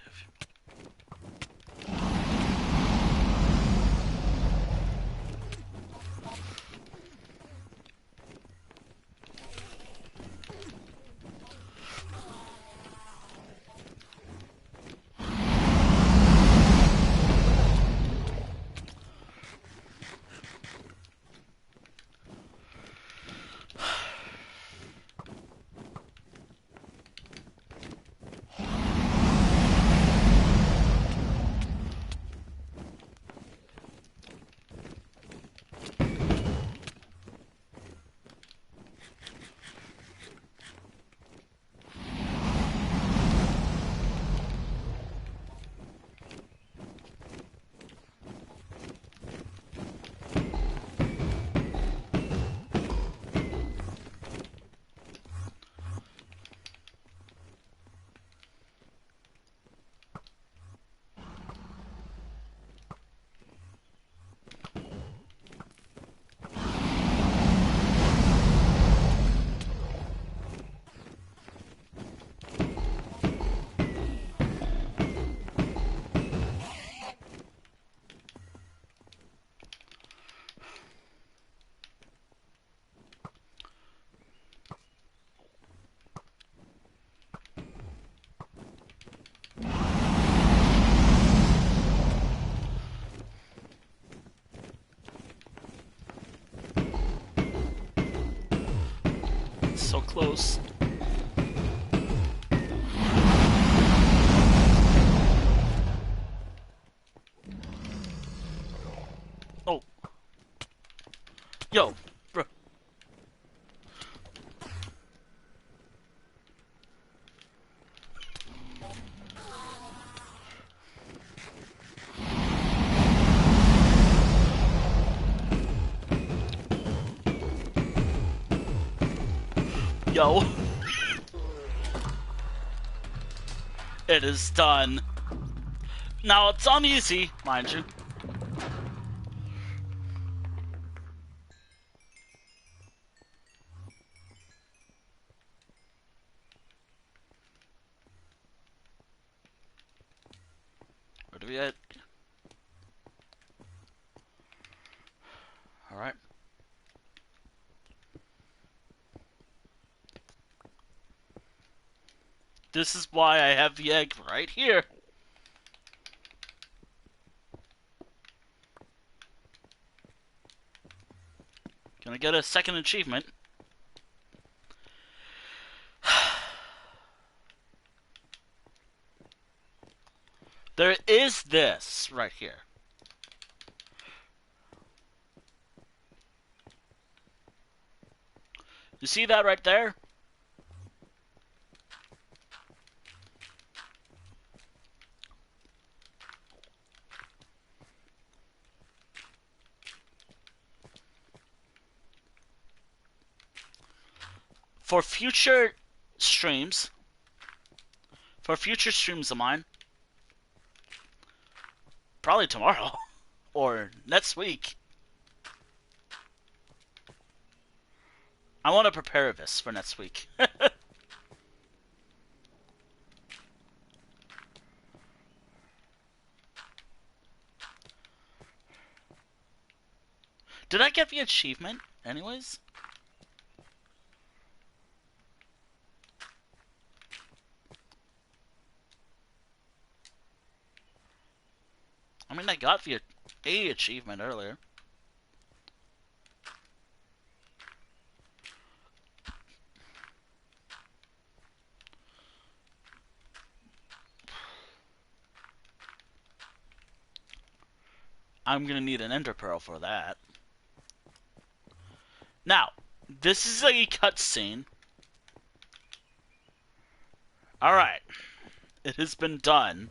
So close. Oh. Yo, bro. Yo. It is done. Now it's on easy, mind you. Maybe I... Alright. This is why I have the egg right here. Gonna get a second achievement. There is this right here. You see that right there? For future streams, of mine, probably tomorrow or next week, I want to prepare this for next week. Did I get the achievement anyways? I mean, I got the A achievement earlier. I'm gonna need an ender pearl for that. Now, this is a cutscene. Alright. It has been done.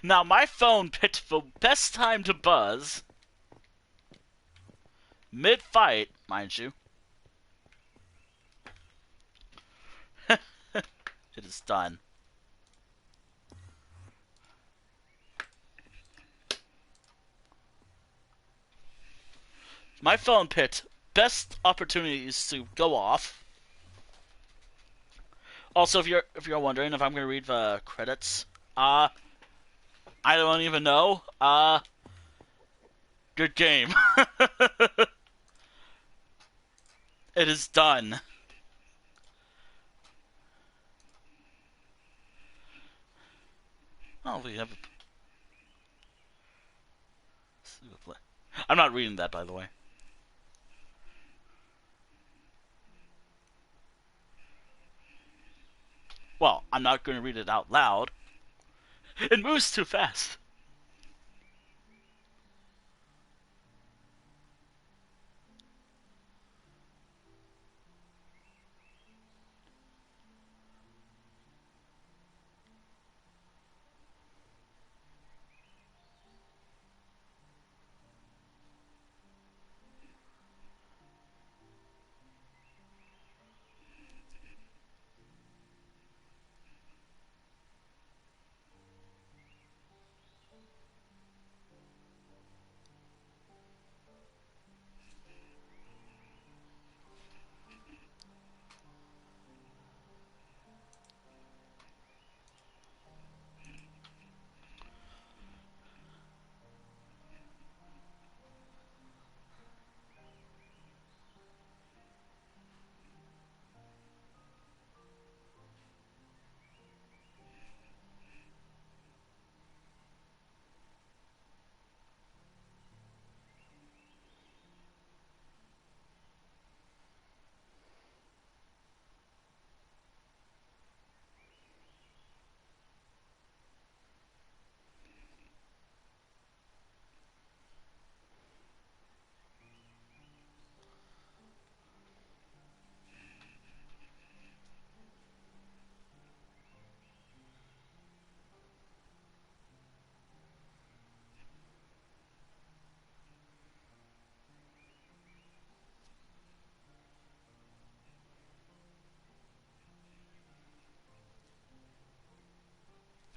Now, my phone picked the best time to buzz. Mid-fight, mind you. It is done. My phone picked best opportunities to go off. Also, if you're wondering if I'm gonna read the credits, I don't even know. Good game. It is done. Oh, we have. I'm not reading that, by the way. Well, I'm not going to read it out loud. It moves too fast.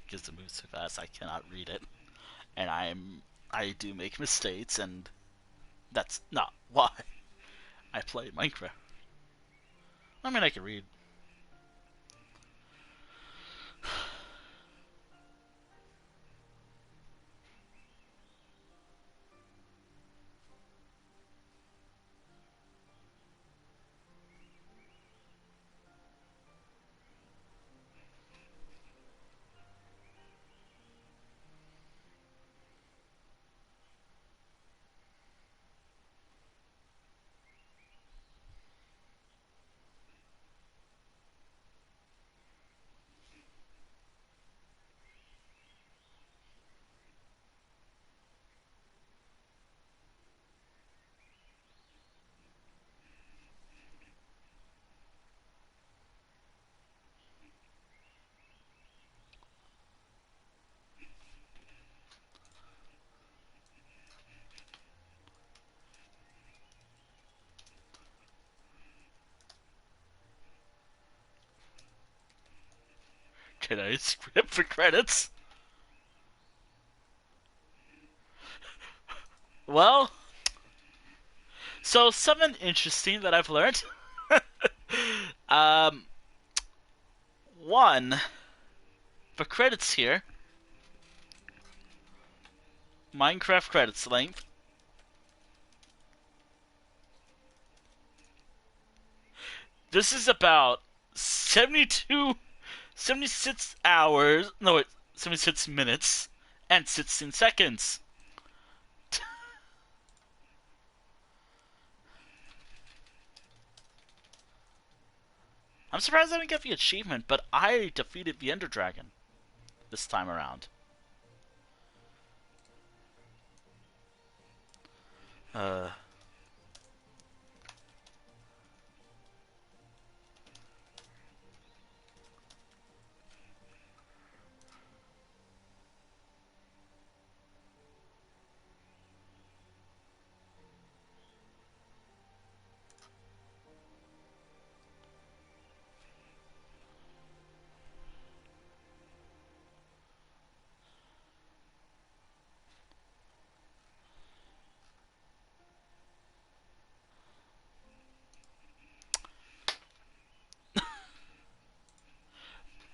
Because it moves too fast, I cannot read it. And I do make mistakes, and that's not why I play Minecraft. I mean, I can read. Can I skip the credits? Well, so something interesting that I've learned. um, One, the credits here, Minecraft credits length. This is about 76 hours, no wait, 76 minutes and 16 seconds. I'm surprised I didn't get the achievement, but I defeated the Ender Dragon this time around.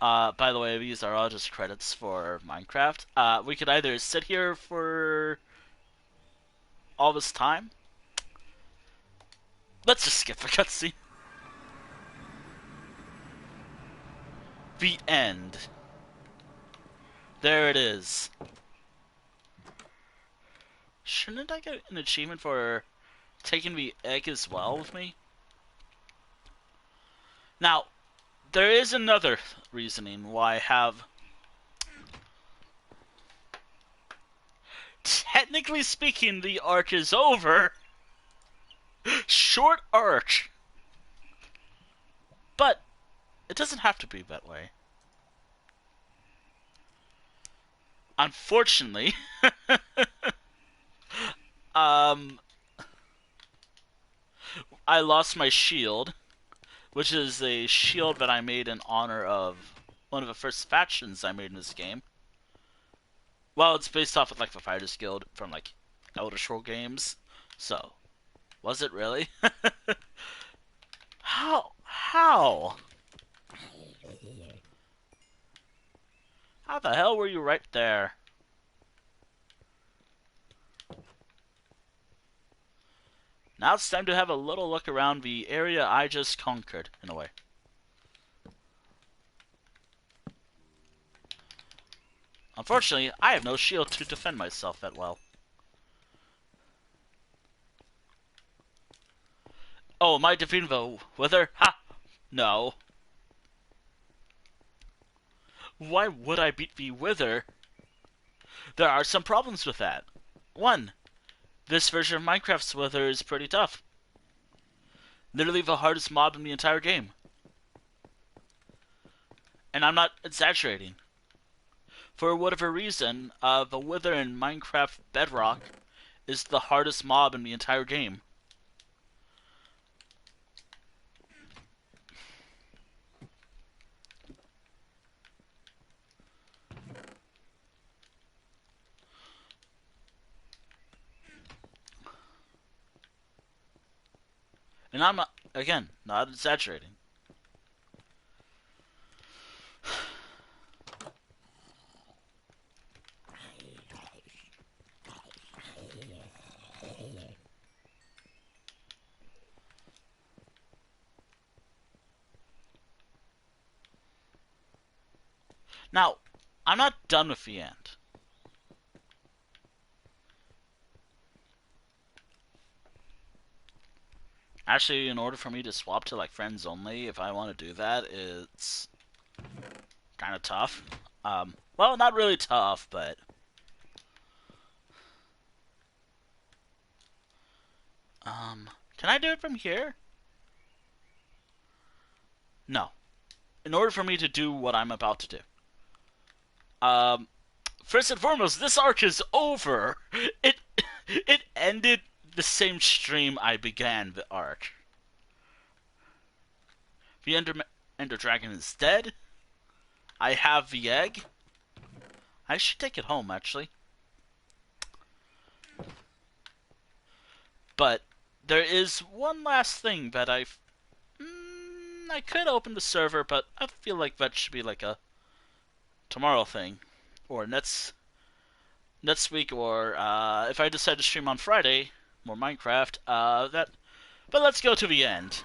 Uh, by the way, these are all just credits for Minecraft. We could either sit here for all this time. Let's just skip the cutscene. The end. There it is. Shouldn't I get an achievement for taking the egg as well with me? Now, there is another reasoning why I have... Technically speaking, the arc is over. Short arc. But it doesn't have to be that way. Unfortunately, I lost my shield, which is a shield that I made in honor of one of the first factions I made in this game. Well, it's based off of like the Fighters Guild from like Elder Scrolls games. So, was it really? How? How? How the hell were you right there? Now it's time to have a little look around the area I just conquered, in a way. Unfortunately, I have no shield to defend myself that well. Oh, am I defeating the Wither? Ha! No. Why would I beat the Wither? There are some problems with that. One, this version of Minecraft's Wither is pretty tough. Literally the hardest mob in the entire game. And I'm not exaggerating. For whatever reason, the Wither in Minecraft Bedrock is the hardest mob in the entire game. And I'm, again, not exaggerating. Now, I'm not done with the end. Actually, in order for me to swap to like friends only, if I want to do that, it's kind of tough. Well, not really tough, but can I do it from here? No. In order for me to do what I'm about to do. First and foremost, this arc is over. It ended the same stream I began the arc. The Ender Dragon is dead. I have the egg. I should take it home, actually. But there is one last thing that I could open the server, but I feel like that should be like a tomorrow thing, or next week, or if I decide to stream on Friday more Minecraft. But let's go to the end.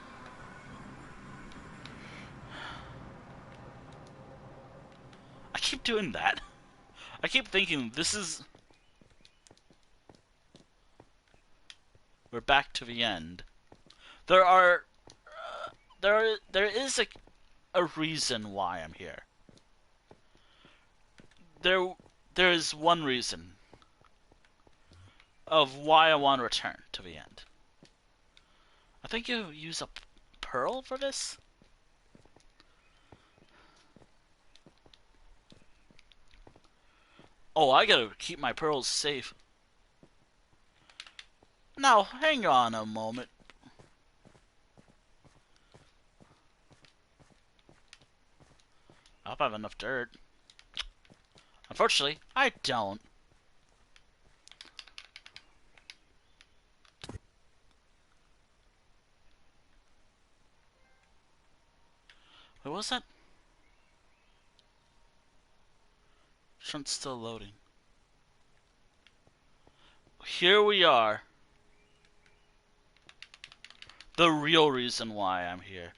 I keep doing that. I keep thinking this is. We're back to the end. There are. There is a reason why I'm here. There is one reason of why I want to return to the end. I think you use a pearl for this? Oh, I gotta keep my pearls safe. Now, hang on a moment. I hope I have enough dirt. Unfortunately, I don't. Wait, what was that? Shunt's still loading. Here we are. The real reason why I'm here.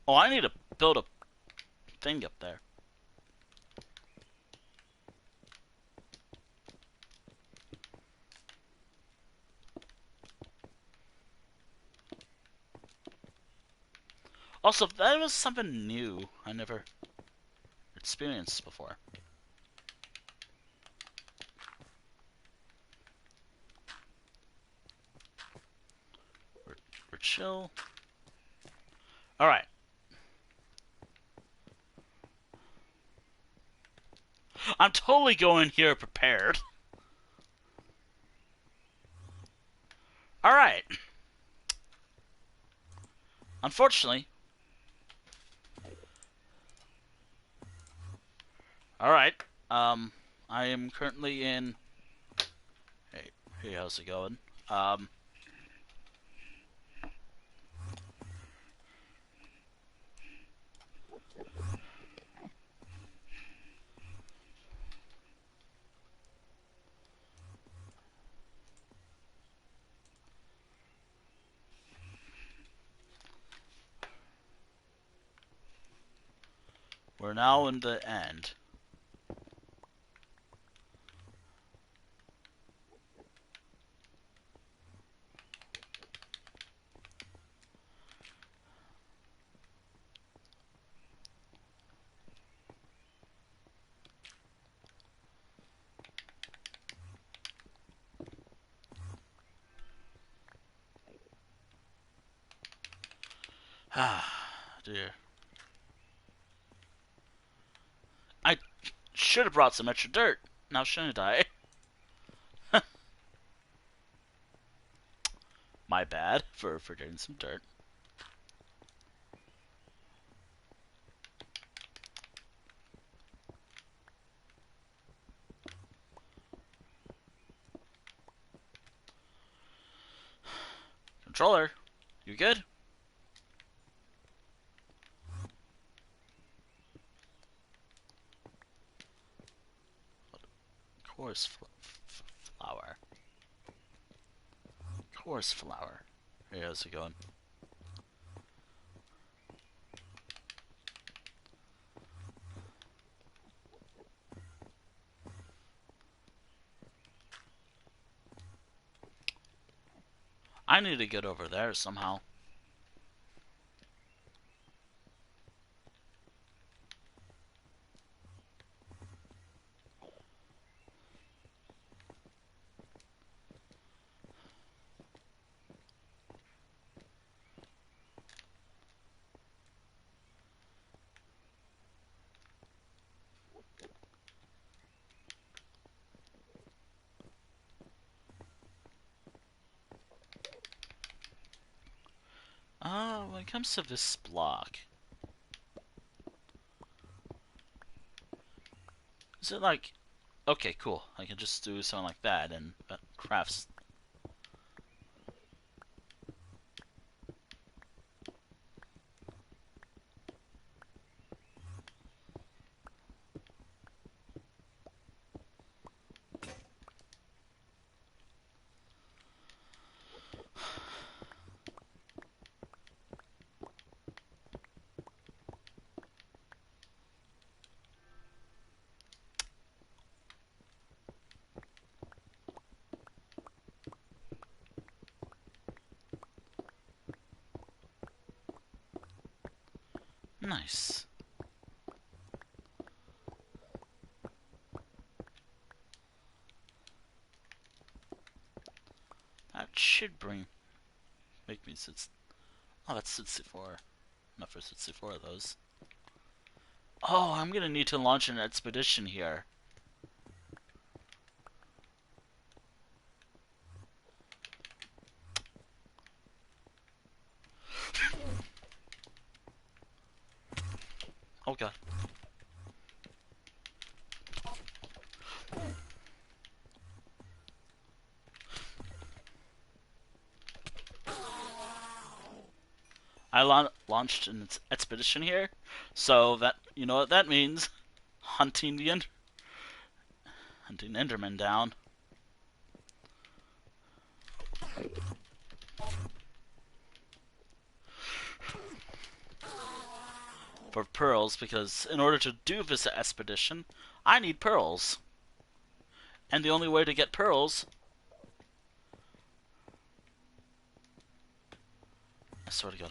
Oh, I need to build a thing up there. Also, that was something new I never experienced before. We're chill. Alright. I'm totally going here prepared. Alright. Unfortunately. Alright. I am currently in... Hey, how's it going? We're now in the end. Ah, dear. I should have brought some extra dirt. Now shouldn't I? My bad for getting some dirt. Controller, you good? Coarse flower. Coarse flower. Hey, how's it going? I need to get over there somehow. comes to this block, is it like... Okay, cool. I can just do something like that and crafts. Nice. That should make me sit. Oh, that's 64. Not for 64 of those. Oh, I'm gonna need to launch an expedition here. Oh god. I launched an expedition here, so that, you know what that means. Hunting hunting Enderman down. For pearls, because in order to do this expedition, I need pearls. And the only way to get pearls... I swear to God.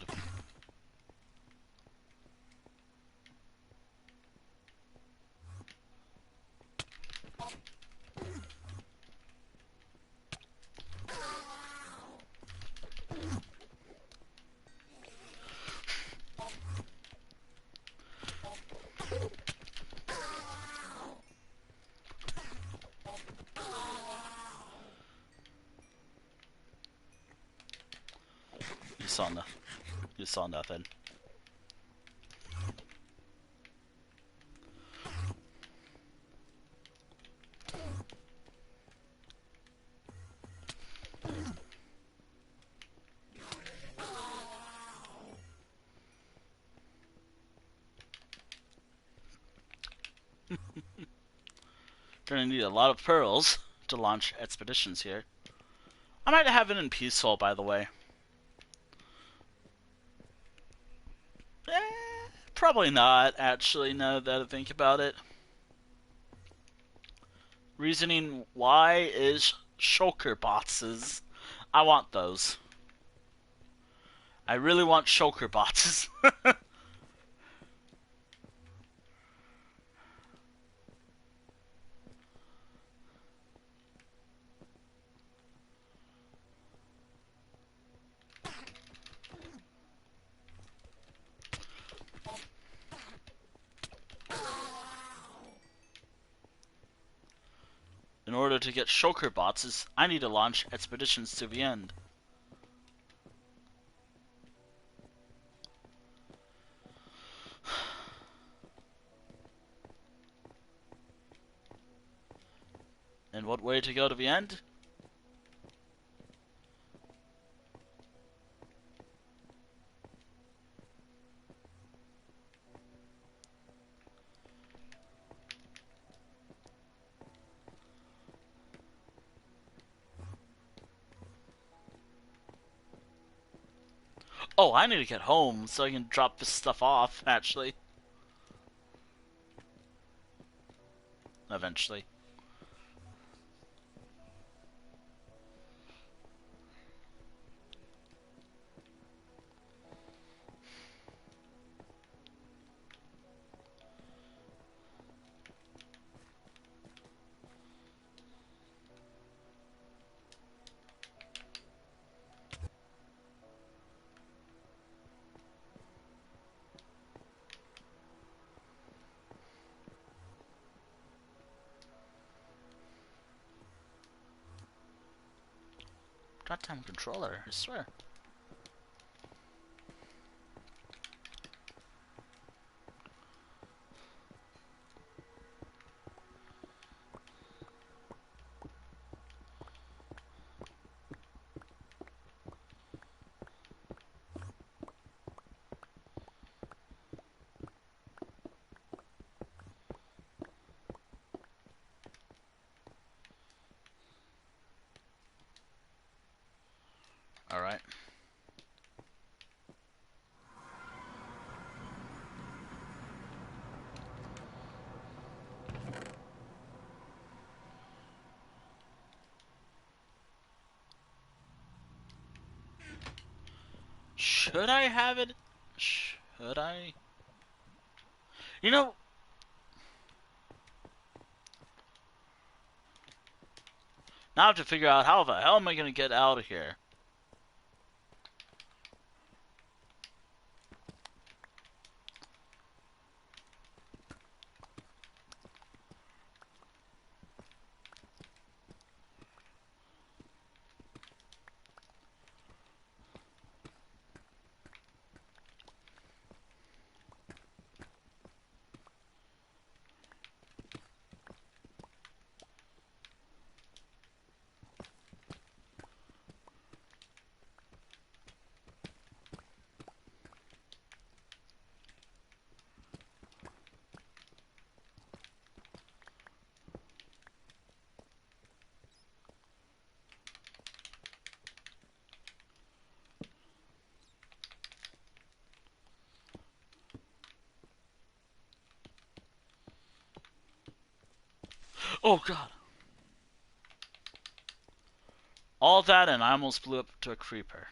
You saw nothing. Gonna need a lot of pearls to launch expeditions here. I might have it in peaceful, by the way. Probably not, actually, now that I think about it. Reasoning why is Shulker Boxes. I want those. I really want Shulker Boxes. In order to get Shulker Boxes, I need to launch expeditions to the end. And what way to go to the end? Oh, I need to get home so I can drop this stuff off, actually. Eventually. Goddamn controller, I swear. Alright. Should I have it? Should I? You know, now I have to figure out how the hell am I gonna get out of here? Oh god. All that and I almost blew up to a creeper.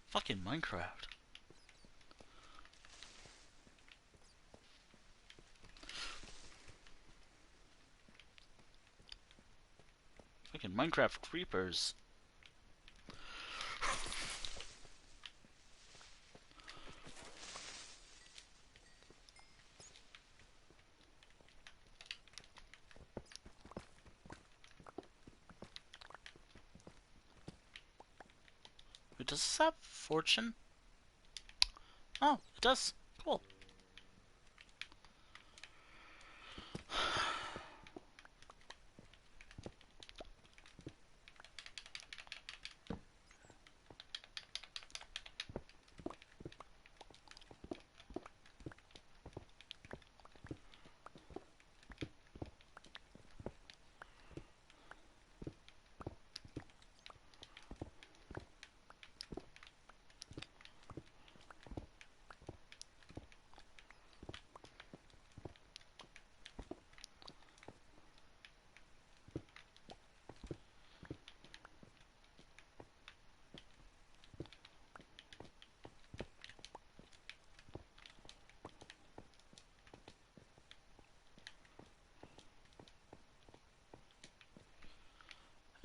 Fucking Minecraft. Fucking Minecraft creepers. Wait, does this have fortune? Oh, it does. Cool.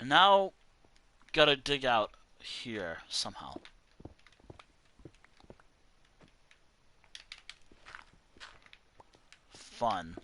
And now, gotta dig out here somehow. Fun.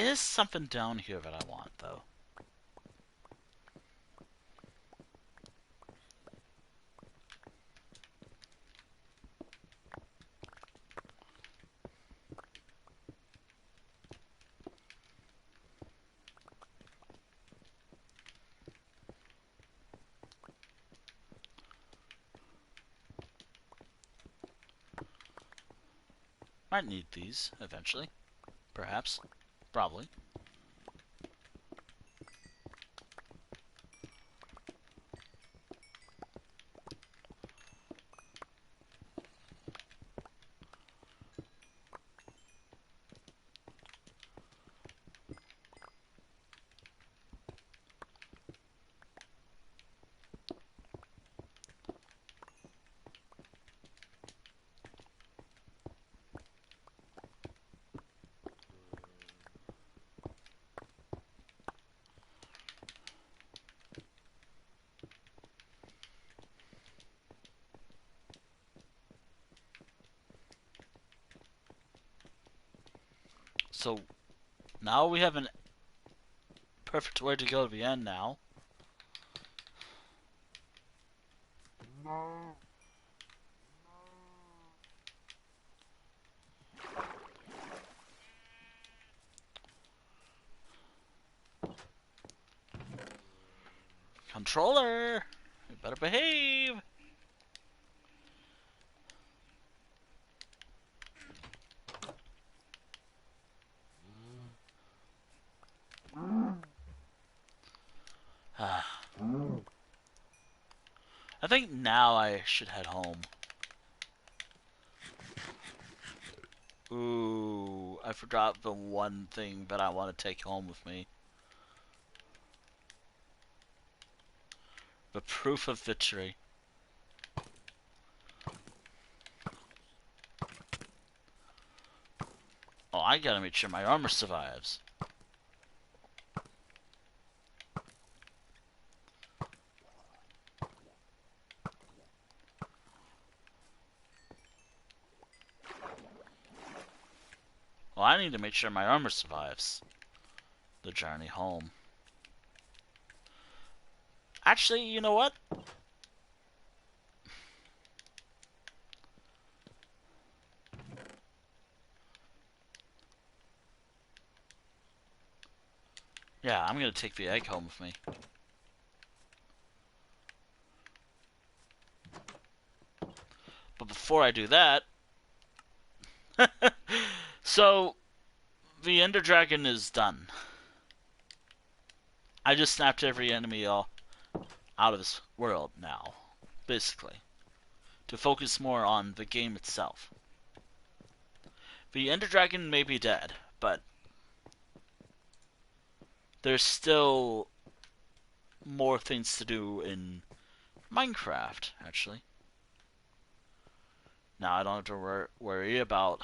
is something down here that I want, though. Might need these eventually. Perhaps. Probably. So now we have a perfect way to go to the end now. Controller! You better behave! I think now I should head home. Ooh, I forgot the one thing that I want to take home with me. The proof of victory. Oh, I gotta make sure my armor survives. Well, I need to make sure my armor survives the journey home. Actually, you know what? Yeah, I'm gonna take the egg home with me. But before I do that... So, the Ender Dragon is done. I just snapped every enemy out of this world now, basically, to focus more on the game itself. The Ender Dragon may be dead, but there's still more things to do in Minecraft, actually. Now I don't have to worry about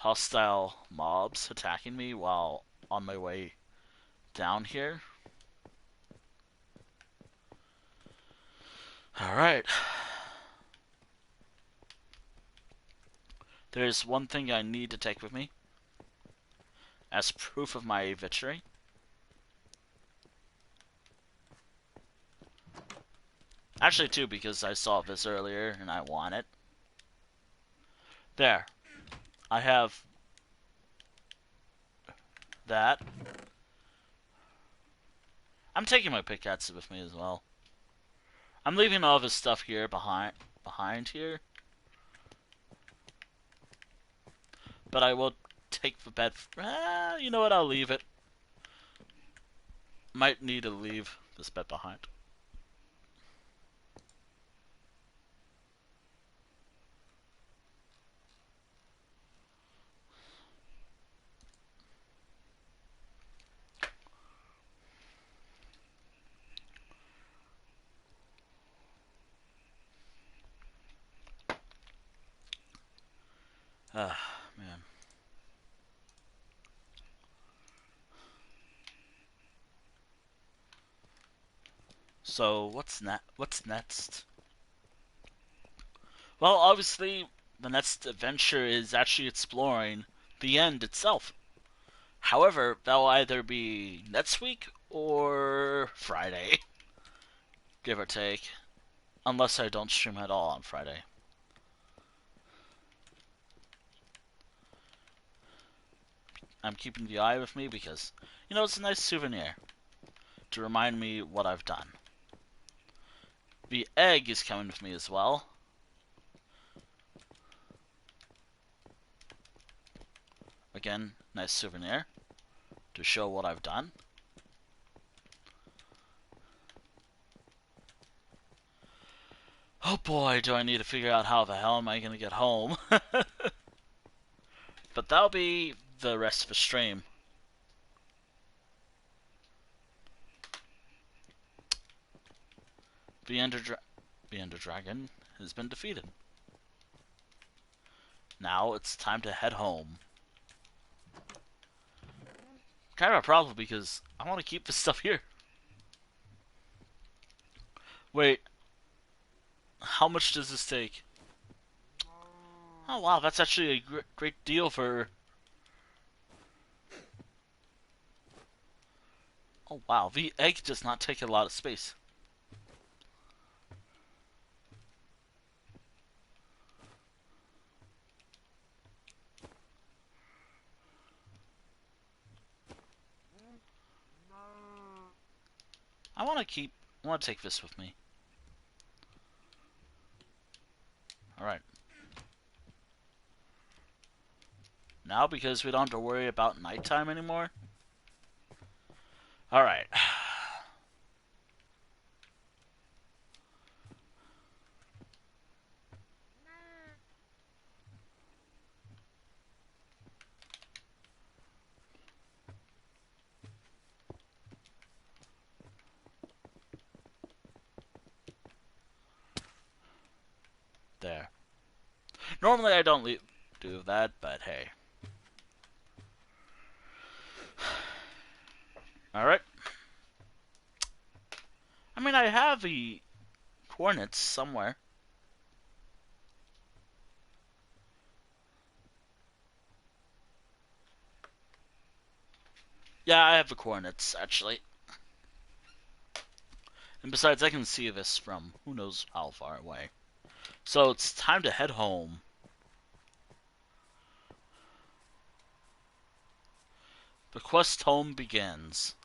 hostile mobs attacking me while on my way down here. Alright. There's one thing I need to take with me as proof of my victory. Actually, two, because I saw this earlier and I want it. There. I have that. I'm taking my pickaxe with me as well. I'm leaving all this stuff here behind here. But I will take the bed. You know what? I'll leave it. Might need to leave this bed behind. Ah, man. So what's next? Well, obviously, the next adventure is actually exploring the end itself. However, that'll either be next week or Friday, give or take. Unless I don't stream at all on Friday. I'm keeping the eye with me because, you know, it's a nice souvenir to remind me what I've done. The egg is coming with me as well. Again, nice souvenir to show what I've done. Oh boy, do I need to figure out how the hell am I going to get home. But that'll be the rest of the stream. The Ender Dragon has been defeated. Now it's time to head home. Kind of a problem because I want to keep this stuff here. Wait, how much does this take? Oh wow, that's actually a great deal for... Oh wow, the egg does not take a lot of space. I want to take this with me. Alright. Now, because we don't have to worry about nighttime anymore. Alright. There. Normally I don't do that, but hey. Alright. I mean, I have the coordinates somewhere. Yeah, I have the coordinates, actually. And besides, I can see this from who knows how far away. So it's time to head home. The quest home begins.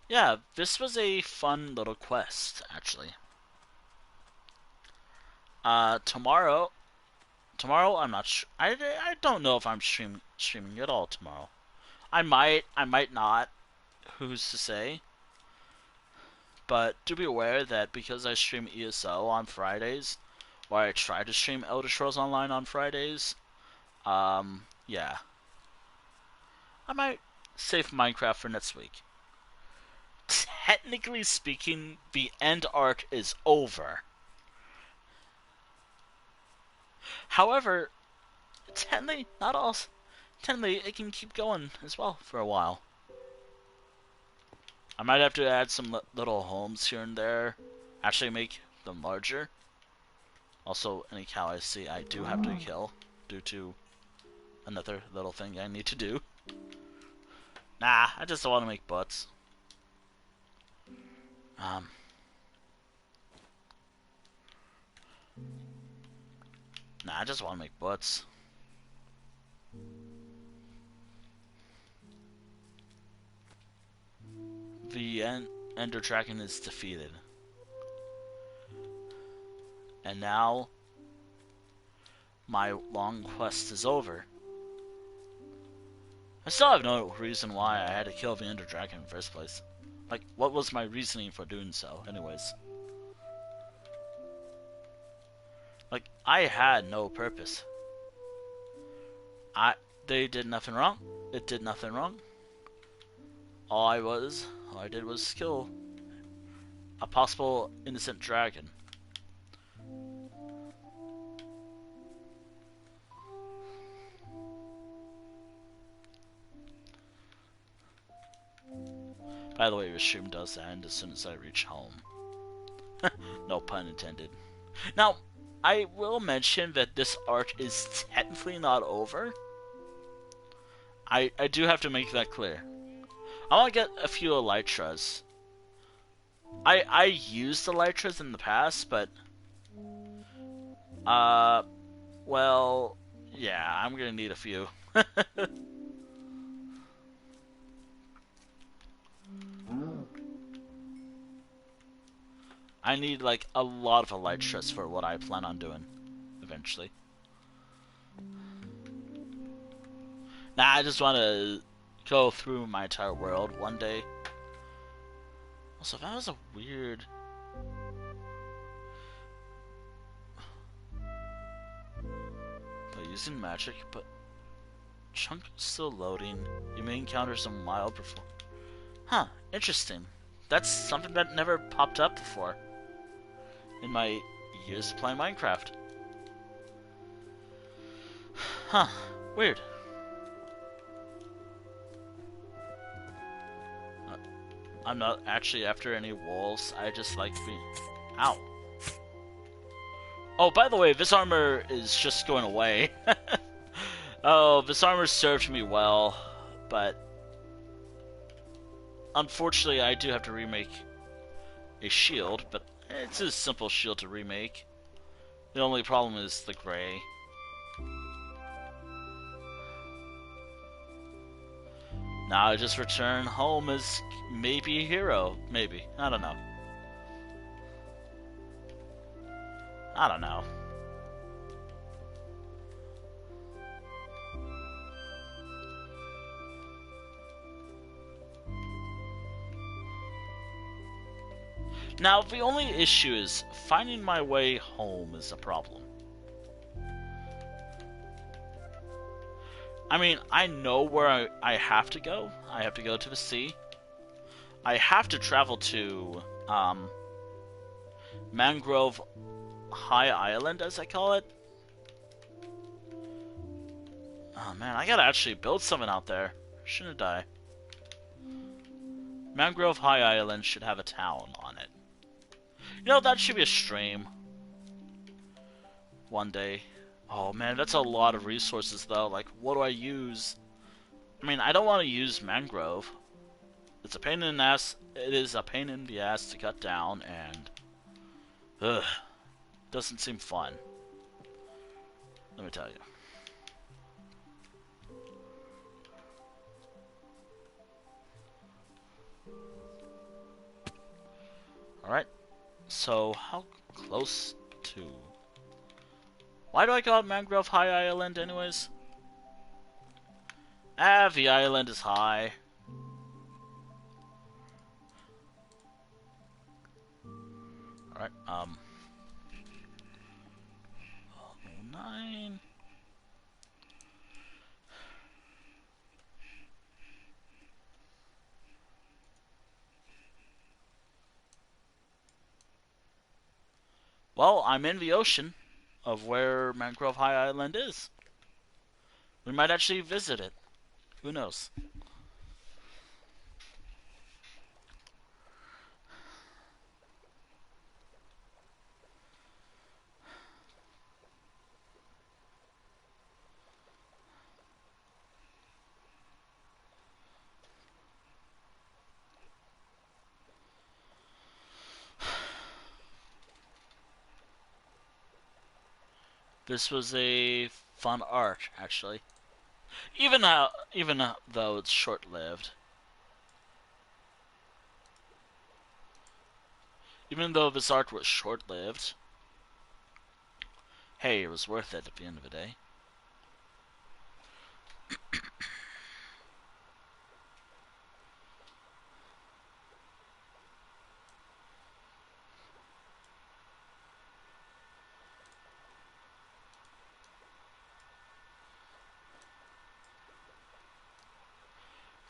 Yeah, this was a fun little quest, actually. Tomorrow I'm not sure. I don't know if I'm streaming at all tomorrow. I might not. Who's to say? But do be aware that because I stream ESO on Fridays, or I try to stream Elder Scrolls Online on Fridays, yeah. I might save Minecraft for next week. Technically speaking, the end arc is over. However, technically, not all. Technically, it can keep going as well for a while. I might have to add some little homes here and there. Actually make them larger. Also, any cow I see, I do have to kill due to another little thing I need to do. Nah, I just want to make butts. Nah, I just want to make butts. The Ender Dragon is defeated. And now, my long quest is over. I still have no reason why I had to kill the Ender Dragon in the first place. Like, what was my reasoning for doing so, anyways? Like, I had no purpose. They did nothing wrong. It did nothing wrong. All I did was kill a possible innocent dragon. By the way, your stream does end as soon as I reach home. No pun intended. Now, I will mention that this arc is technically not over. I do have to make that clear. I want to get a few Elytras. I used Elytras in the past, but uh, well, yeah, I'm gonna need a few. I need like a lot of Elytras for what I plan on doing eventually. Nah, I just want to go through my entire world one day. Also, that was a weird. By using magic, but chunk is still loading. You may encounter some wild perform. Huh, interesting. That's something that never popped up before in my years of playing Minecraft. Huh, weird. I'm not actually after any wolves. I just like being. Ow. Oh, by the way, this armor is just going away. Oh, this armor served me well, but unfortunately I do have to remake a shield, but it's a simple shield to remake. The only problem is the gray. Now I just return home as maybe a hero. Maybe. I don't know. I don't know. Now, the only issue is finding my way home is a problem. I mean, I know where I have to go. I have to go to the sea. I have to travel to, Mangrove High Island, as I call it. Oh man, I gotta actually build something out there. Shouldn't I? Mangrove High Island should have a town on it. You know, that should be a stream. One day. Oh man, that's a lot of resources though. Like, what do I use? I mean, I don't want to use mangrove. It's a pain in the ass. It is a pain in the ass to cut down, and ugh, doesn't seem fun. Let me tell you. All right. So how close to? Why do I call it Mangrove High Island, anyways? Ah, the island is high. Alright, 9. Well, I'm in the ocean of where Mangrove High Island is. We might actually visit it. Who knows? This was a fun arc, actually. Even though it's short-lived. Even though this arc was short-lived, hey, it was worth it at the end of the day.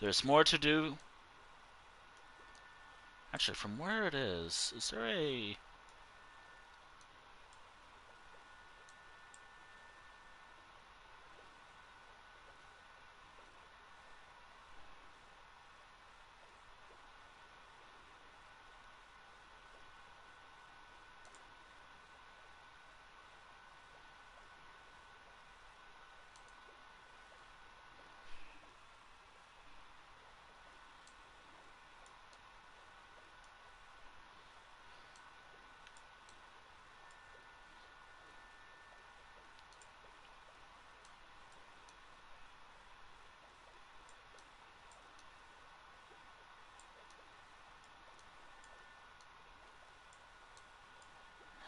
There's more to do. Actually, from where it is there a...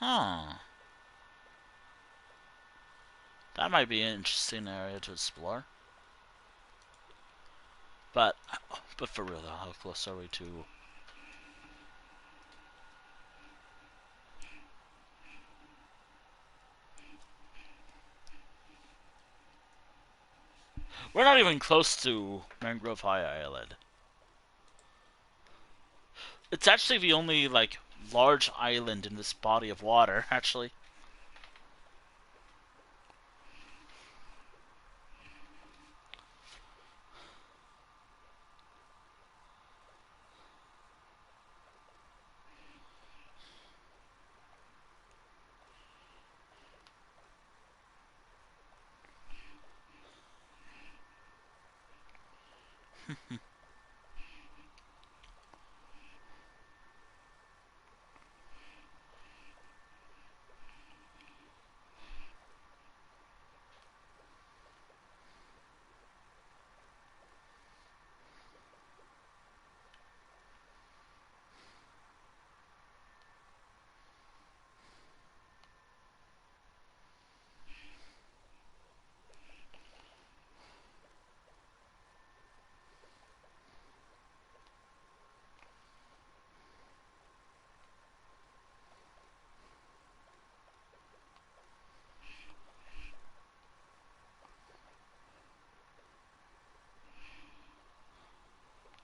Huh. That might be an interesting area to explore. But for real though, how close are we to... We're not even close to Mangrove High Island. It's actually the only, like, large island in this body of water, actually.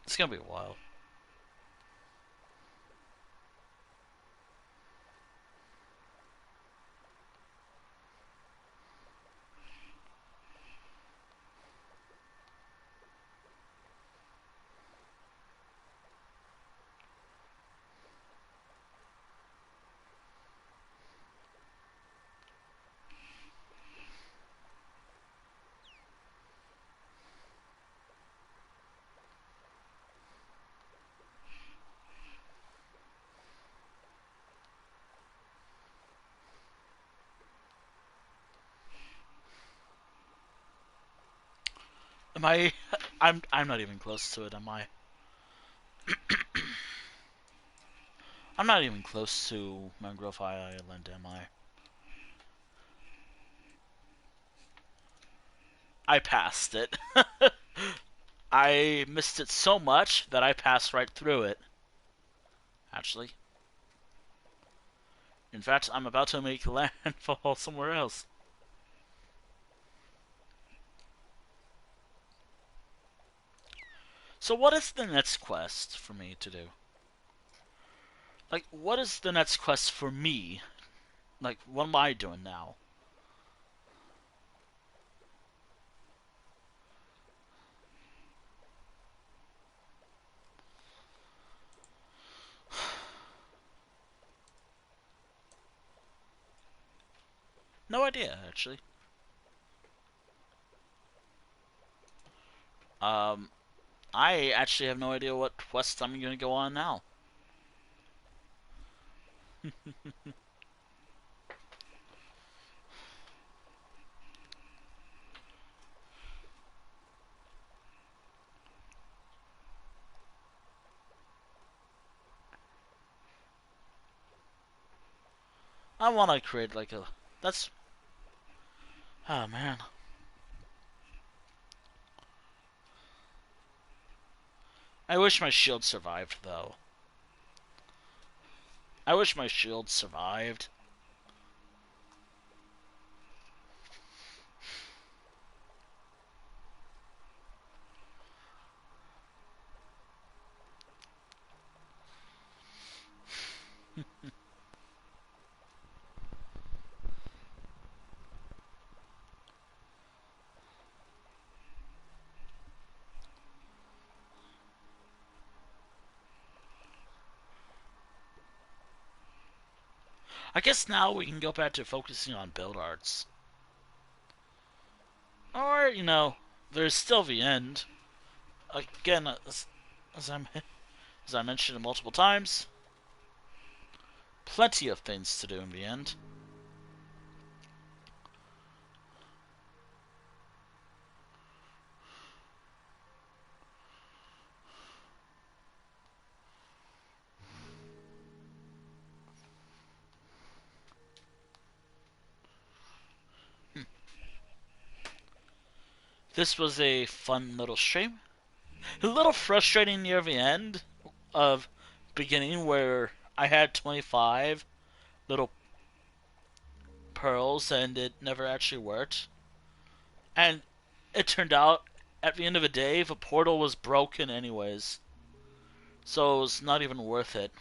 It's gonna be a while. Am I... I'm not even close to it, am I? I'm not even close to Mangrove High Island, am I? I passed it. I missed it so much that I passed right through it. Actually. In fact, I'm about to make landfall somewhere else. So what is the next quest for me to do? Like, what is the next quest for me? Like, what am I doing now? No idea, actually. Um, I actually have no idea what quest I'm gonna go on now. I want to create like a... That's... Oh, man. I wish my shield survived, though. I wish my shield survived. I guess now we can go back to focusing on build arts. Or, you know, there's still the end. Again, as, I'm, as I mentioned multiple times, plenty of things to do in the end. this was a fun little stream. A little frustrating near the end of beginning where I had 25 little pearls and it never actually worked. And it turned out at the end of the day the portal was broken anyways. So it was not even worth it.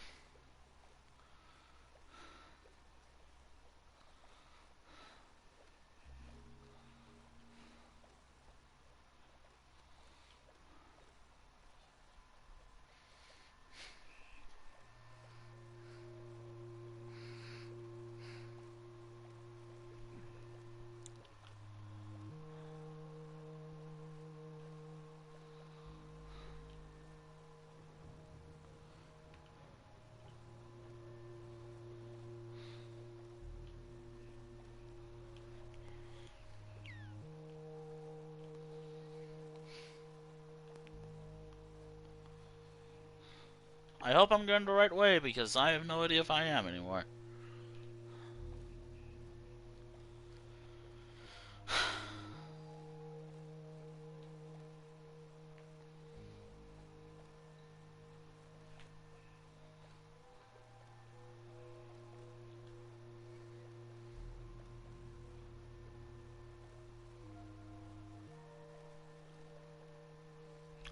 I hope I'm going the right way because I have no idea if I am anymore.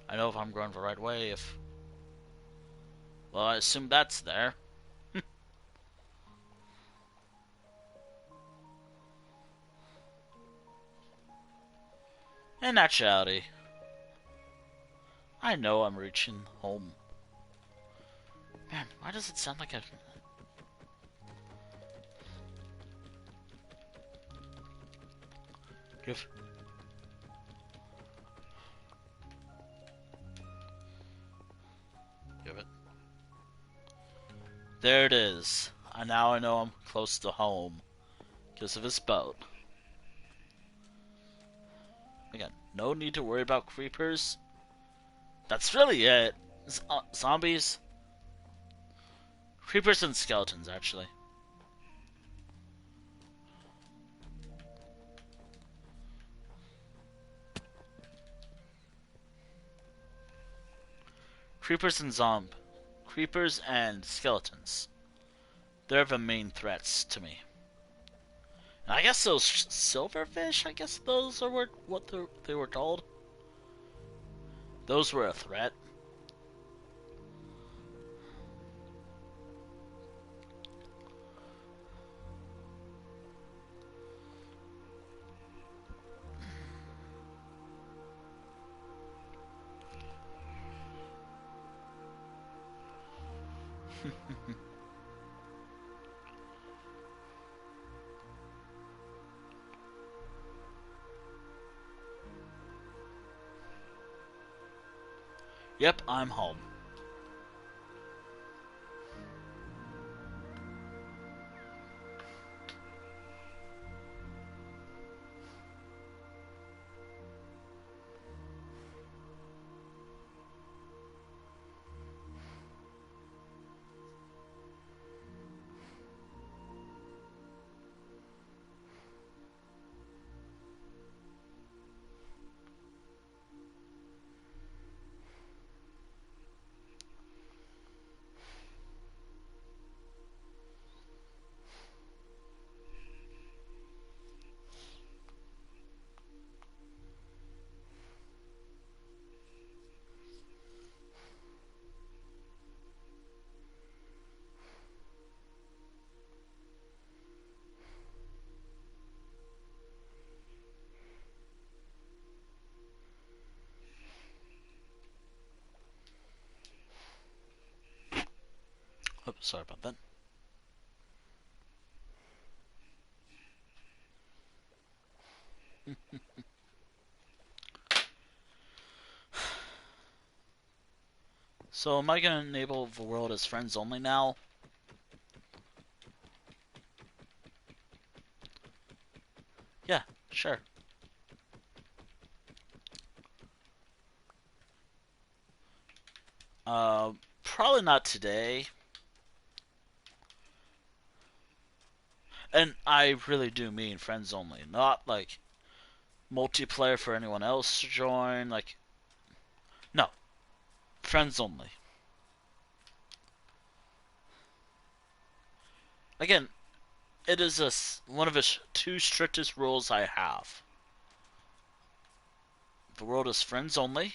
I know if I'm going the right way if... Well, I assume that's there. In actuality, I know I'm reaching home. Man, why does it sound like a... Give... Give it. There it is. And now I know I'm close to home. Because of this boat. Again, no need to worry about creepers. That's really it. Zombies. Creepers and skeletons, actually. Creepers and skeletons. They're the main threats to me. And I guess those silverfish, I guess those are what they were told. Those were a threat. Yep, I'm home. Oops, sorry about that. So am I gonna enable the world as friends only now? Yeah, sure. Probably not today. And I really do mean friends only, not like multiplayer for anyone else to join. Like, no, friends only. Again, it is one of the two strictest rules I have. The world is friends only,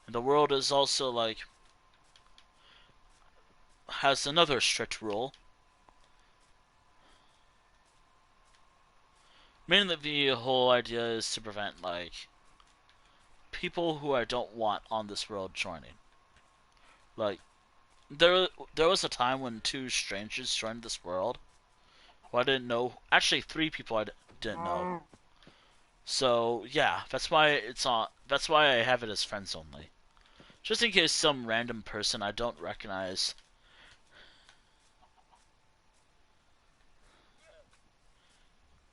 and the world is also like has another strict rule. Mainly the whole idea is to prevent like people who I don't want on this world joining. Like there was a time when two strangers joined this world who I didn't know. Actually, three people I didn't know. So yeah, that's why it's on. That's why I have it as friends only, just in case some random person I don't recognize.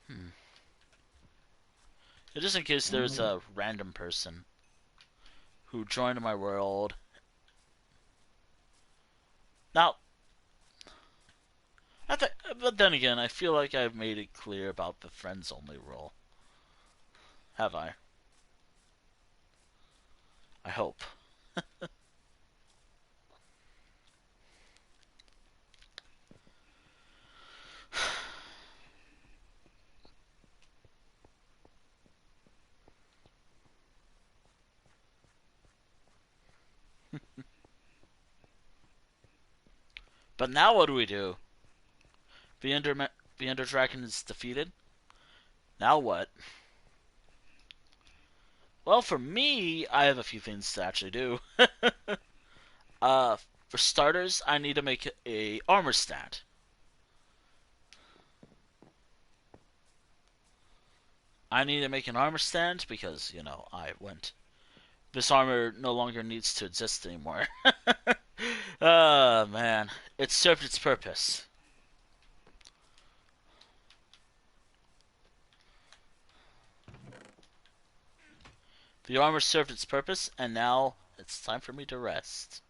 Hmm. Just in case there's a random person who joined my world. Now, but then again, I feel like I've made it clear about the friends only rule. Have I? I hope. But now what do we do? The Ender Dragon is defeated. Now what? Well, for me, I have a few things to actually do. uh, for starters, I need to make a armor stand. I need to make an armor stand because, you know, I went. This armor no longer needs to exist anymore. Man. It served its purpose. The armor served its purpose, and now it's time for me to rest.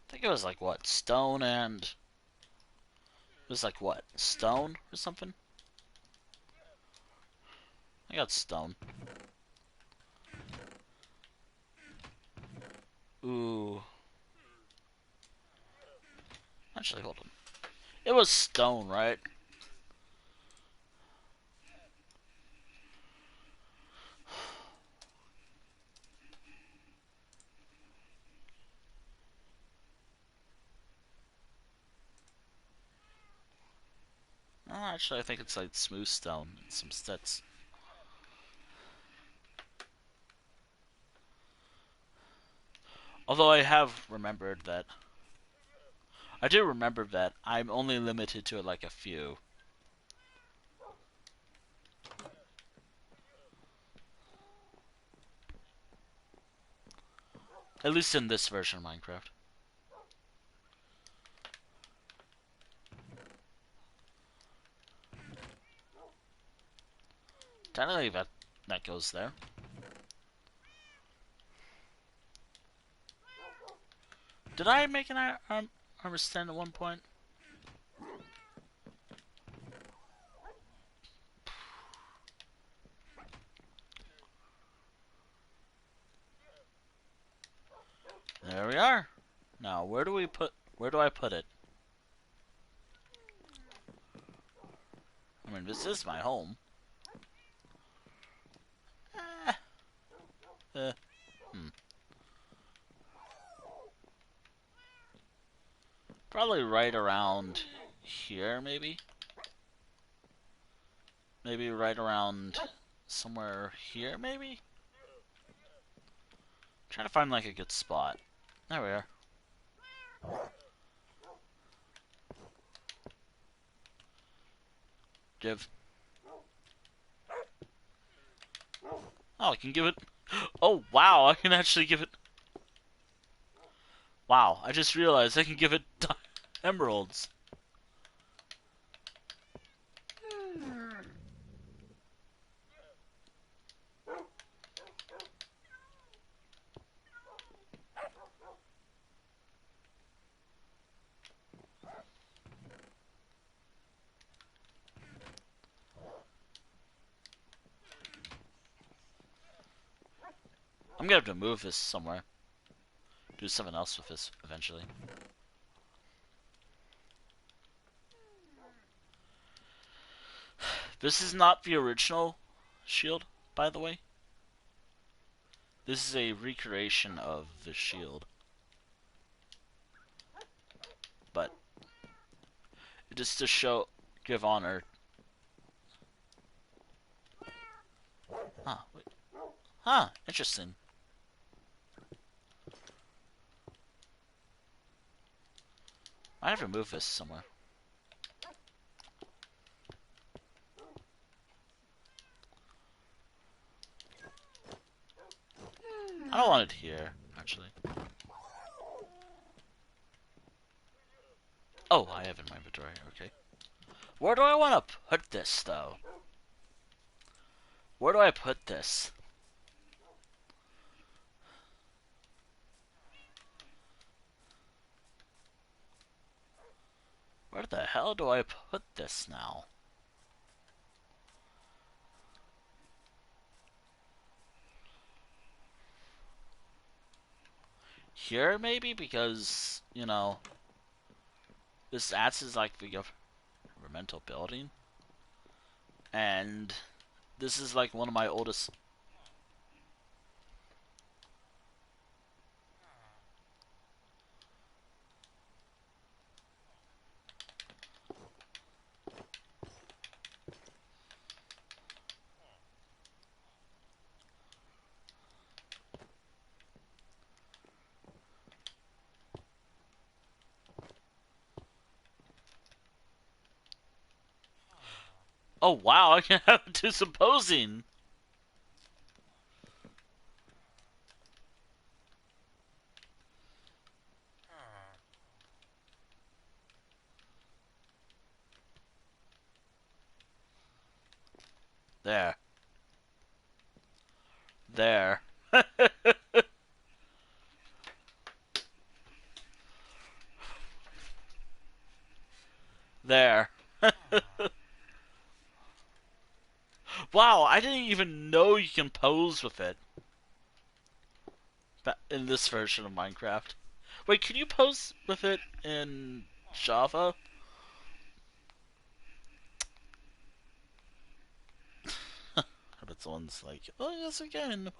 I think it was like, what, stone and... It was like, what, stone or something? I got stone. Ooh. Actually, hold on. It was stone, right? Oh, actually, I think it's like smooth stone and some sticks. Although I have remembered that... I do remember that I'm only limited to like a few. At least in this version of Minecraft. Technically, that goes there. Did I make an armor stand at one point? There we are. Now, where do I put it? I mean, this is my home. Eh. Uh, hmm. Probably right around here, maybe? Maybe right around somewhere here, maybe? Trying to find like a good spot. There we are. Give. Oh, I can give it. Oh, wow, I can actually give it. Wow, I just realized I can give it emeralds. I'm gonna have to move this somewhere. Do something else with this eventually. This is not the original shield, by the way. This is a recreation of the shield. But just to show, give honor. Huh, wait. Huh, interesting. I have to move this somewhere. I don't want it here, actually. Oh, I have it in my inventory, okay. Where do I want to put this, though? Where do I put this? Where the hell do I put this now? Here, maybe? Because, you know, this acts as like the governmental building. And this is like one of my oldest... Oh, wow, I can have it decomposing. There. There. There. Wow, I didn't even know you can pose with it. In this version of Minecraft. Wait, can you pose with it in Java? I bet someone's like, oh yes again.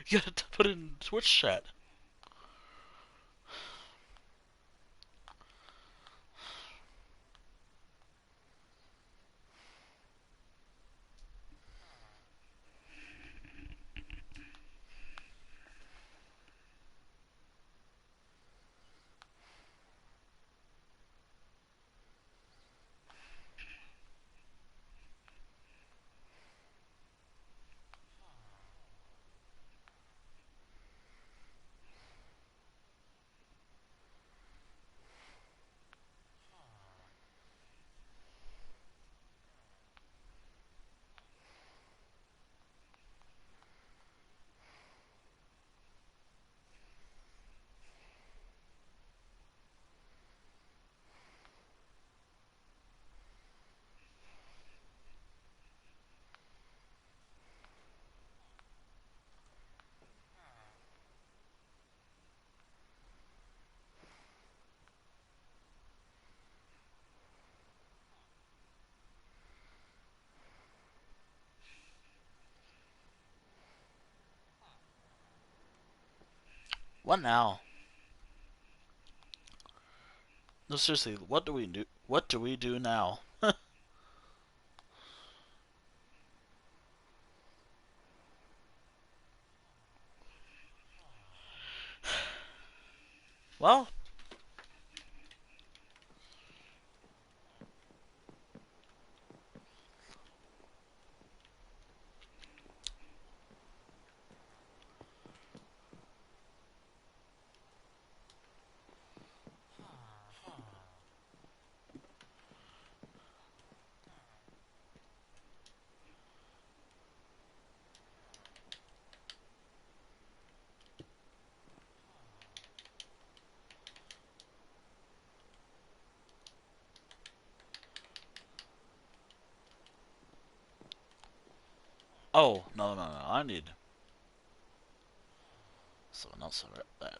You gotta put it in Twitch chat. What now? No, seriously, what do we do? What do we do now? Well, oh no, I need. Someone else read that.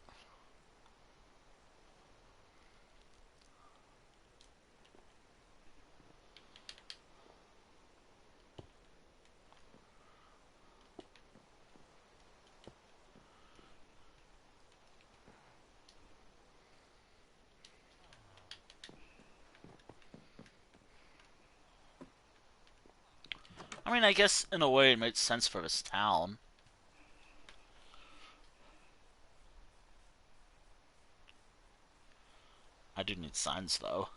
I mean, I guess in a way it makes sense for this town. I do need signs though.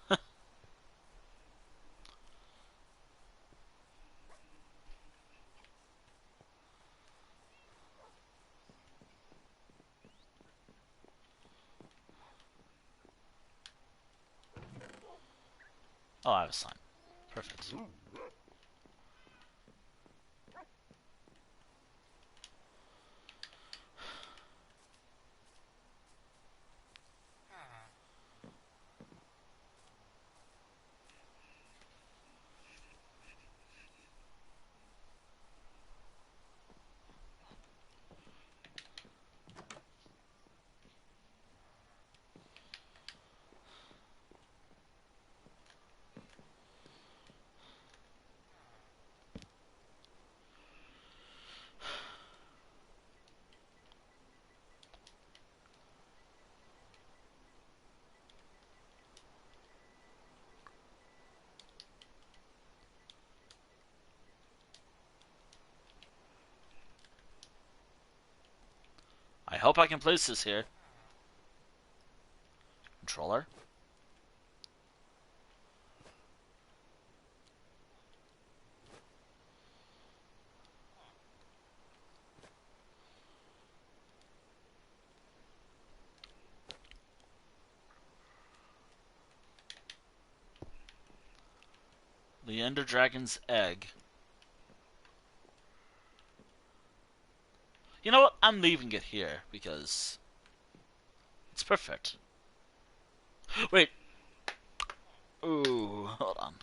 Oh, I have a sign. Perfect. I hope I can place this here. Controller? The Ender Dragon's egg. You know what? I'm leaving it here because it's perfect. Wait. Ooh, hold on.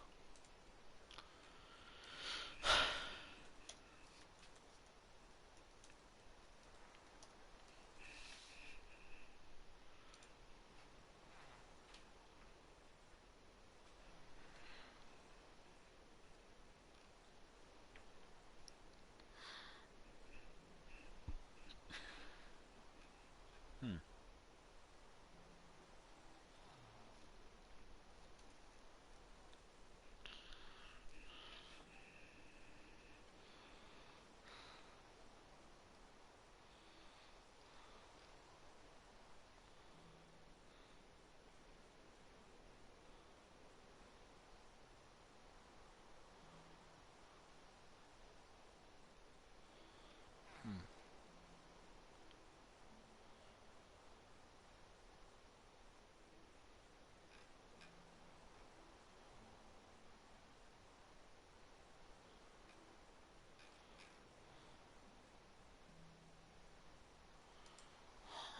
Hmm. Hmm.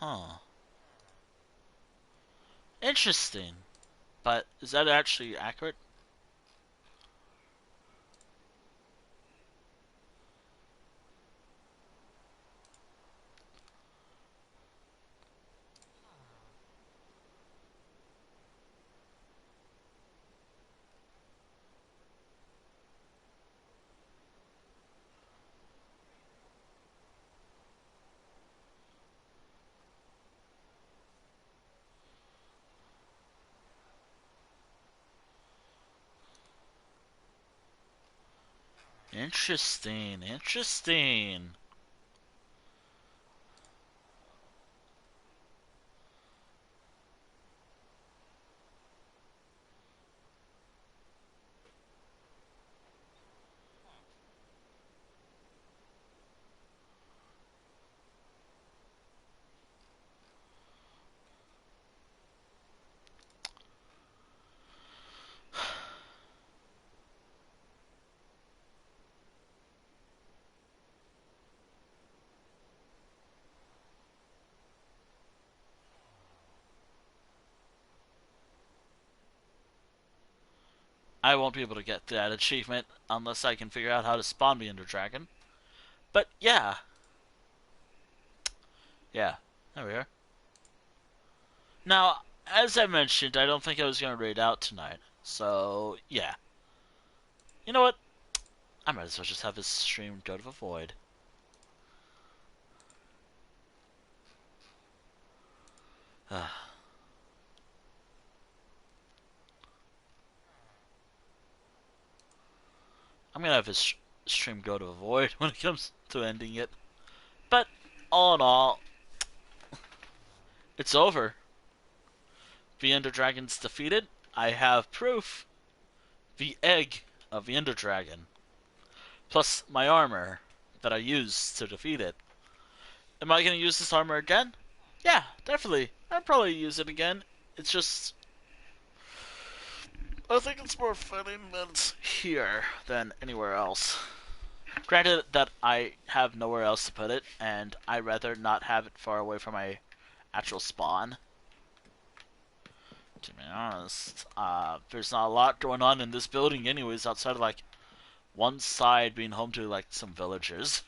Huh. Interesting. But is that actually accurate? Interesting. Interesting. I won't be able to get that achievement unless I can figure out how to spawn the Ender Dragon. But yeah. Yeah. There we are. Now, as I mentioned, I don't think I was going to raid out tonight. So, yeah. You know what? I might as well just have this stream go to the void. I'm going to have this stream go to the void when it comes to ending it. But, all in all, it's over. The Ender Dragon's defeated. I have proof. The egg of the Ender Dragon. Plus my armor that I used to defeat it. Am I going to use this armor again? Yeah, definitely. I'd probably use it again. It's just... I think it's more fitting that it's here than anywhere else. Granted that I have nowhere else to put it, and I'd rather not have it far away from my actual spawn. To be honest, there's not a lot going on in this building anyways, outside of like one side being home to like some villagers.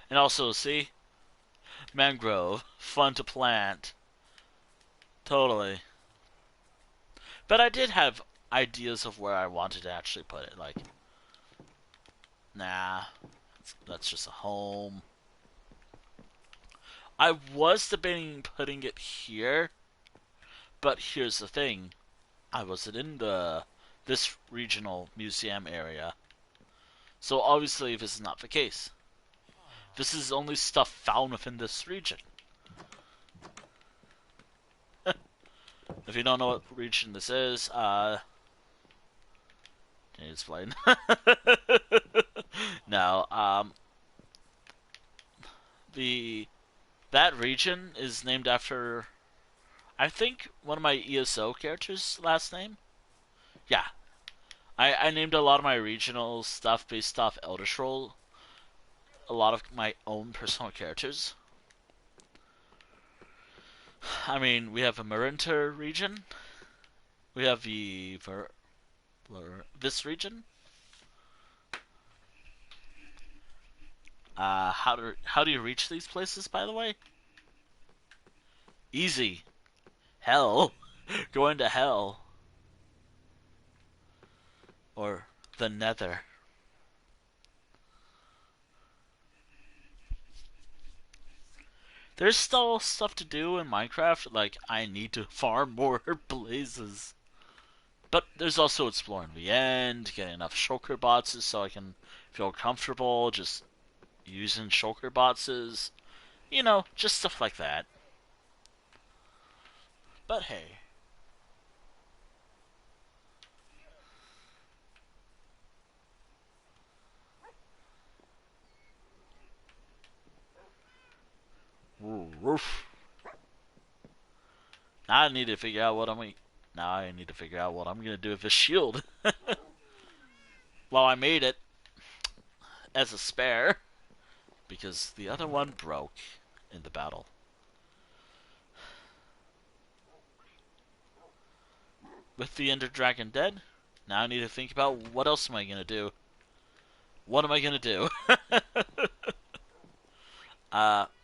And also, see? Mangrove. Fun to plant. Totally. But I did have ideas of where I wanted to actually put it. Like, nah. That's just a home. I was debating putting it here. But here's the thing. I wasn't in this regional museum area. So obviously this is not the case. This is only stuff found within this region. If you don't know what region this is, can you explain? No, that region is named after, I think, one of my ESO characters' last name. Yeah, I named a lot of my regional stuff based off Elder Scroll. A lot of my own personal characters. I mean, we have a Marinter region. We have the this region. How do you reach these places, by the way? Easy. Hell. Go into hell. Or the nether. There's still stuff to do in Minecraft, like I need to farm more blazes. But there's also exploring the end, getting enough Shulker Boxes so I can feel comfortable just using Shulker Boxes. You know, just stuff like that. But hey. Woof. Now I need to figure out what Now I need to figure out what I'm gonna do with this shield. Well, I made it as a spare because the other one broke in the battle. With the Ender Dragon dead, now I need to think about what else am I gonna do. What am I gonna do?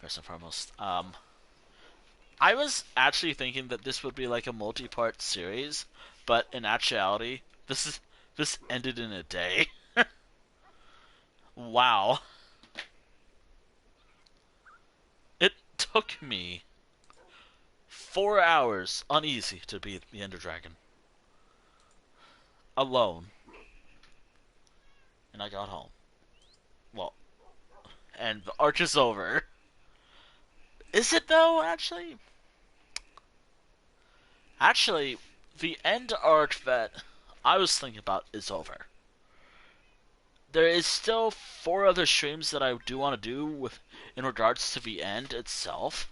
First and foremost, I was actually thinking that this would be like a multi-part series, but in actuality, this ended in a day. Wow. It took me 4 hours uneasy to beat the Ender Dragon. Alone. And I got home. Well, and the arc is over. Is it though, actually? Actually, the end arc that I was thinking about is over. There is still 4 other streams that I do want to do with in regards to the end itself.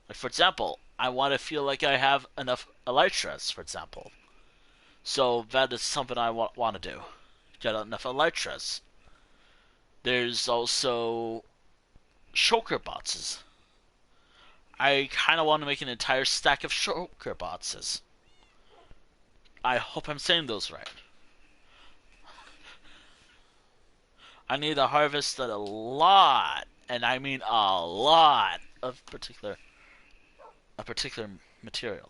Like, for example, I want to feel like I have enough Elytras, for example. So that is something I want to do. Get enough Elytras. There's also Shulker Boxes. I kind of want to make an entire stack of Shulker Boxes. I hope I'm saying those right. I need to harvest a lot, and I mean a lot of a particular material.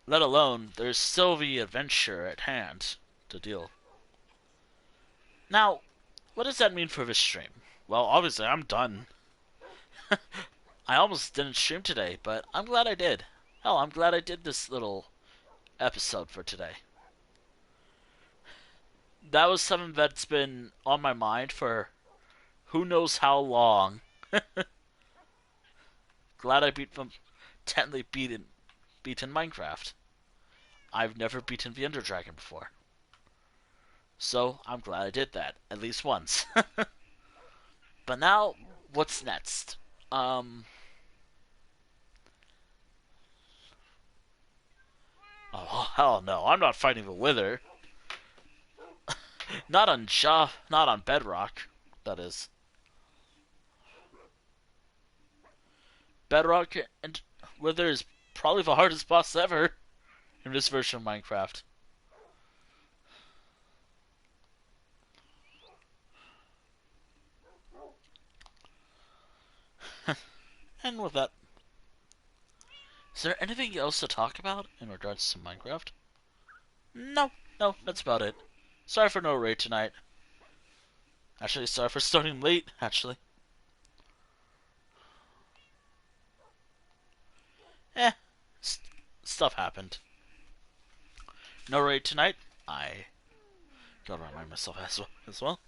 Let alone there's still the adventure at hand to deal. Now, what does that mean for this stream? Well, obviously I'm done. I almost didn't stream today, but I'm glad I did. Hell, I'm glad I did this little episode for today. That was something that's been on my mind for who knows how long. Glad I beaten Minecraft. I've never beaten the Ender Dragon before. So I'm glad I did that, at least once. But now, what's next? Oh hell no, I'm not fighting the Wither. Not on Bedrock, that is. Bedrock and Wither is probably the hardest boss ever in this version of Minecraft. And with that, is there anything else to talk about in regards to Minecraft? No, that's about it. Sorry for no raid tonight. Actually, sorry for starting late, actually. Eh, stuff happened. No raid tonight. I gotta remind myself as well.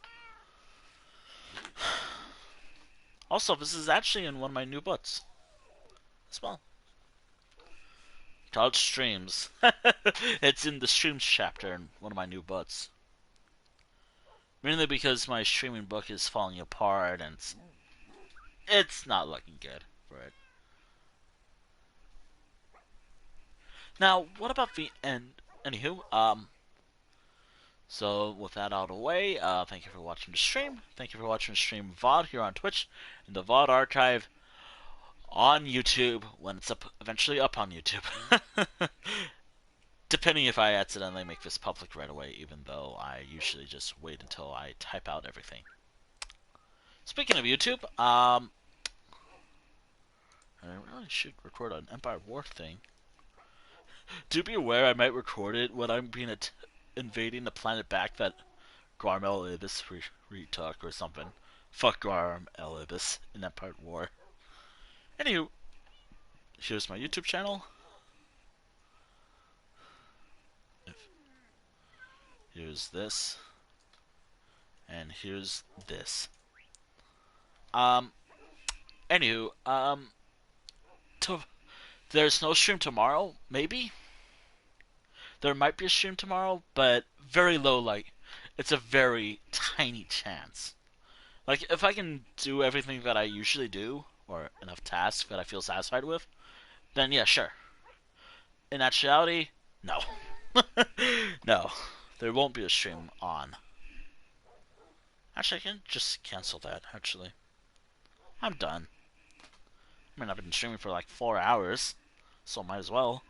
Also, this is actually in one of my new books as well. Called Streams. It's in the Streams chapter in one of my new books. Mainly because my streaming book is falling apart and it's not looking good for it. Now, what about the end? Anywho, so with that out of the way, thank you for watching the stream. Thank you for watching the stream VOD here on Twitch and the VOD archive on YouTube when it's eventually up on YouTube. Depending if I accidentally make this public right away, even though I usually just wait until I type out everything. Speaking of YouTube, I really should record an Empire War thing. Do be aware I might record it when I'm invading the planet back that Garm El Ibis retook or something. Fuck Garm El Ibis in Empire War. Anywho, here's my YouTube channel. Here's this. And here's this. Anywho, there's no stream tomorrow, maybe? There might be a stream tomorrow, but very low, like, it's a very tiny chance. Like, if I can do everything that I usually do, or enough tasks that I feel satisfied with, then yeah, sure. In actuality, no. No. There won't be a stream on. Actually, I can just cancel that, actually. I'm done. I mean, I've been streaming for like 4 hours, so might as well.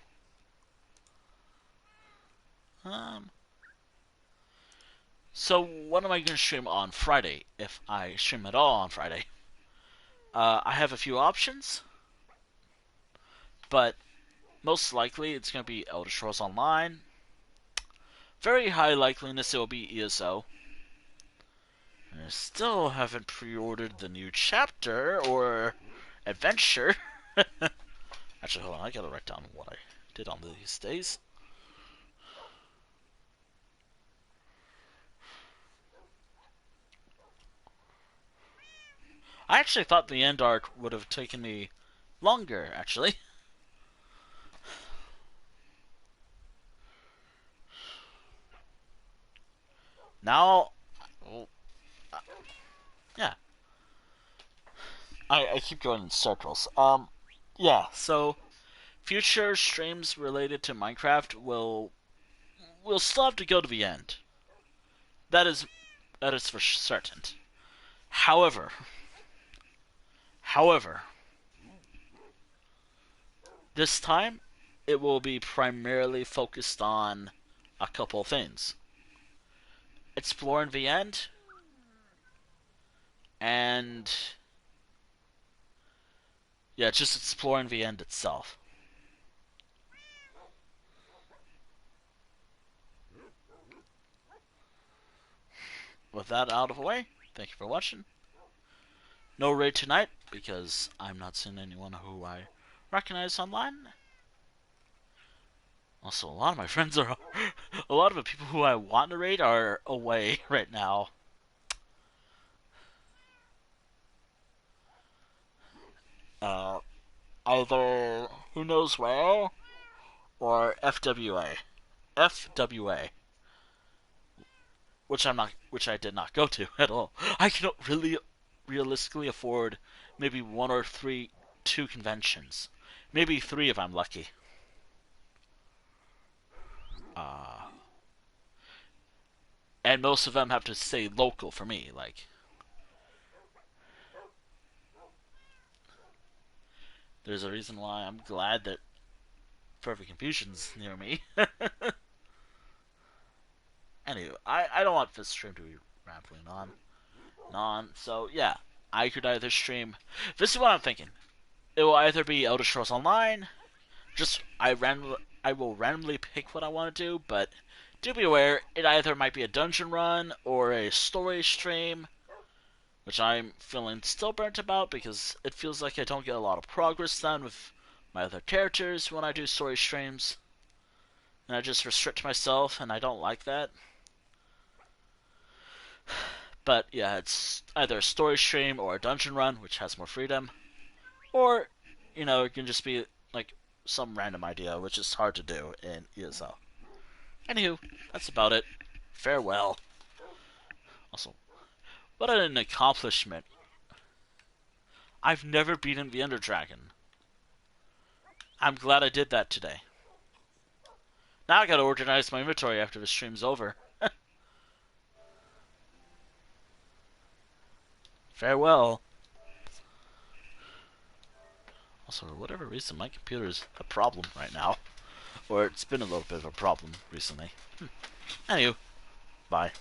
So what am I going to stream on Friday, if I stream at all on Friday? I have a few options, but most likely it's going to be Elder Scrolls Online. Very high likeliness it will be ESO. And I still haven't pre-ordered the new chapter or adventure. Actually, hold on, I gotta write down what I did on these days. I actually thought the end arc would have taken me longer, actually. Now, yeah. I keep going in circles. Yeah, so future streams related to Minecraft will still have to go to the end. That is for certain. However, this time it will be primarily focused on a couple things. Exploring the end, and yeah, just exploring the end itself. With that out of the way, thank you for watching. No raid tonight because I'm not seeing anyone who I recognize online. Also, a lot of my friends are, a lot of the people who I want to raid are away right now. Uh, Either who knows where or FWA. FWA, which I did not go to at all. I can really realistically afford maybe one or two conventions, maybe three if I'm lucky. Uh, and most of them have to stay local for me. Like, there's a reason why I'm glad that Perfect Confusion's near me. Anyway, I don't want this stream to be rambling on. So yeah, I could either stream. This is what I'm thinking. It will either be Elder Scrolls Online. Just I will randomly pick what I want to do, but do be aware it either might be a dungeon run or a story stream, which I'm feeling still burnt about because it feels like I don't get a lot of progress done with my other characters when I do story streams. And I just restrict myself, and I don't like that. But yeah, it's either a story stream or a dungeon run, which has more freedom. Or, it can just be like some random idea, which is hard to do in ESL. Anywho, that's about it. Farewell. Also, what an accomplishment. I've never beaten the Ender Dragon. I'm glad I did that today. Now I gotta organize my inventory after the stream's over. Farewell. Also, for whatever reason, my computer's a problem right now. Or it's been a little bit of a problem recently. Anywho, bye.